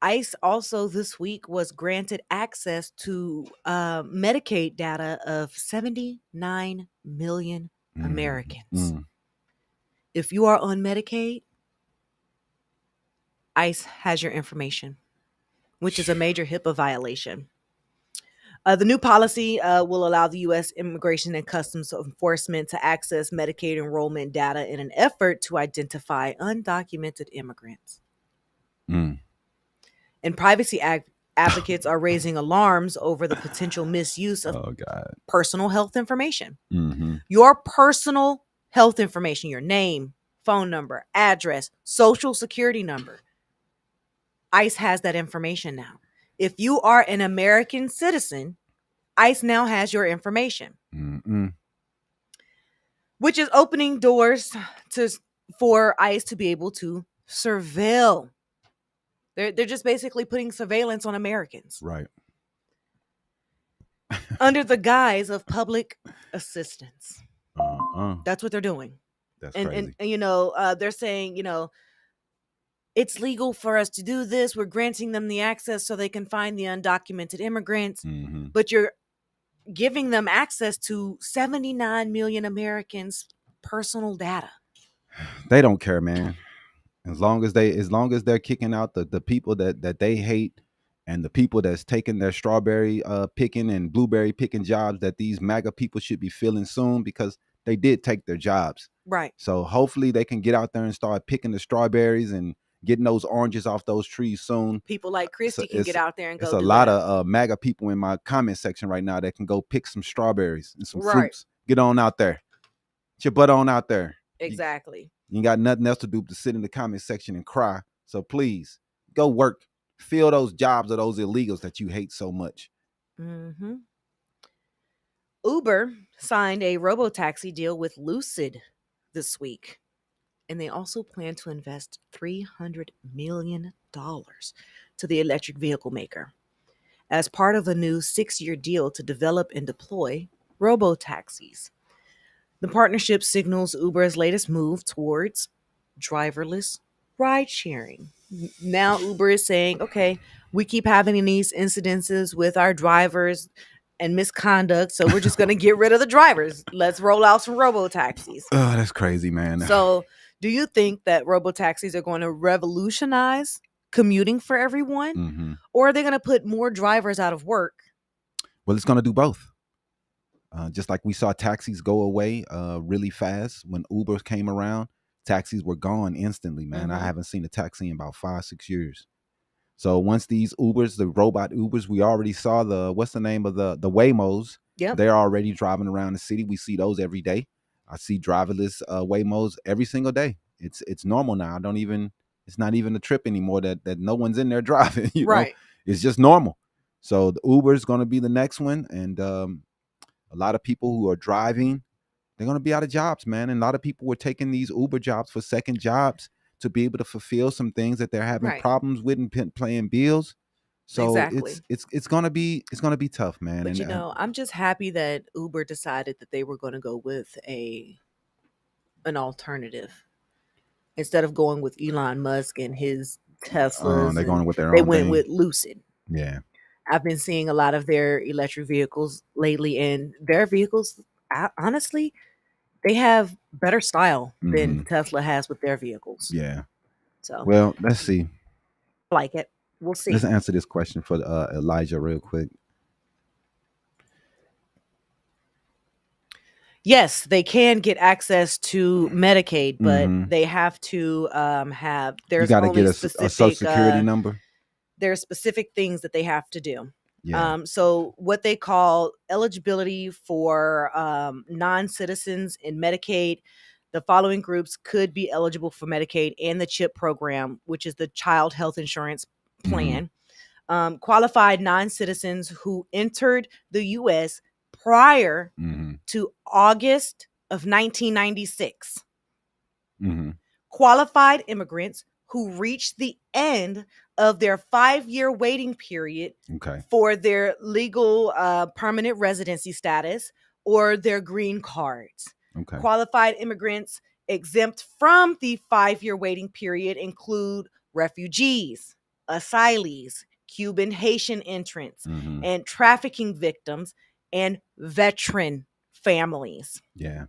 ICE also this week was granted access to Medicaid data of 79 million Americans. If you are on Medicaid, ICE has your information, which is a major HIPAA violation. The new policy will allow the U.S. Immigration and Customs Enforcement to access Medicaid enrollment data in an effort to identify undocumented immigrants. And privacy advocates are raising alarms over the potential misuse of personal health information. Your personal health information, your name, phone number, address, social security number. ICE has that information now. If you are an American citizen, ICE now has your information, which is opening doors for ICE to be able to surveil. They're just basically putting surveillance on Americans. Right. Under the guise of public assistance. That's what they're doing. That's crazy. And they're saying, it's legal for us to do this. We're granting them the access so they can find the undocumented immigrants. But you're giving them access to 79 million Americans' personal data. They don't care, man. As long as they're kicking out the people that they hate, and the people that's taking their strawberry picking and blueberry picking jobs that these MAGA people should be filling soon, because they did take their jobs. Right. So hopefully they can get out there and start picking the strawberries and getting those oranges off those trees soon. People like Christy can get out there and go. There's a lot of MAGA people in my comment section right now that can go pick some strawberries and some fruits. Get on out there. Get your butt on out there. Exactly. You ain't got nothing else to do but to sit in the comment section and cry. So please go work. Fill those jobs of those illegals that you hate so much. Uber signed a robo-taxi deal with Lucid this week. And they also plan to invest $300 million to the electric vehicle maker as part of a new 6-year deal to develop and deploy robo-taxis. The partnership signals Uber's latest move towards driverless ride sharing. Now Uber is saying, okay, we keep having these incidences with our drivers and misconduct, so we're just going to get rid of the drivers. Let's roll out some robo-taxis. Oh, that's crazy, man. So do you think that robo-taxis are going to revolutionize commuting for everyone? Or are they going to put more drivers out of work? Well, it's going to do both. Just like we saw taxis go away really fast when Uber came around, taxis were gone instantly, man. I haven't seen a taxi in about 5-6 years. So once these Ubers, the robot Ubers, we already saw what's the name of the Waymos? Yep. They're already driving around the city. We see those every day. I see driverless Waymos every single day. It's normal now. I don't even it's not even a trip anymore. That no one's in there driving. You know, Right. it's just normal. So the Uber is going to be the next one, and a lot of people who are driving, they're going to be out of jobs, man. And a lot of people were taking these Uber jobs for second jobs to be able to fulfill some things that they're having Right. problems with and paying bills. So Exactly. it's gonna be tough, man. But And you know, I'm just happy that Uber decided that they were going to go with an alternative instead of going with Elon Musk and his Teslas. they're And going with their they own went thing. with Lucid. Yeah. I've been seeing a lot of their electric vehicles lately, and their vehicles, honestly, they have better style than Tesla has with their vehicles. Yeah. So, well, let's see. I like it. We'll see. Let's answer this question for Elijah real quick. Yes, they can get access to Medicaid, but they have to have. There's you got to only get a social security number. There's specific things that they have to do. Yeah. So what they call eligibility for non-citizens in Medicaid, the following groups could be eligible for Medicaid and the CHIP program, which is the Child Health Insurance Plan. Qualified non-citizens who entered the U.S. prior to August of 1996. Qualified immigrants who reached the end of their 5-year waiting period for their legal permanent residency status or their green cards. Qualified immigrants exempt from the 5-year waiting period include refugees, asylees, Cuban Haitian entrants, and trafficking victims and veteran families. Yeah.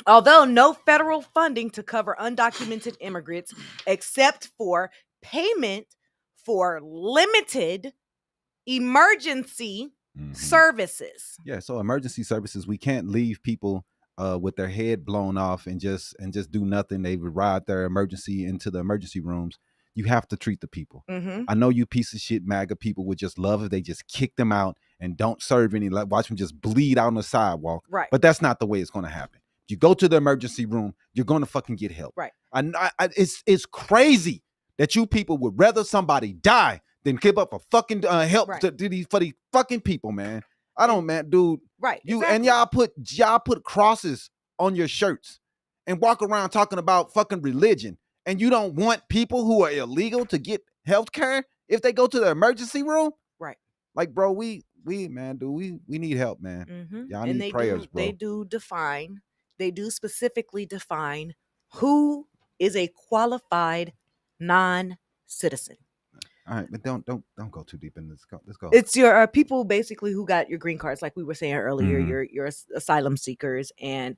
Although no federal funding to cover undocumented immigrants except for payment for limited emergency services. Yeah, so emergency services, we can't leave people with their head blown off and just do nothing. They would ride their emergency into the emergency rooms. You have to treat the people. I know you piece of shit MAGA people would just love if they just kick them out and don't serve any, watch them just bleed out on the sidewalk. Right. But that's not the way it's going to happen. You go to the emergency room, you're going to fucking get help. Right. It's crazy that you people would rather somebody die than give up a fucking help for these fucking people, man. I don't, man, dude. Right. You and y'all put crosses on your shirts and walk around talking about fucking religion, and you don't want people who are illegal to get health care if they go to the emergency room. Right. Like, bro, we man, dude, we need help, man. Y'all need prayers, bro. They do specifically define who is a qualified non-citizen. All right, but don't go too deep in this. Let's go. It's your people basically who got your green cards, like we were saying earlier, your asylum seekers and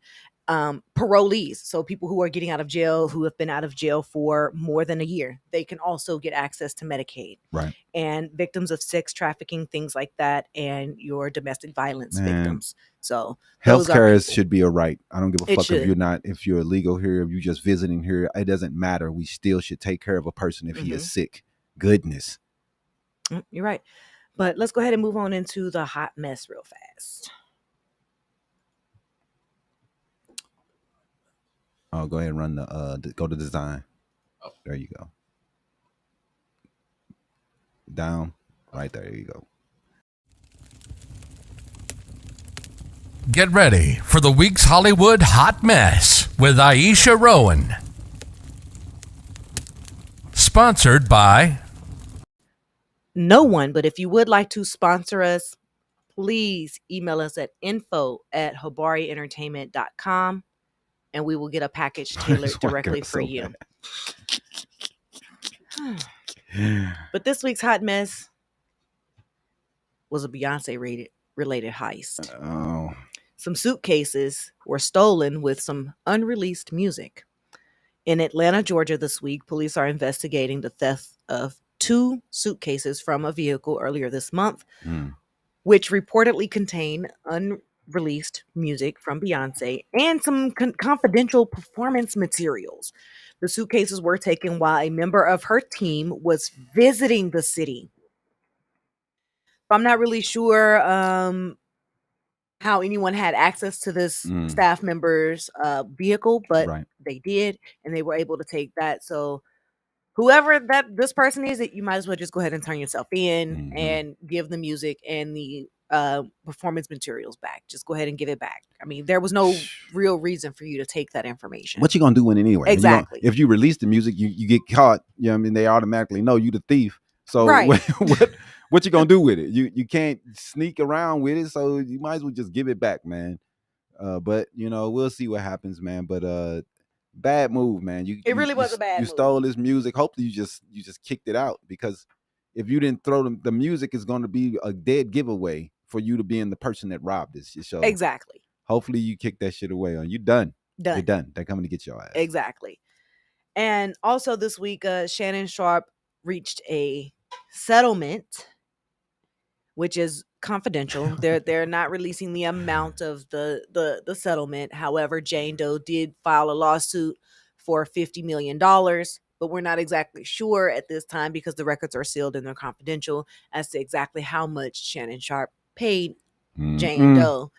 parolees. So people who are getting out of jail, who have been out of jail for more than a year, they can also get access to Medicaid. Right. And victims of sex trafficking, things like that, and your domestic violence victims. So healthcare should be a right. I don't give a fuck should. if you're illegal here, if you're just visiting here. It doesn't matter. We still should take care of a person if he is sick. Goodness. You're right. But let's go ahead and move on into the hot mess real fast. Oh, go ahead and run go to design. Oh. There you go. Down. Right there you go. Get ready for the week's Hollywood Hot Mess with Aisha Rowan. Sponsored by no one, but if you would like to sponsor us, please email us at info@habarientertainment.com and we will get a package tailored directly for you. But this week's hot mess was a Beyonce related heist. Oh. Some suitcases were stolen with some unreleased music. In Atlanta, Georgia this week, police are investigating the theft of 2 suitcases from a vehicle earlier this month, which reportedly contain unreleased music from Beyonce and some confidential performance materials. The suitcases were taken while a member of her team was visiting the city. I'm not really sure how anyone had access to this staff member's vehicle, but they did, and they were able to take that. So whoever this person is, that you might as well just go ahead and turn yourself in and give the music and the performance materials back. Just go ahead and give it back. I mean, there was no real reason for you to take that information. What you gonna do with it anyway? Exactly. If you release the music, you get caught. You know what I mean? They automatically know you the thief. So Right. what you gonna do with it? You can't sneak around with it. So you might as well just give it back, man. But we'll see what happens, man. But bad move, man. It really was a bad move. You stole this music. Hopefully you just kicked it out, because if you didn't throw the music is going to be a dead giveaway for you to being the person that robbed this. So Exactly. hopefully you kick that shit away. You done. You're done. They're coming to get your ass. Exactly. And also this week, Shannon Sharp reached a settlement, which is confidential. They're not releasing the amount of the settlement. However, Jane Doe did file a lawsuit for $50 million, but we're not exactly sure at this time, because the records are sealed and they're confidential, as to exactly how much Shannon Sharp paid Jane Doe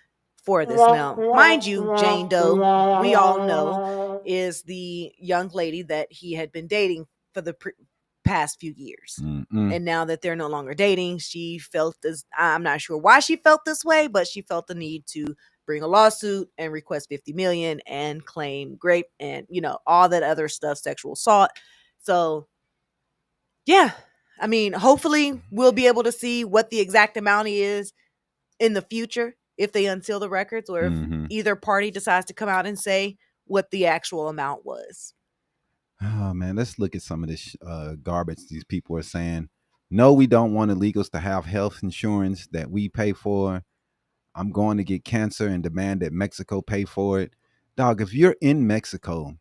for this amount. Mind you, Jane Doe, we all know, is the young lady that he had been dating for the past few years. And now that they're no longer dating, she felt this, I'm not sure why she felt this way, but she felt the need to bring a lawsuit and request $50 million and claim rape and all that other stuff, sexual assault. So yeah, I mean, hopefully we'll be able to see what the exact amount is in the future, if they unseal the records, or if either party decides to come out and say what the actual amount was. Oh man, let's look at some of this garbage these people are saying. No, we don't want illegals to have health insurance that we pay for. I'm going to get cancer and demand that Mexico pay for it. Dog, if you're in Mexico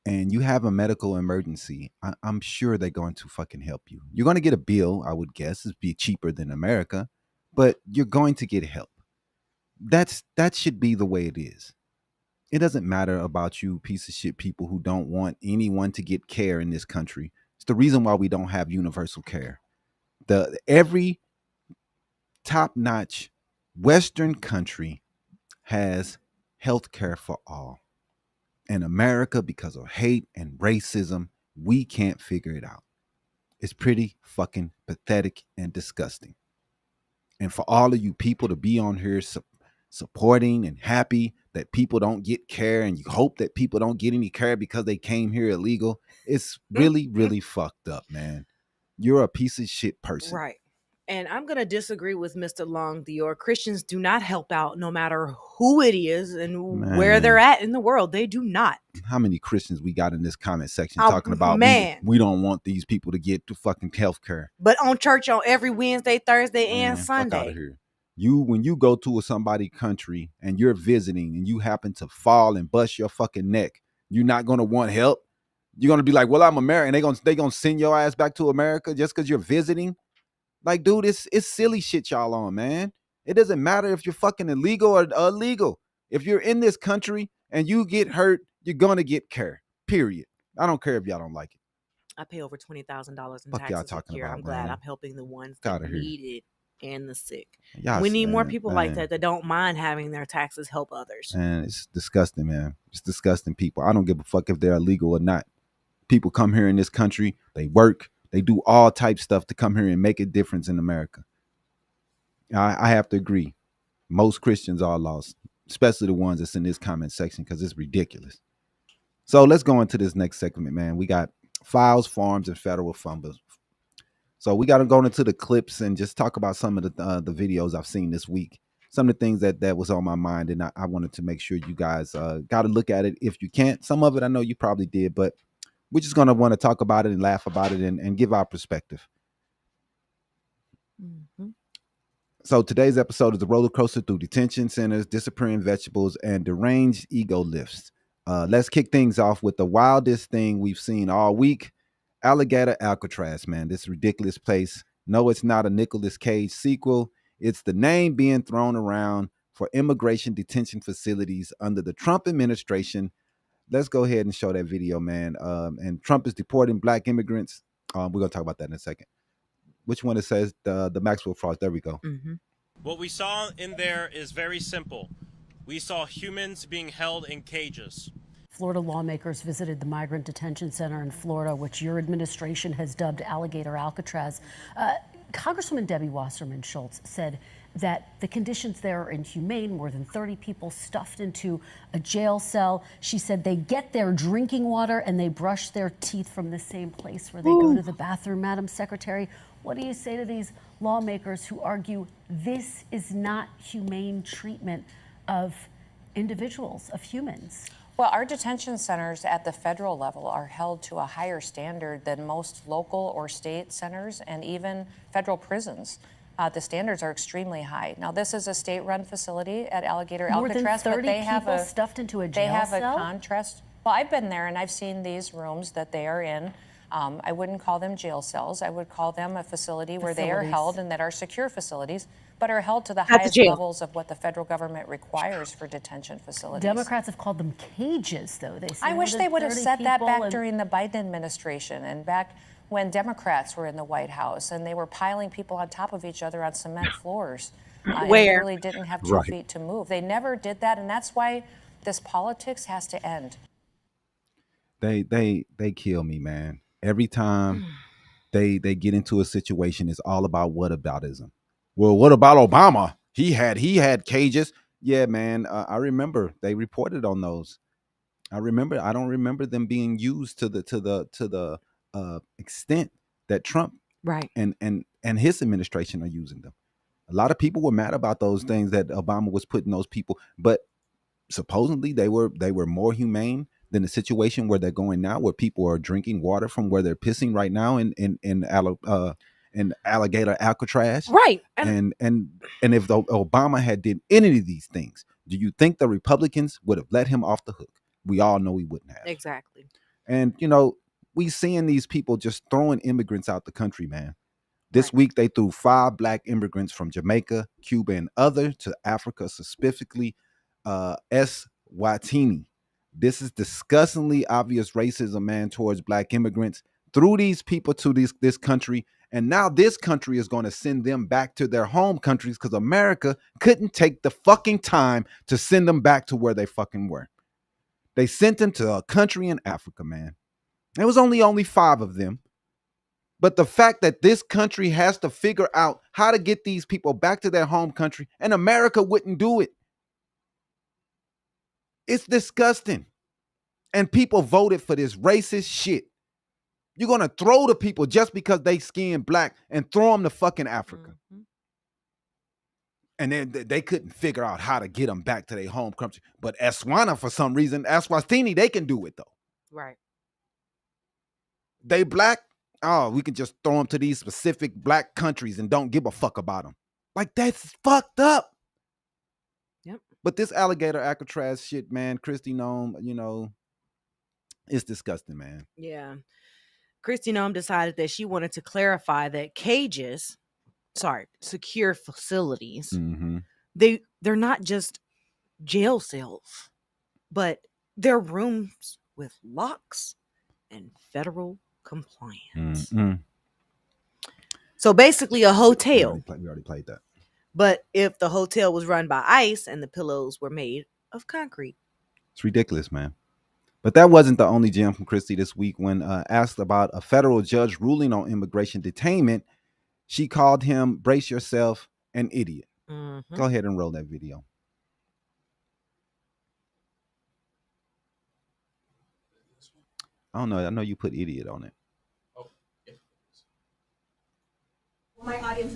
and you have a medical emergency, I'm sure they're going to fucking help you. You're going to get a bill, I would guess. It'd be cheaper than America, but you're going to get help. That should be the way it is. It doesn't matter about you piece of shit people who don't want anyone to get care in this country. It's the reason why we don't have universal care. Every top-notch Western country has health care for all. In America, because of hate and racism, we can't figure it out. It's pretty fucking pathetic and disgusting. And for all of you people to be on here supporting and happy that people don't get care, and you hope that people don't get any care because they came here illegal, it's really, really fucked up, man. You're a piece of shit person. Right. And I'm going to disagree with Mr. Long Dior. Christians do not help out no matter who it is and where they're at in the world. They do not. How many Christians we got in this comment section talking about we don't want these people to get to fucking health care. But on church on every Wednesday, Thursday, and Sunday. Fuck out of here. When you go to somebody's country and you're visiting and you happen to fall and bust your fucking neck, you're not going to want help. You're going to be like, well, I'm American. They going to send your ass back to America just because you're visiting. Like, dude, it's silly shit y'all on, man. It doesn't matter if you're fucking illegal or illegal. If you're in this country and you get hurt, you're going to get care, period. I don't care if y'all don't like it. I pay over $20,000 in Fuck y'all taxes a talking year. about, I'm glad man. I'm helping the ones that need it and the sick. Y'all, we need more people like that don't mind having their taxes help others. And it's disgusting, man. It's disgusting people. I don't give a fuck if they're illegal or not. People come here in this country, they work, they do all type stuff to come here and make a difference in America. I have to agree. Most Christians are lost, especially the ones that's in this comment section, because it's ridiculous. So let's go into this next segment, man. We got files, farms, and federal funds. So we got to go into the clips and just talk about some of the videos I've seen this week. Some of the things that was on my mind, and I wanted to make sure you guys got to look at it if you can't. Some of it I know you probably did, but we're just going to want to talk about it and laugh about it and give our perspective. So today's episode is a roller coaster through detention centers, disappearing vegetables, and deranged ego lifts. Let's kick things off with the wildest thing we've seen all week. Alligator Alcatraz, man. This ridiculous place. No, it's not a Nicolas Cage sequel. It's the name being thrown around for immigration detention facilities under the Trump administration. Let's go ahead and show that video, man. And Trump is deporting black immigrants. We're going to talk about that in a second. Which one it says? The Maxwell Frost. There we go. What we saw in there is very simple. We saw humans being held in cages. Florida lawmakers visited the migrant detention center in Florida, which your administration has dubbed Alligator Alcatraz. Congresswoman Debbie Wasserman Schultz said that the conditions there are inhumane, more than 30 people stuffed into a jail cell. She said they get their drinking water and they brush their teeth from the same place where they go to the bathroom. Madam Secretary, what do you say to these lawmakers who argue this is not humane treatment of individuals, of humans? Well, our detention centers at the federal level are held to a higher standard than most local or state centers and even federal prisons. The standards are extremely high. Now, this is a state-run facility at Alligator Alcatraz, but they have a stuffed into a jail a cell? contrast. Well, I've been there and I've seen these rooms that they are in. I wouldn't call them jail cells. I would call them a facility where they are held and that are secure facilities, but are held to the highest levels of what the federal government requires for detention facilities. Democrats have called them cages, though. They say I wish they would have said that back during the Biden administration and back when Democrats were in the White House and they were piling people on top of each other on cement floors. And really didn't have 2 feet to move. They never did that, and that's why this politics has to end. They kill me, man. Every time they get into a situation, it's all about whataboutism. Well, what about Obama? He had cages. Yeah, man. I remember they reported on those. I don't remember them being used to the extent that Trump and his administration are using them. A lot of people were mad about those things that Obama was putting those people, but supposedly they were more humane than the situation where they're going now, where people are drinking water from where they're pissing right now in Alligator Alcatraz. Right. And if Obama had did any of these things, do you think the Republicans would have let him off the hook? We all know he wouldn't have. Exactly. And, we seeing these people just throwing immigrants out the country, man. This week, they threw 5 black immigrants from Jamaica, Cuba, and other to Africa, specifically Eswatini. This is disgustingly obvious racism, man, towards black immigrants. Threw these people to this country, and now this country is going to send them back to their home countries because America couldn't take the fucking time to send them back to where they fucking were. They sent them to a country in Africa, man. There was only 5 of them. But the fact that this country has to figure out how to get these people back to their home country, and America wouldn't do it. It's disgusting. And people voted for this racist shit. You're going to throw the people just because they skin black and throw them to fucking Africa. Mm-hmm. And then they couldn't figure out how to get them back to their home country. But Eswatini, for some reason, Eswatini, they can do it, though. Right. They black. Oh, we can just throw them to these specific black countries and don't give a fuck about them. Like, that's fucked up. Yep. But this Alligator Alcatraz shit, man, Kristi Noem, it's disgusting, man. Yeah. Kristi Noem decided that she wanted to clarify that secure facilities, they're not just jail cells, but they're rooms with locks and federal compliance. So basically a hotel. We already played that. But if the hotel was run by ICE and the pillows were made of concrete. It's ridiculous, man. But that wasn't the only gem from Kristi this week. When asked about a federal judge ruling on immigration detainment, she called him, brace yourself, an idiot. Go ahead and roll that video. I don't know. I know you put idiot on it. My audience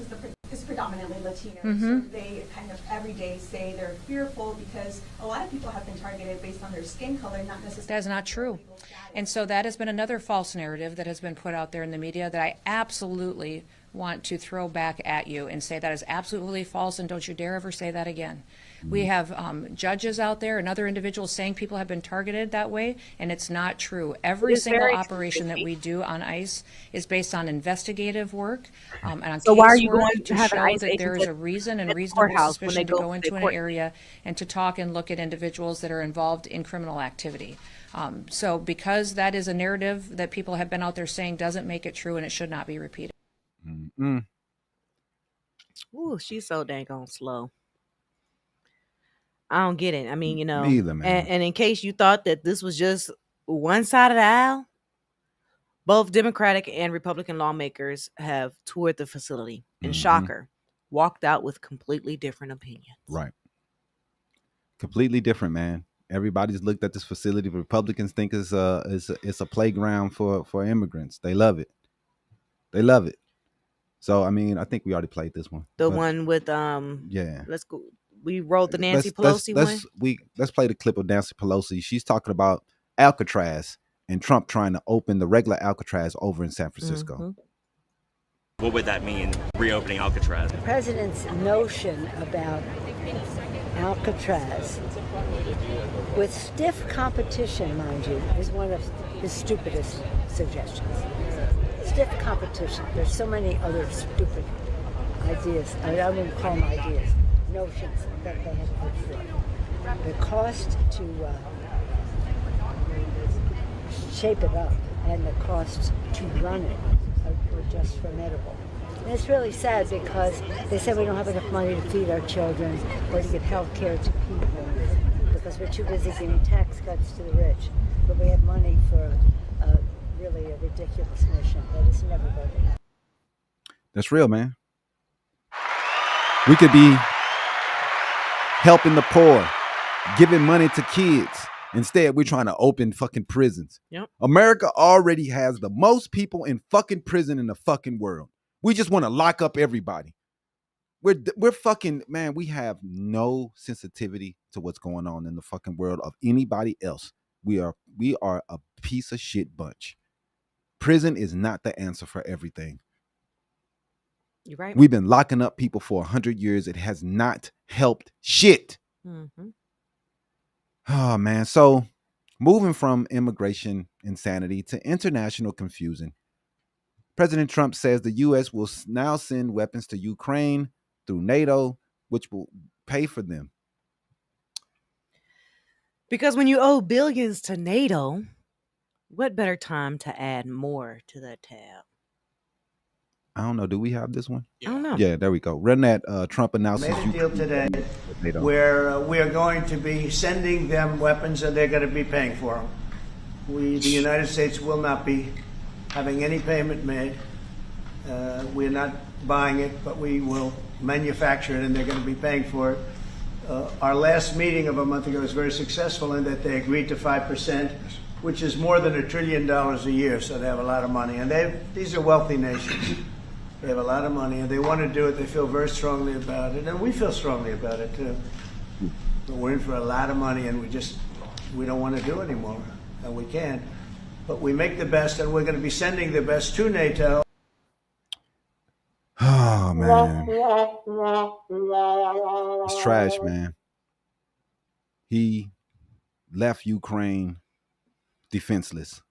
is predominantly Latino, so they kind of every day say they're fearful because a lot of people have been targeted based on their skin color, not necessarily. That's not true. And so that has been another false narrative that has been put out there in the media that I absolutely want to throw back at you and say that is absolutely false, and don't you dare ever say that again. We have judges out there and other individuals saying people have been targeted that way, and it's not true. Every single operation that we do on ICE is based on investigative work and on so case why are you work going to have show an ICE that there is a reason and reasonable suspicion to go into an area and to talk and look at individuals that are involved in criminal activity. So because that is a narrative that people have been out there saying doesn't make it true, and it should not be repeated. Ooh, she's so dang on slow. I don't get it. I mean, Me either, man. And in case you thought that this was just one side of the aisle, both Democratic and Republican lawmakers have toured the facility and shocker, walked out with completely different opinions. Right. Completely different, man. Everybody's looked at this facility. Republicans think it's a playground for immigrants. They love it. They love it. So I mean, I think we already played this one. The one with yeah. Let's go. We rolled the Nancy Pelosi one. Let's play the clip of Nancy Pelosi. She's talking about Alcatraz and Trump trying to open the regular Alcatraz over in San Francisco. What would that mean, reopening Alcatraz? The president's notion about Alcatraz, with stiff competition, mind you, is one of his stupidest suggestions. Stiff competition. There's so many other stupid ideas. I wouldn't call them ideas. Notions that they have put forth. The cost to shape it up and the cost to run it are just formidable. And it's really sad because they said we don't have enough money to feed our children or to give health care to people because we're too busy giving tax cuts to the rich. But we have money for really a ridiculous mission that is never going to happen. That's real, man. We could be helping the poor, giving money to kids. Instead, we're trying to open fucking prisons. Yep. America already has the most people in fucking prison in the fucking world. We just want to lock up everybody. We're fucking, man, we have no sensitivity to what's going on in the fucking world of anybody else. We are a piece of shit bunch. Prison is not the answer for everything. You're right. We've been locking up people for 100 years. It has not helped shit. Oh, man. So moving from immigration insanity to international confusion, President Trump says the U.S. will now send weapons to Ukraine through NATO, which will pay for them. Because when you owe billions to NATO, what better time to add more to that tab? I don't know. Do we have this one? I don't know. Yeah, there we go. Run that. Trump announces made a deal today where we are going to be sending them weapons and they're going to be paying for them. The United States will not be having any payment made. We're not buying it, but we will manufacture it and they're going to be paying for it. Our last meeting of a month ago was very successful in that they agreed to 5%, which is more than $1 trillion a year, so they have a lot of money. And these are wealthy nations. They have a lot of money, and they want to do it. They feel very strongly about it, and we feel strongly about it, too. But we're in for a lot of money, and we don't want to do anymore, and we can't. But we make the best, and we're going to be sending the best to NATO. Oh, man. It's trash, man. He left Ukraine defenseless.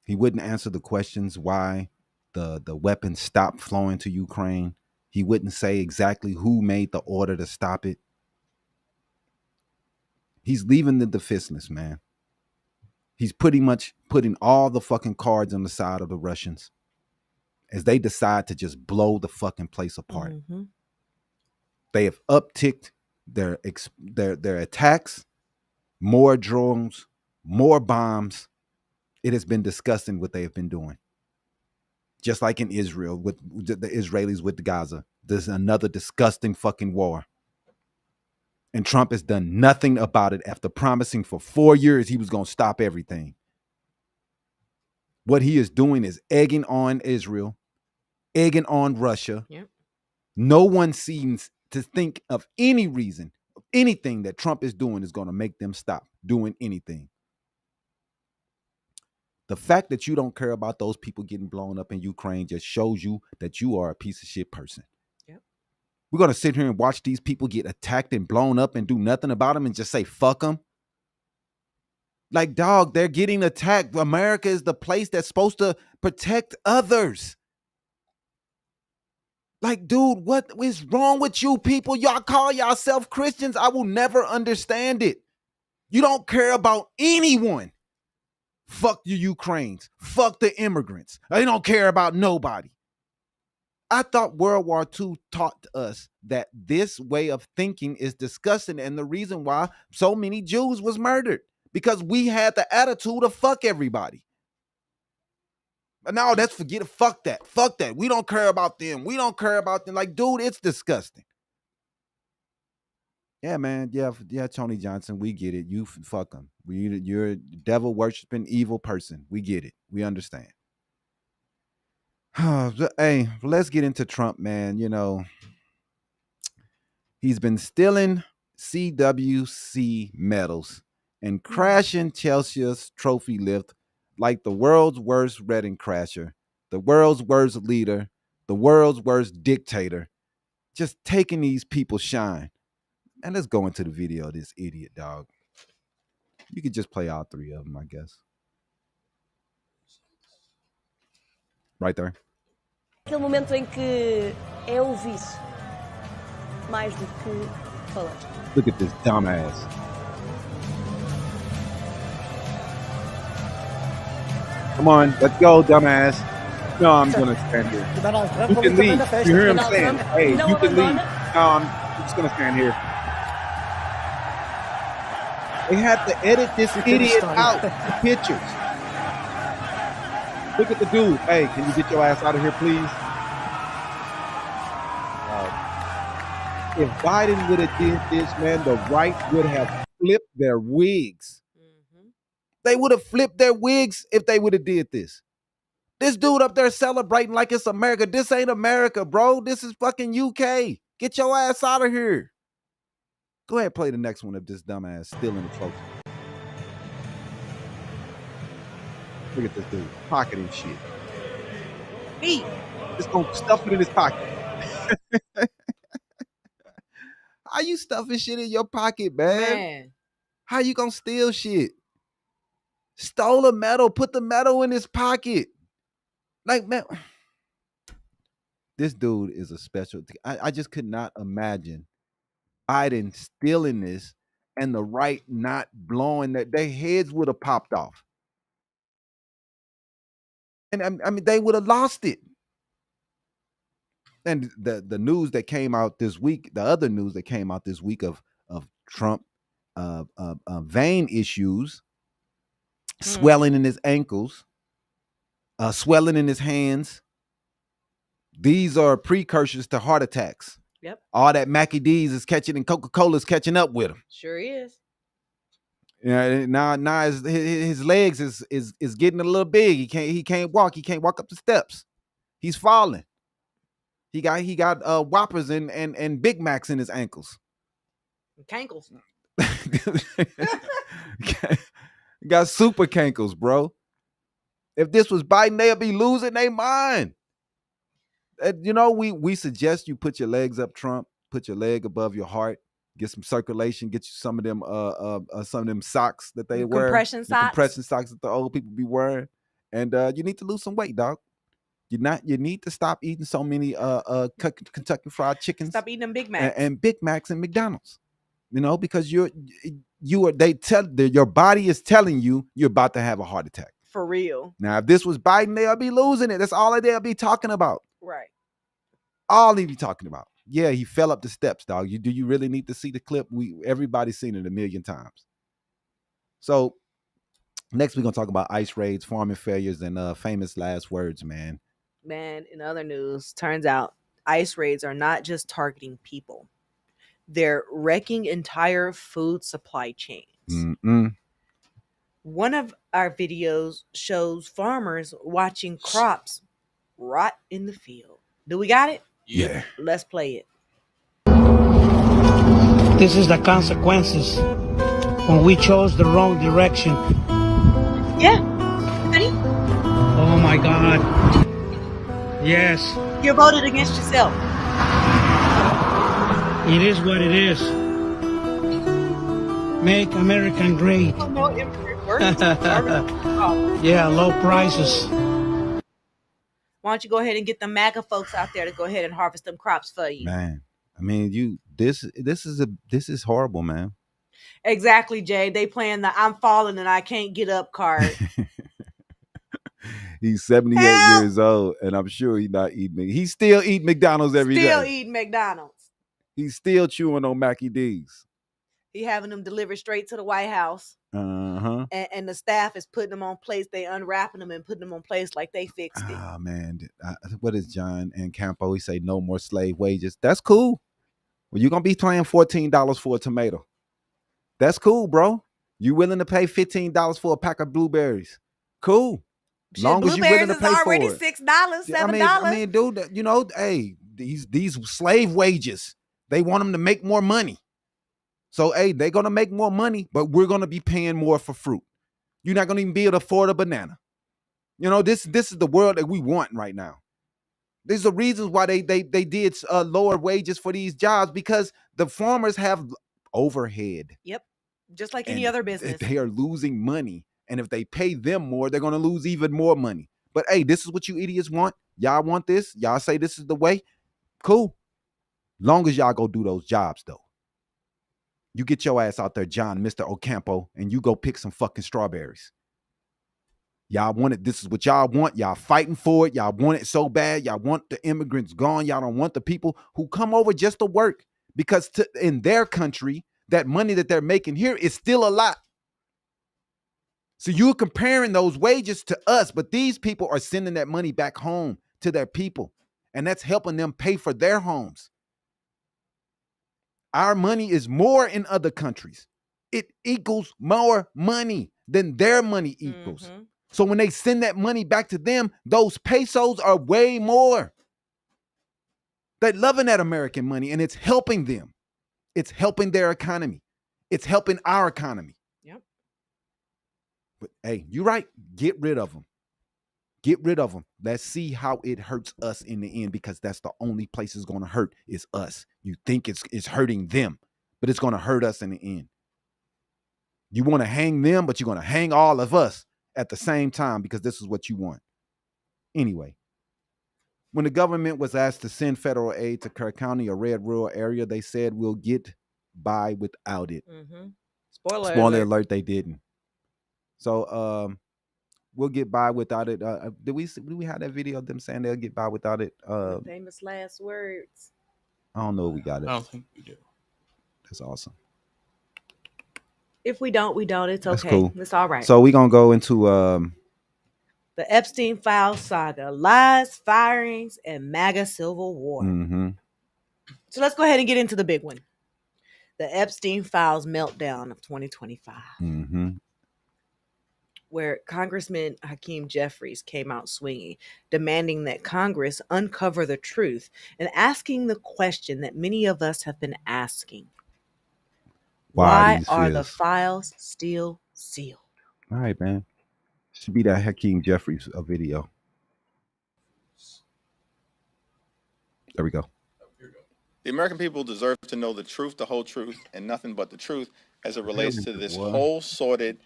He wouldn't answer the questions why the weapons stopped flowing to Ukraine. He wouldn't say exactly who made the order to stop it. He's leaving the defenseless, man. He's pretty much putting all the fucking cards on the side of the Russians as they decide to just blow the fucking place apart. They have upticked their attacks, more drones, more bombs. It has been disgusting what they have been doing. Just like in Israel with the Israelis with Gaza. There's another disgusting fucking war. And Trump has done nothing about it after promising for 4 years he was going to stop everything. What he is doing is egging on Israel, egging on Russia. Yep. No one seems to think of any reason, anything that Trump is doing is going to make them stop doing anything. The fact that you don't care about those people getting blown up in Ukraine just shows you that you are a piece of shit person. Yep. We're going to sit here and watch these people get attacked and blown up and do nothing about them and just say, fuck them. Like, dog, they're getting attacked. America is the place that's supposed to protect others. Like, dude, what is wrong with you people? Y'all call yourself Christians. I will never understand it. You don't care about anyone. Fuck the Ukrainians. Fuck the immigrants. They don't care about nobody. I thought World War II taught us that this way of thinking is disgusting, and the reason why so many Jews was murdered, because we had the attitude of fuck everybody. No, let's forget it. Fuck that. Fuck that. We don't care about them. We don't care about them. Like, dude, it's disgusting. Yeah, man. Yeah, Tony Johnson. We get it. You fuck them. You're a devil worshiping evil person. We get it. We understand. Hey, let's get into Trump, man. You know, he's been stealing CWC medals and crashing Chelsea's trophy lift like the world's worst Reading crasher, the world's worst leader, the world's worst dictator, just taking these people's shine. And let's go into the video of this idiot, dog. You could just play all three of them, I guess. Right there. Aquele momento em que é ouvir mais do que falar. Look at this dumbass. Come on, let's go, dumbass. No, I'm gonna stand here. You can leave. You hear him saying, hey, you can leave. No, I'm just gonna stand here. They had to edit this idiot out the pictures. Look at the dude. Hey, can you get your ass out of here, please? If Biden would have did this, man, the right would have flipped their wigs. They would have flipped their wigs if they would have did this. This dude up there celebrating like it's America. This ain't America, bro. This is fucking UK. Get your ass out of here. Go ahead and play the next one of this dumbass stealing the trophy. Look at this dude. Pocketing shit. Eat. Just gonna stuff it in his pocket. How you stuffing shit in your pocket, man? How you gonna steal shit? Stole a medal, put the medal in his pocket. Like, man, this dude is a special. I just could not imagine Biden stealing this and the right not blowing that. Their heads would have popped off. And I mean, they would have lost it. And the news that came out this week, the other news that came out this week of Trump vein issues, swelling in his ankles, swelling in his hands. These are precursors to heart attacks. Yep. All that Mackie D's is catching and Coca-Cola's catching up with him. Sure is. Yeah, now his legs is getting a little big. He can't walk. He can't walk up the steps. He's falling. He got Whoppers and Big Macs in his ankles. Cankles. Got super cankles, bro. If this was Biden, they'll be losing their mind. You know, we suggest you put your legs up, Trump. Put your leg above your heart. Get some circulation. Get you some of them socks that they wear. Compression socks. Compression socks that the old people be wearing. And you need to lose some weight, dog. You need to stop eating so many Kentucky Fried Chickens. Stop eating them Big Macs. And Big Macs and McDonald's. You know, because your body is telling you you're about to have a heart attack. For real. Now, if this was Biden, they'll be losing it. That's all they'll be talking about. Right. All they be talking about. Yeah, he fell up the steps, dog. Do you really need to see the clip? Everybody's seen it 1,000,000 times. So next we're gonna talk about ICE raids, farming failures, and famous last words, man. Man, in other news, turns out ICE raids are not just targeting people. They're wrecking entire food supply chains. Mm-mm. One of our videos shows farmers watching crops rot in the field. Do we got it? Yeah. Let's play it. This is the consequences when we chose the wrong direction. Yeah. Honey? Oh my God. Yes. You voted against yourself. It is what it is. Make America great. Oh, no, yeah, low prices. Why don't you go ahead and get the MAGA folks out there to go ahead and harvest them crops for you? Man, I mean, this is horrible, man. Exactly, Jay. They playing the "I'm falling and I can't get up" card. He's 78 years old, and I'm sure he's not eating. He's still eating McDonald's every day. Still eating McDonald's. He's still chewing on Mackie D's. He having them delivered straight to the White House. Uh-huh. And the staff is putting them on plates. They unwrapping them and putting them on plates like they fixed it. Oh, man. What is John and Campo? He say no more slave wages. That's cool. Well, you're going to be paying $14 for a tomato. That's cool, bro. You willing to pay $15 for a pack of blueberries? Cool. Long as you're willing to pay for it. Blueberries is already $6, $7. I mean, dude, you know, hey, these slave wages, they want them to make more money. So, hey, they're going to make more money, but we're going to be paying more for fruit. You're not going to even be able to afford a banana. You know, this is the world that we want right now. There's the reasons why they did lower wages for these jobs, because the farmers have overhead. Yep. Just like any other business. They are losing money. And if they pay them more, they're going to lose even more money. But hey, this is what you idiots want. Y'all want this? Y'all say this is the way? Cool. Long as y'all go do those jobs, though. You get your ass out there, John, Mr. Ocampo, and you go pick some fucking strawberries. Y'all want it. This is what y'all want. Y'all fighting for it. Y'all want it so bad. Y'all want the immigrants gone. Y'all don't want the people who come over just to work, because in their country, that money that they're making here is still a lot. So you're comparing those wages to us, but these people are sending that money back home to their people, and that's helping them pay for their homes. Our money is more in other countries. It equals more money than their money equals. Mm-hmm. So when they send that money back to them, those pesos are way more. They're loving that American money, and it's helping them. It's helping their economy. It's helping our economy. Yep. But hey, you're right. Get rid of them. Get rid of them. Let's see how it hurts us in the end, because that's the only place it's going to hurt is us. You think it's hurting them, but it's going to hurt us in the end. You want to hang them, but you're going to hang all of us at the same time, because this is what you want. Anyway, when the government was asked to send federal aid to Kirk County, a red rural area, they said we'll get by without it. Mm-hmm. Spoiler alert, they didn't. So we'll get by without it. Do we have that video of them saying they'll get by without it? Famous last words. I don't know if we got it. I don't think we do. That's awesome. If we don't, we don't. It's okay. That's cool. It's all right. So we're going to go into the Epstein Files saga, lies, firings, and MAGA civil war. Mm-hmm. So let's go ahead and get into the big one. The Epstein Files meltdown of 2025. Mm-hmm. Where Congressman Hakeem Jeffries came out swinging, demanding that Congress uncover the truth and asking the question that many of us have been asking. Why are the files still sealed? All right, man. Should be that Hakeem Jeffries video. There we go. The American people deserve to know the truth, the whole truth, and nothing but the truth as it relates to this whole sordid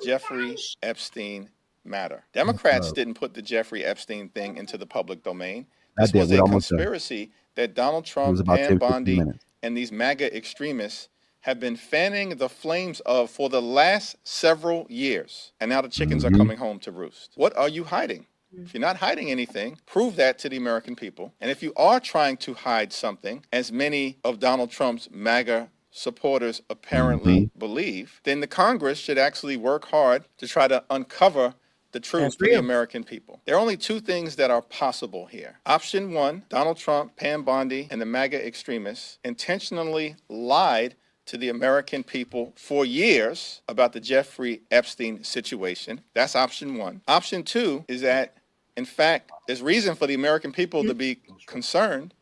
Jeffrey Epstein matter. Democrats didn't put the Jeffrey Epstein thing into the public domain. This was a conspiracy that Donald Trump, Pam Bondi, and these MAGA extremists have been fanning the flames of for the last several years. And now the chickens are coming home to roost. What are you hiding? If you're not hiding anything, prove that to the American people. And if you are trying to hide something, as many of Donald Trump's MAGA supporters apparently believe, then the Congress should actually work hard to try to uncover the truth for the American people. There are only two things that are possible here. Option one, Donald Trump, Pam Bondi, and the MAGA extremists intentionally lied to the American people for years about the Jeffrey Epstein situation. That's option one. Option two is that, in fact, there's reason for the American people to be concerned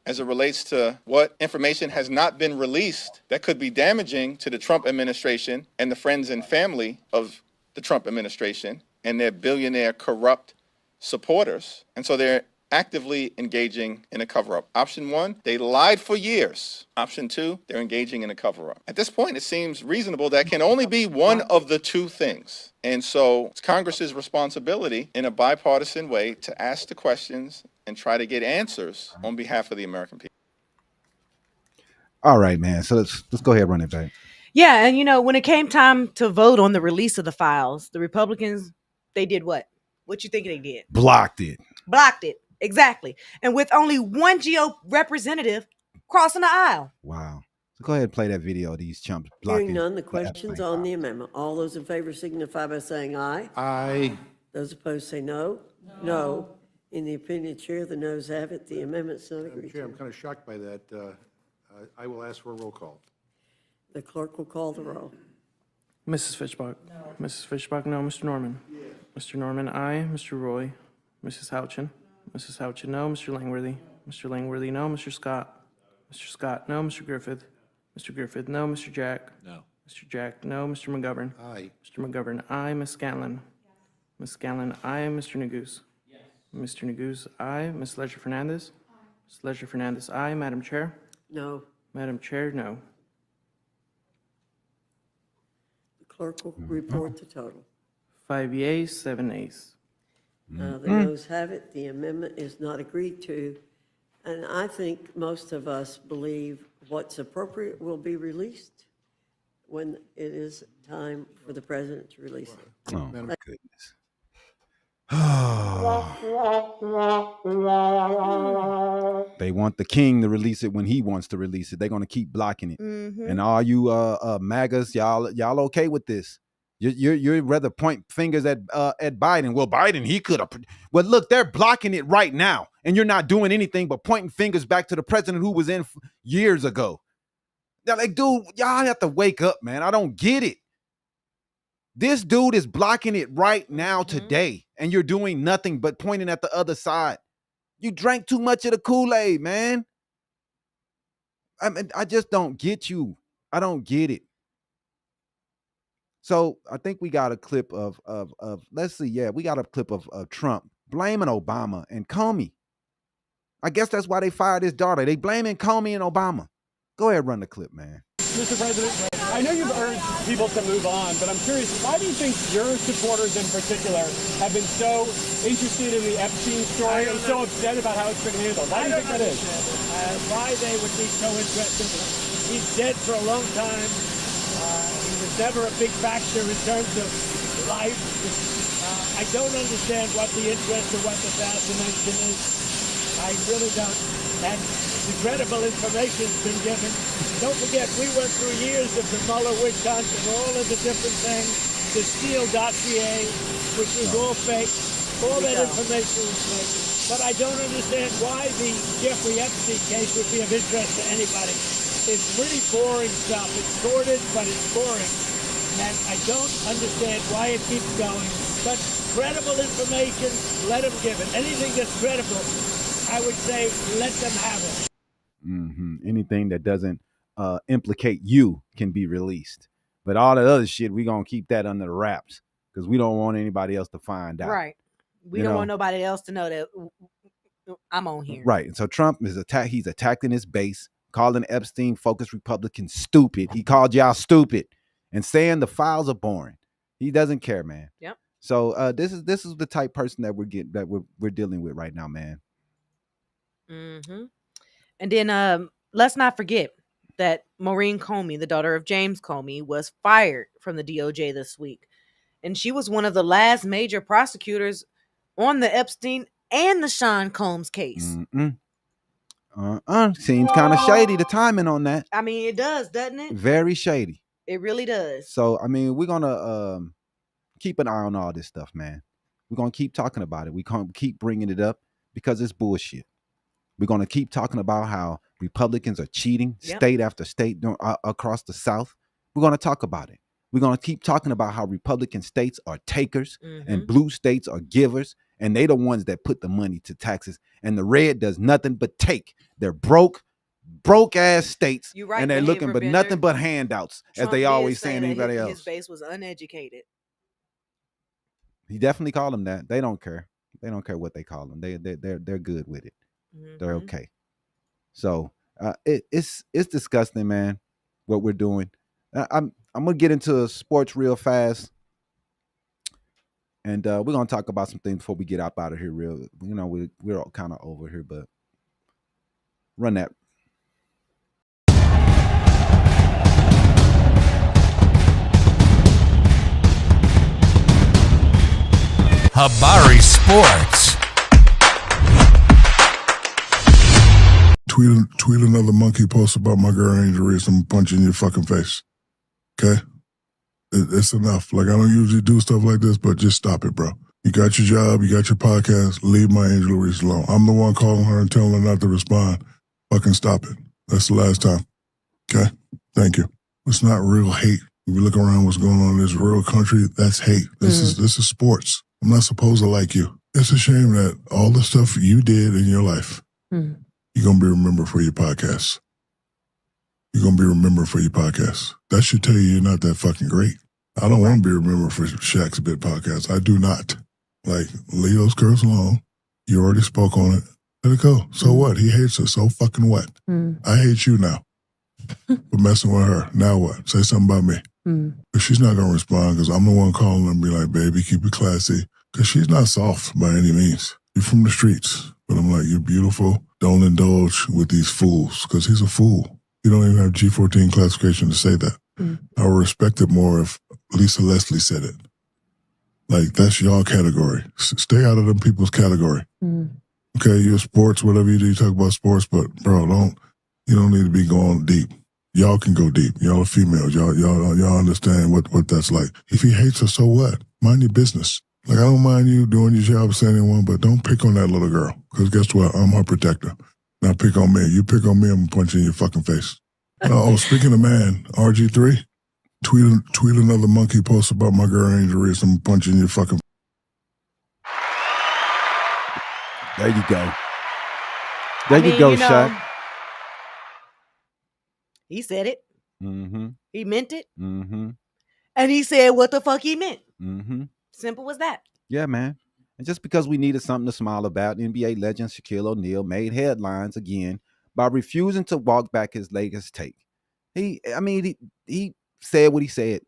as it relates to what information has not been released that could be damaging to the Trump administration and the friends and family of the Trump administration and their billionaire corrupt supporters. And so they're actively engaging in a cover-up. Option one, they lied for years. Option two, they're engaging in a cover-up. At this point, it seems reasonable that can only be one of the two things. And so it's Congress's responsibility in a bipartisan way to ask the questions and try to get answers on behalf of the American people. All right, man. So let's go ahead and run it back. Yeah, and when it came time to vote on the release of the files, the Republicans, they did what? What you think they did? Blocked it. Blocked it. Exactly. And with only one GOP representative crossing the aisle. Wow. So go ahead and play that video of these chumps blocking. Hearing none, the question's on the amendment. All those in favor signify by saying aye. Aye. Those opposed say no. No. In the opinion of the chair, the noes have it. The amendment's not Madam agreed Chair, I'm to. kind of shocked by that. I will ask for a roll call. The clerk will call the roll. Mrs. Fishbach. No. Mrs. Fishbach, no. Mr. Norman. Yes. Mr. Norman, aye. Mr. Roy. Mrs. Houchin. Mrs. Houchin, no. Mr. Langworthy. Mr. Langworthy, no. Mr. Scott. Mr. Scott, no. Mr. Griffith. Mr. Griffith, no. Mr. Jack. No. Mr. Jack, no. Mr. McGovern. Aye. Mr. McGovern, aye. Ms. Scanlon. Ms. Scanlon, aye. Mr. Neguse. Yes. Mr. Neguse, aye. Ms. Leisure-Fernandez. Ms. Leisure-Fernandez, aye. Madam Chair. No. Madam Chair, no. The clerk will report the total. 5 yeas, 7 nays. The noes have it. The amendment is not agreed to. And I think most of us believe what's appropriate will be released when it is time for the president to release it. Oh, my goodness. They want the king to release it when he wants to release it. They're going to keep blocking it. Mm-hmm. And all you MAGAs, y'all okay with this? You'd rather point fingers at Biden. Well, Biden, he could have. Well, look, they're blocking it right now, and you're not doing anything but pointing fingers back to the president who was in years ago. They're like, dude, y'all have to wake up, man. I don't get it. This dude is blocking it right now today, and you're doing nothing but pointing at the other side. You drank too much of the Kool-Aid, man. I mean, I just don't get you. I don't get it. So I think we got a clip of let's see, yeah, we got a clip of Trump blaming Obama and Comey. I guess that's why they fired his daughter. They blaming Comey and Obama. Go ahead, run the clip, man. Mr. President, I know you've urged people to move on, but I'm curious, why do you think your supporters in particular have been so interested in the Epstein story and so upset about how it's been handled? Why do you think that is? Why they would be so interested. He's dead for a long time. He was never a big factor in terms of life. I don't understand what the interest or what the fascination is. I really don't. And the credible information's been given. Don't forget, we went through years of the Mueller witch hunt and all of the different things, the Steele dossier, which was all fake. All that information was fake. But I don't understand why the Jeffrey Epstein case would be of interest to anybody. It's pretty boring stuff. It's sordid, but it's boring. And I don't understand why it keeps going. But credible information, let them give it. Anything that's credible, I would say, let them have it. Anything that doesn't implicate you can be released. But all the other shit, we're going to keep that under the wraps because we don't want anybody else to find out. Right. We don't want nobody else to know that I'm on here. Right. And so Trump is he's attacking his base, calling Epstein-focused Republicans stupid. He called y'all stupid and saying the files are boring. He doesn't care, man. Yep. So this is the type person that we're dealing with right now, man. Mm-hmm. And then let's not forget that Maureen Comey, the daughter of James Comey, was fired from the DOJ this week. And she was one of the last major prosecutors on the Epstein and the Sean Combs case. Seems kind of shady, the timing on that. I mean, it does, doesn't it? Very shady. It really does. So, I mean, we're going to keep an eye on all this stuff, man. We're going to keep talking about it. We're going to keep bringing it up because it's bullshit. We're going to keep talking about how Republicans are cheating state after state across the South. We're going to talk about it. We're going to keep talking about how Republican states are takers and blue states are givers, and they the ones that put the money to taxes. And the red does nothing but take. They're broke ass states, right, and they're looking for nothing but handouts, Trump as they always say saying anybody else. His base was uneducated. He definitely called them that. They don't care. They don't care what they call them. They're good with it. They're okay. So it's disgusting, man, what we're doing. I'm gonna get into sports real fast, and we're gonna talk about some things before we get out of here. We're all kind of over here, but run that. Habari Sports. Tweet another monkey post about my girl Angel Reese. I'm punching your fucking face. Okay? It's enough. Like, I don't usually do stuff like this, but just stop it, bro. You got your job, you got your podcast, leave my Angel Reese alone. I'm the one calling her and telling her not to respond. Fucking stop it. That's the last time. Okay? Thank you. It's not real hate. If you look around what's going on in this real country, that's hate. This is sports. I'm not supposed to like you. It's a shame that all the stuff you did in your life, you're going to be remembered for your podcast. You're going to be remembered for your podcast. That should tell you you're not that fucking great. I don't want to be remembered for Shaq's Bit podcast. I do not. Like, leave those girls alone. You already spoke on it. Let it go. So what? He hates her. So fucking what? I hate you now for messing with her. Now what? Say something about me. But she's not going to respond because I'm the one calling her and be like, baby, keep it classy. Because she's not soft by any means. You're from the streets. But I'm like, you're beautiful. Don't indulge with these fools because he's a fool. You don't even have G14 classification to say that. I would respect it more if Lisa Leslie said it. Like, that's y'all category. Stay out of them people's category. Okay, you're sports, whatever you do, you talk about sports, but bro, you don't need to be going deep. Y'all can go deep. Y'all are females. Y'all understand what that's like. If he hates her, so what? Mind your business. Like, I don't mind you doing your job as anyone, but don't pick on that little girl. Because guess what? I'm her protector. Now pick on me. You pick on me, I'm going to punch you in your fucking face. Speaking of man, RG3, tweet another monkey post about my girl Angel Reese. I'm punching your fucking. There you go. There you go, Shaq. He said it. Mm-hmm. He meant it. Mm-hmm. And he said what the fuck he meant. Mm-hmm. Simple as that. Yeah, man. And just because we needed something to smile about, NBA legend Shaquille O'Neal made headlines again by refusing to walk back his latest take. He said what he said,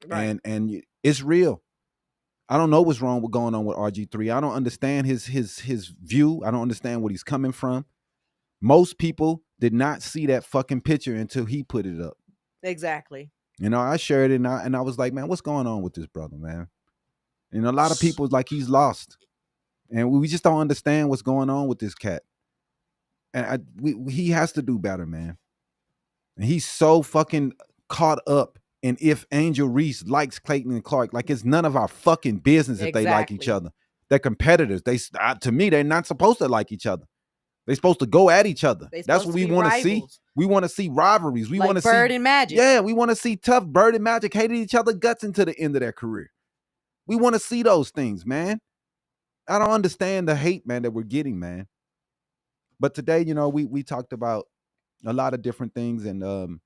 right. and it's real. I don't know what's wrong with going on with RG3. I don't understand his view. I don't understand what he's coming from. Most people did not see that fucking picture until he put it up. Exactly. I shared it and I was like, man, what's going on with this brother, man? A lot of people like he's lost, and we just don't understand what's going on with this cat. And he has to do better, man. And he's so fucking caught up in if Angel Reese likes Clayton and Clark, like it's none of our fucking business if they like each other. They're competitors. To me, they're not supposed to like each other. They're supposed to go at each other. That's what we want to see. We want to see rivalries. We want to see Bird and Magic. Yeah, we want to see tough Bird and Magic hated each other guts into the end of their career. We want to see those things, man. I don't understand the hate, man, that we're getting, man. But today, we talked about a lot of different things, and the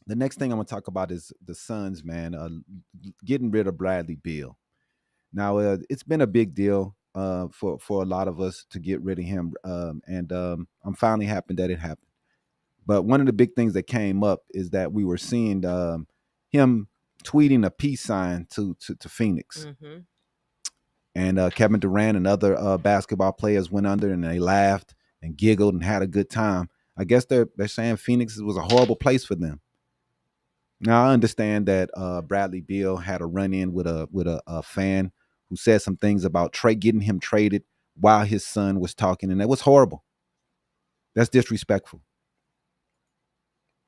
next thing I'm gonna talk about is the Suns, man, getting rid of Bradley Beal. Now, it's been a big deal for a lot of us to get rid of him, and I'm finally happy that it happened. But one of the big things that came up is that we were seeing him tweeting a peace sign to Phoenix. Mm-hmm. And Kevin Durant and other basketball players went under and they laughed and giggled and had a good time. I guess they're saying Phoenix was a horrible place for them. Now I understand that Bradley Beal had a run-in with a fan who said some things about getting him traded while his son was talking, and that was horrible. That's disrespectful.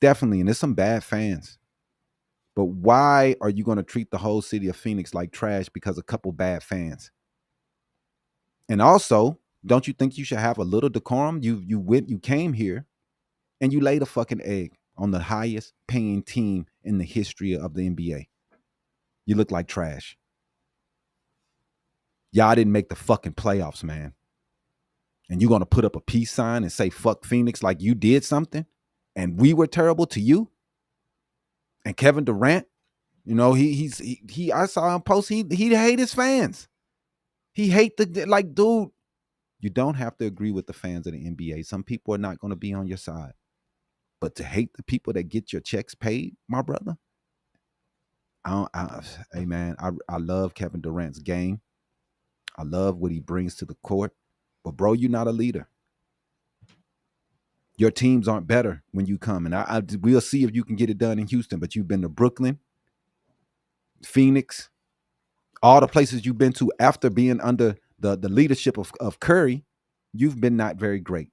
Definitely, and there's some bad fans. But why are you going to treat the whole city of Phoenix like trash because a couple bad fans? And also, don't you think you should have a little decorum? You came here and you laid a fucking egg on the highest paying team in the history of the NBA. You look like trash. Y'all didn't make the fucking playoffs, man. And you're going to put up a peace sign and say fuck Phoenix like you did something and we were terrible to you? And Kevin Durant, I saw him post, he hate his fans. He hate dude, you don't have to agree with the fans of the NBA. Some people are not going to be on your side. But to hate the people that get your checks paid, my brother, hey man, I love Kevin Durant's game. I love what he brings to the court. But bro, you're not a leader. Your teams aren't better when you come. And we'll see if you can get it done in Houston. But you've been to Brooklyn, Phoenix, All the places you've been to after being under the leadership of Curry, you've been not very great.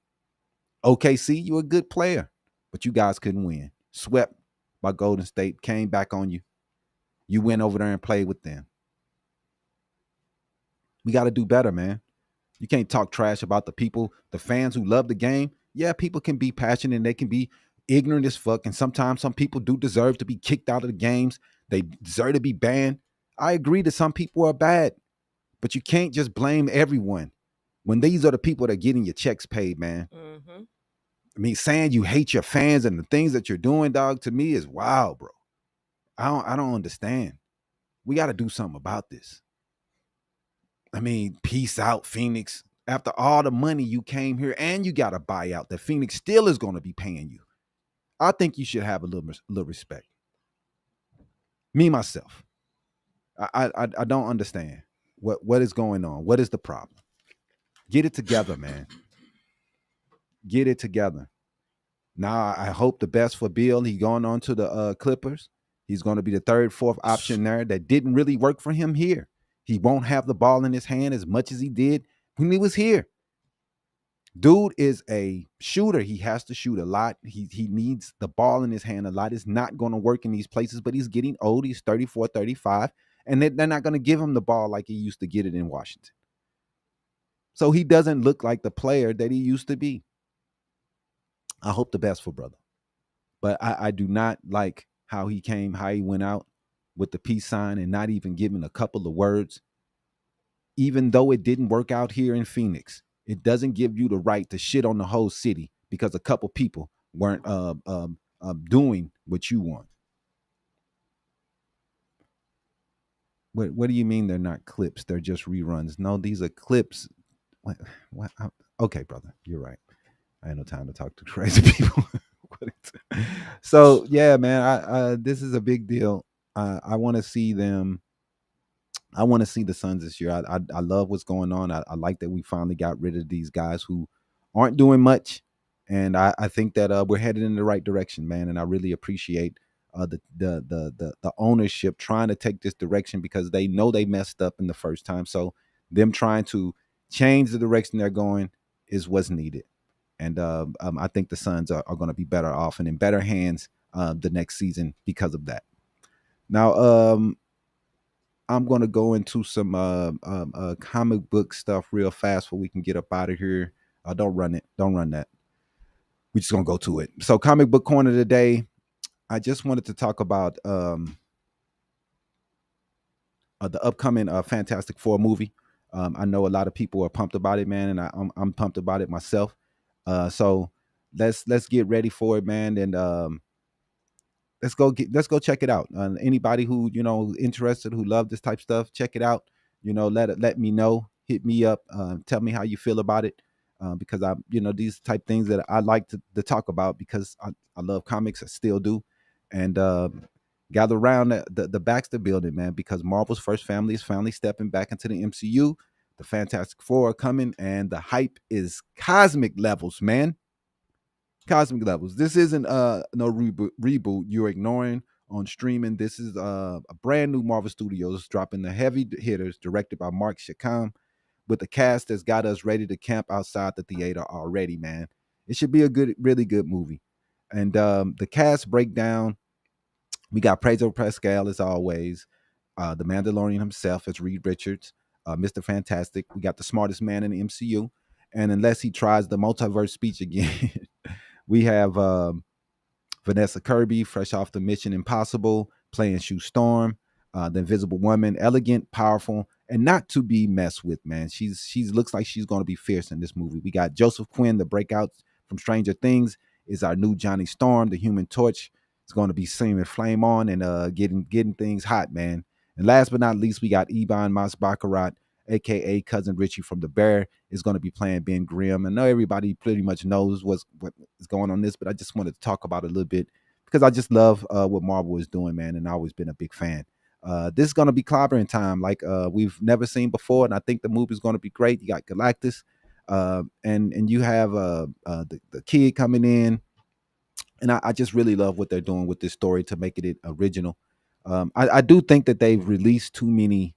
OKC, you're a good player, but you guys couldn't win. Swept by Golden State, came back on you. You went over there and played with them. We got to do better, man. You can't talk trash about the people, the fans who love the game. Yeah, people can be passionate and they can be ignorant as fuck. And sometimes some people do deserve to be kicked out of the games. They deserve to be banned. I agree that some people are bad, but you can't just blame everyone when these are the people that are getting your checks paid, man. Mm-hmm. I mean, saying you hate your fans and the things that you're doing, dog, to me is wild, bro. I don't understand. We got to do something about this. I mean, peace out, Phoenix. After all the money you came here and you got a buyout that Phoenix still is going to be paying you. I think you should have a little respect. Me, myself. I don't understand what is going on. What is the problem? Get it together, man. Get it together. Now, I hope the best for Bill. He's going on to the Clippers. He's going to be the third, fourth option there. That didn't really work for him here. He won't have the ball in his hand as much as he did when he was here. Dude is a shooter. He has to shoot a lot. He needs the ball in his hand a lot. It's not going to work in these places, but he's getting old. He's 34, 35, and they're not going to give him the ball like he used to get it in Washington. So he doesn't look like the player that he used to be. I hope the best for brother. But I do not like how he went out with the peace sign and not even giving a couple of words. Even though it didn't work out here in Phoenix, it doesn't give you the right to shit on the whole city because a couple people weren't doing what you want. What do you mean they're not clips? They're just reruns. No, these are clips. What? Okay, brother, you're right. I had no time to talk to crazy people. So yeah, man, this is a big deal. I want to see them. I want to see the Suns this year. I love what's going on. I like that we finally got rid of these guys who aren't doing much, and I think that we're headed in the right direction, man. And I really appreciate the ownership trying to take this direction because they know they messed up in the first time. So them trying to change the direction they're going is what's needed. And I think the Suns are going to be better off and in better hands the next season because of that. Now, I'm going to go into some comic book stuff real fast before we can get up out of here. Don't run it. Don't run that. We're just going to go to it. So comic book corner today, I just wanted to talk about the upcoming Fantastic Four movie. I know a lot of people are pumped about it, man, and I'm pumped about it myself. So let's get ready for it, man, and let's go check it out. Anybody who interested, who love this type of stuff, check it out. Let me know. Hit me up. Tell me how you feel about it, because I these type things that I like to talk about because I love comics. I still do, and gather around the Baxter building, man, because Marvel's first family is finally stepping back into the MCU. The Fantastic Four are coming, and the hype is cosmic levels, man. Cosmic levels. This isn't no reboot you're ignoring on streaming. This is a brand new Marvel Studios dropping the heavy hitters, directed by Mark Shakam, with a cast that's got us ready to camp outside the theater already, man. It should be a really good movie. And the cast breakdown, we got Pedro Pascal as always, the Mandalorian himself as Reed Richards, Mr. Fantastic. We got the smartest man in the MCU, and unless he tries the multiverse speech again, we have Vanessa Kirby, fresh off the Mission Impossible, playing Sue Storm, the Invisible Woman, elegant, powerful, and not to be messed with, man. She's looks like she's going to be fierce in this movie. We got Joseph Quinn, the breakout from Stranger Things, is our new Johnny Storm, the Human Torch. It's going to be seeming flame on and getting things hot, man. And last but not least, we got Eban Mas-Baccarat, a.k.a. Cousin Richie from The Bear, is going to be playing Ben Grimm. I know everybody pretty much knows what is going on this, but I just wanted to talk about it a little bit because I just love what Marvel is doing, man, and I've always been a big fan. This is going to be clobbering time like we've never seen before, and I think the movie is going to be great. You got Galactus, and you have the kid coming in, and I just really love what they're doing with this story to make it original. I do think that they've released too many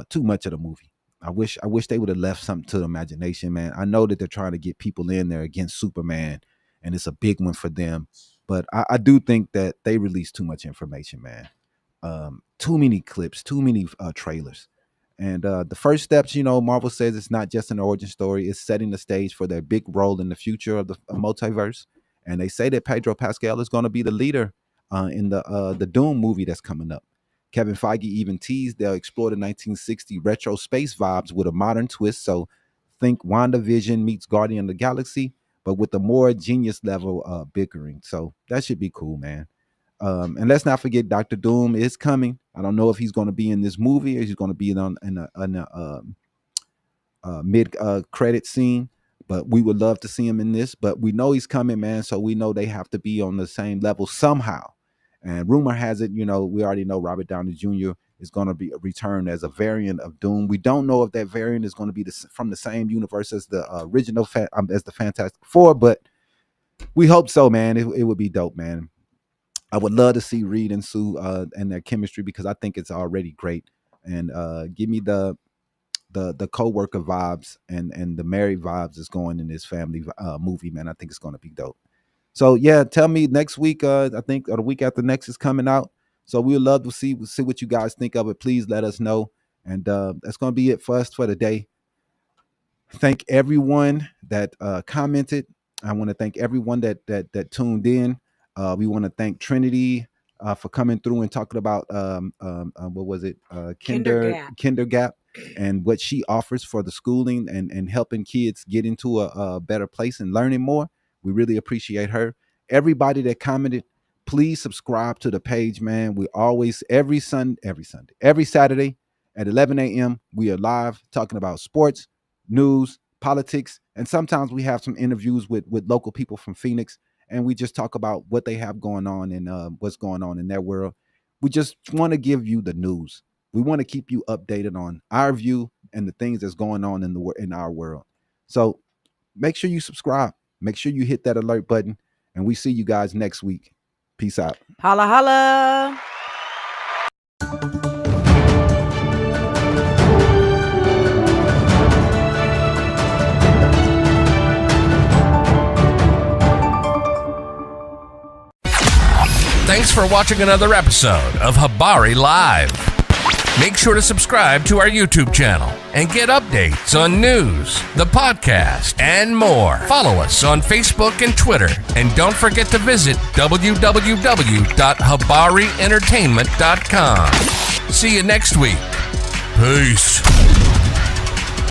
too much of the movie. I wish they would have left something to the imagination, man. I know that they're trying to get people in there against Superman, and it's a big one for them. But I do think that they released too much information, man. Too many clips, too many trailers. And the first steps, Marvel says it's not just an origin story. It's setting the stage for their big role in the future of the multiverse. And they say that Pedro Pascal is going to be the leader in the Doom movie that's coming up. Kevin Feige even teased they'll explore the 1960 retro space vibes with a modern twist. So think WandaVision meets Guardian of the Galaxy, but with a more genius level bickering. So that should be cool, man. And let's not forget Dr. Doom is coming. I don't know if he's going to be in this movie or he's going to be in a mid-credit scene, but we would love to see him in this. But we know he's coming, man, so we know they have to be on the same level somehow. And rumor has it, we already know Robert Downey Jr. is going to be returned as a variant of Doom. We don't know if that variant is going to be from the same universe as the original, as the Fantastic Four, but we hope so, man. It would be dope, man. I would love to see Reed and Sue and their chemistry because I think it's already great. And give me the co-worker vibes and the married vibes that's going in this family movie, man. I think it's going to be dope. So yeah, tell me next week. I think or the week after next is coming out. So we would love to see what you guys think of it. Please let us know. And that's going to be it for us for today. Thank everyone that commented. I want to thank everyone that tuned in. We want to thank Trinity for coming through and talking about what was it? Kinder Gap and what she offers for the schooling and helping kids get into a better place and learning more. We really appreciate her. Everybody that commented, please subscribe to the page, man. We always every Saturday at 11 a.m. we are live talking about sports, news, politics, and sometimes we have some interviews with local people from Phoenix. And we just talk about what they have going on and what's going on in their world. We just want to give you the news. We want to keep you updated on our view and the things that's going on in our world. So make sure you subscribe. Make sure you hit that alert button. And we see you guys next week. Peace out. Holla, holla. Thanks for watching another episode of Habari Live. Make sure to subscribe to our YouTube channel and get updates on news, the podcast, and more. Follow us on Facebook and Twitter. And don't forget to visit www.habaryentertainment.com. See you next week. Peace.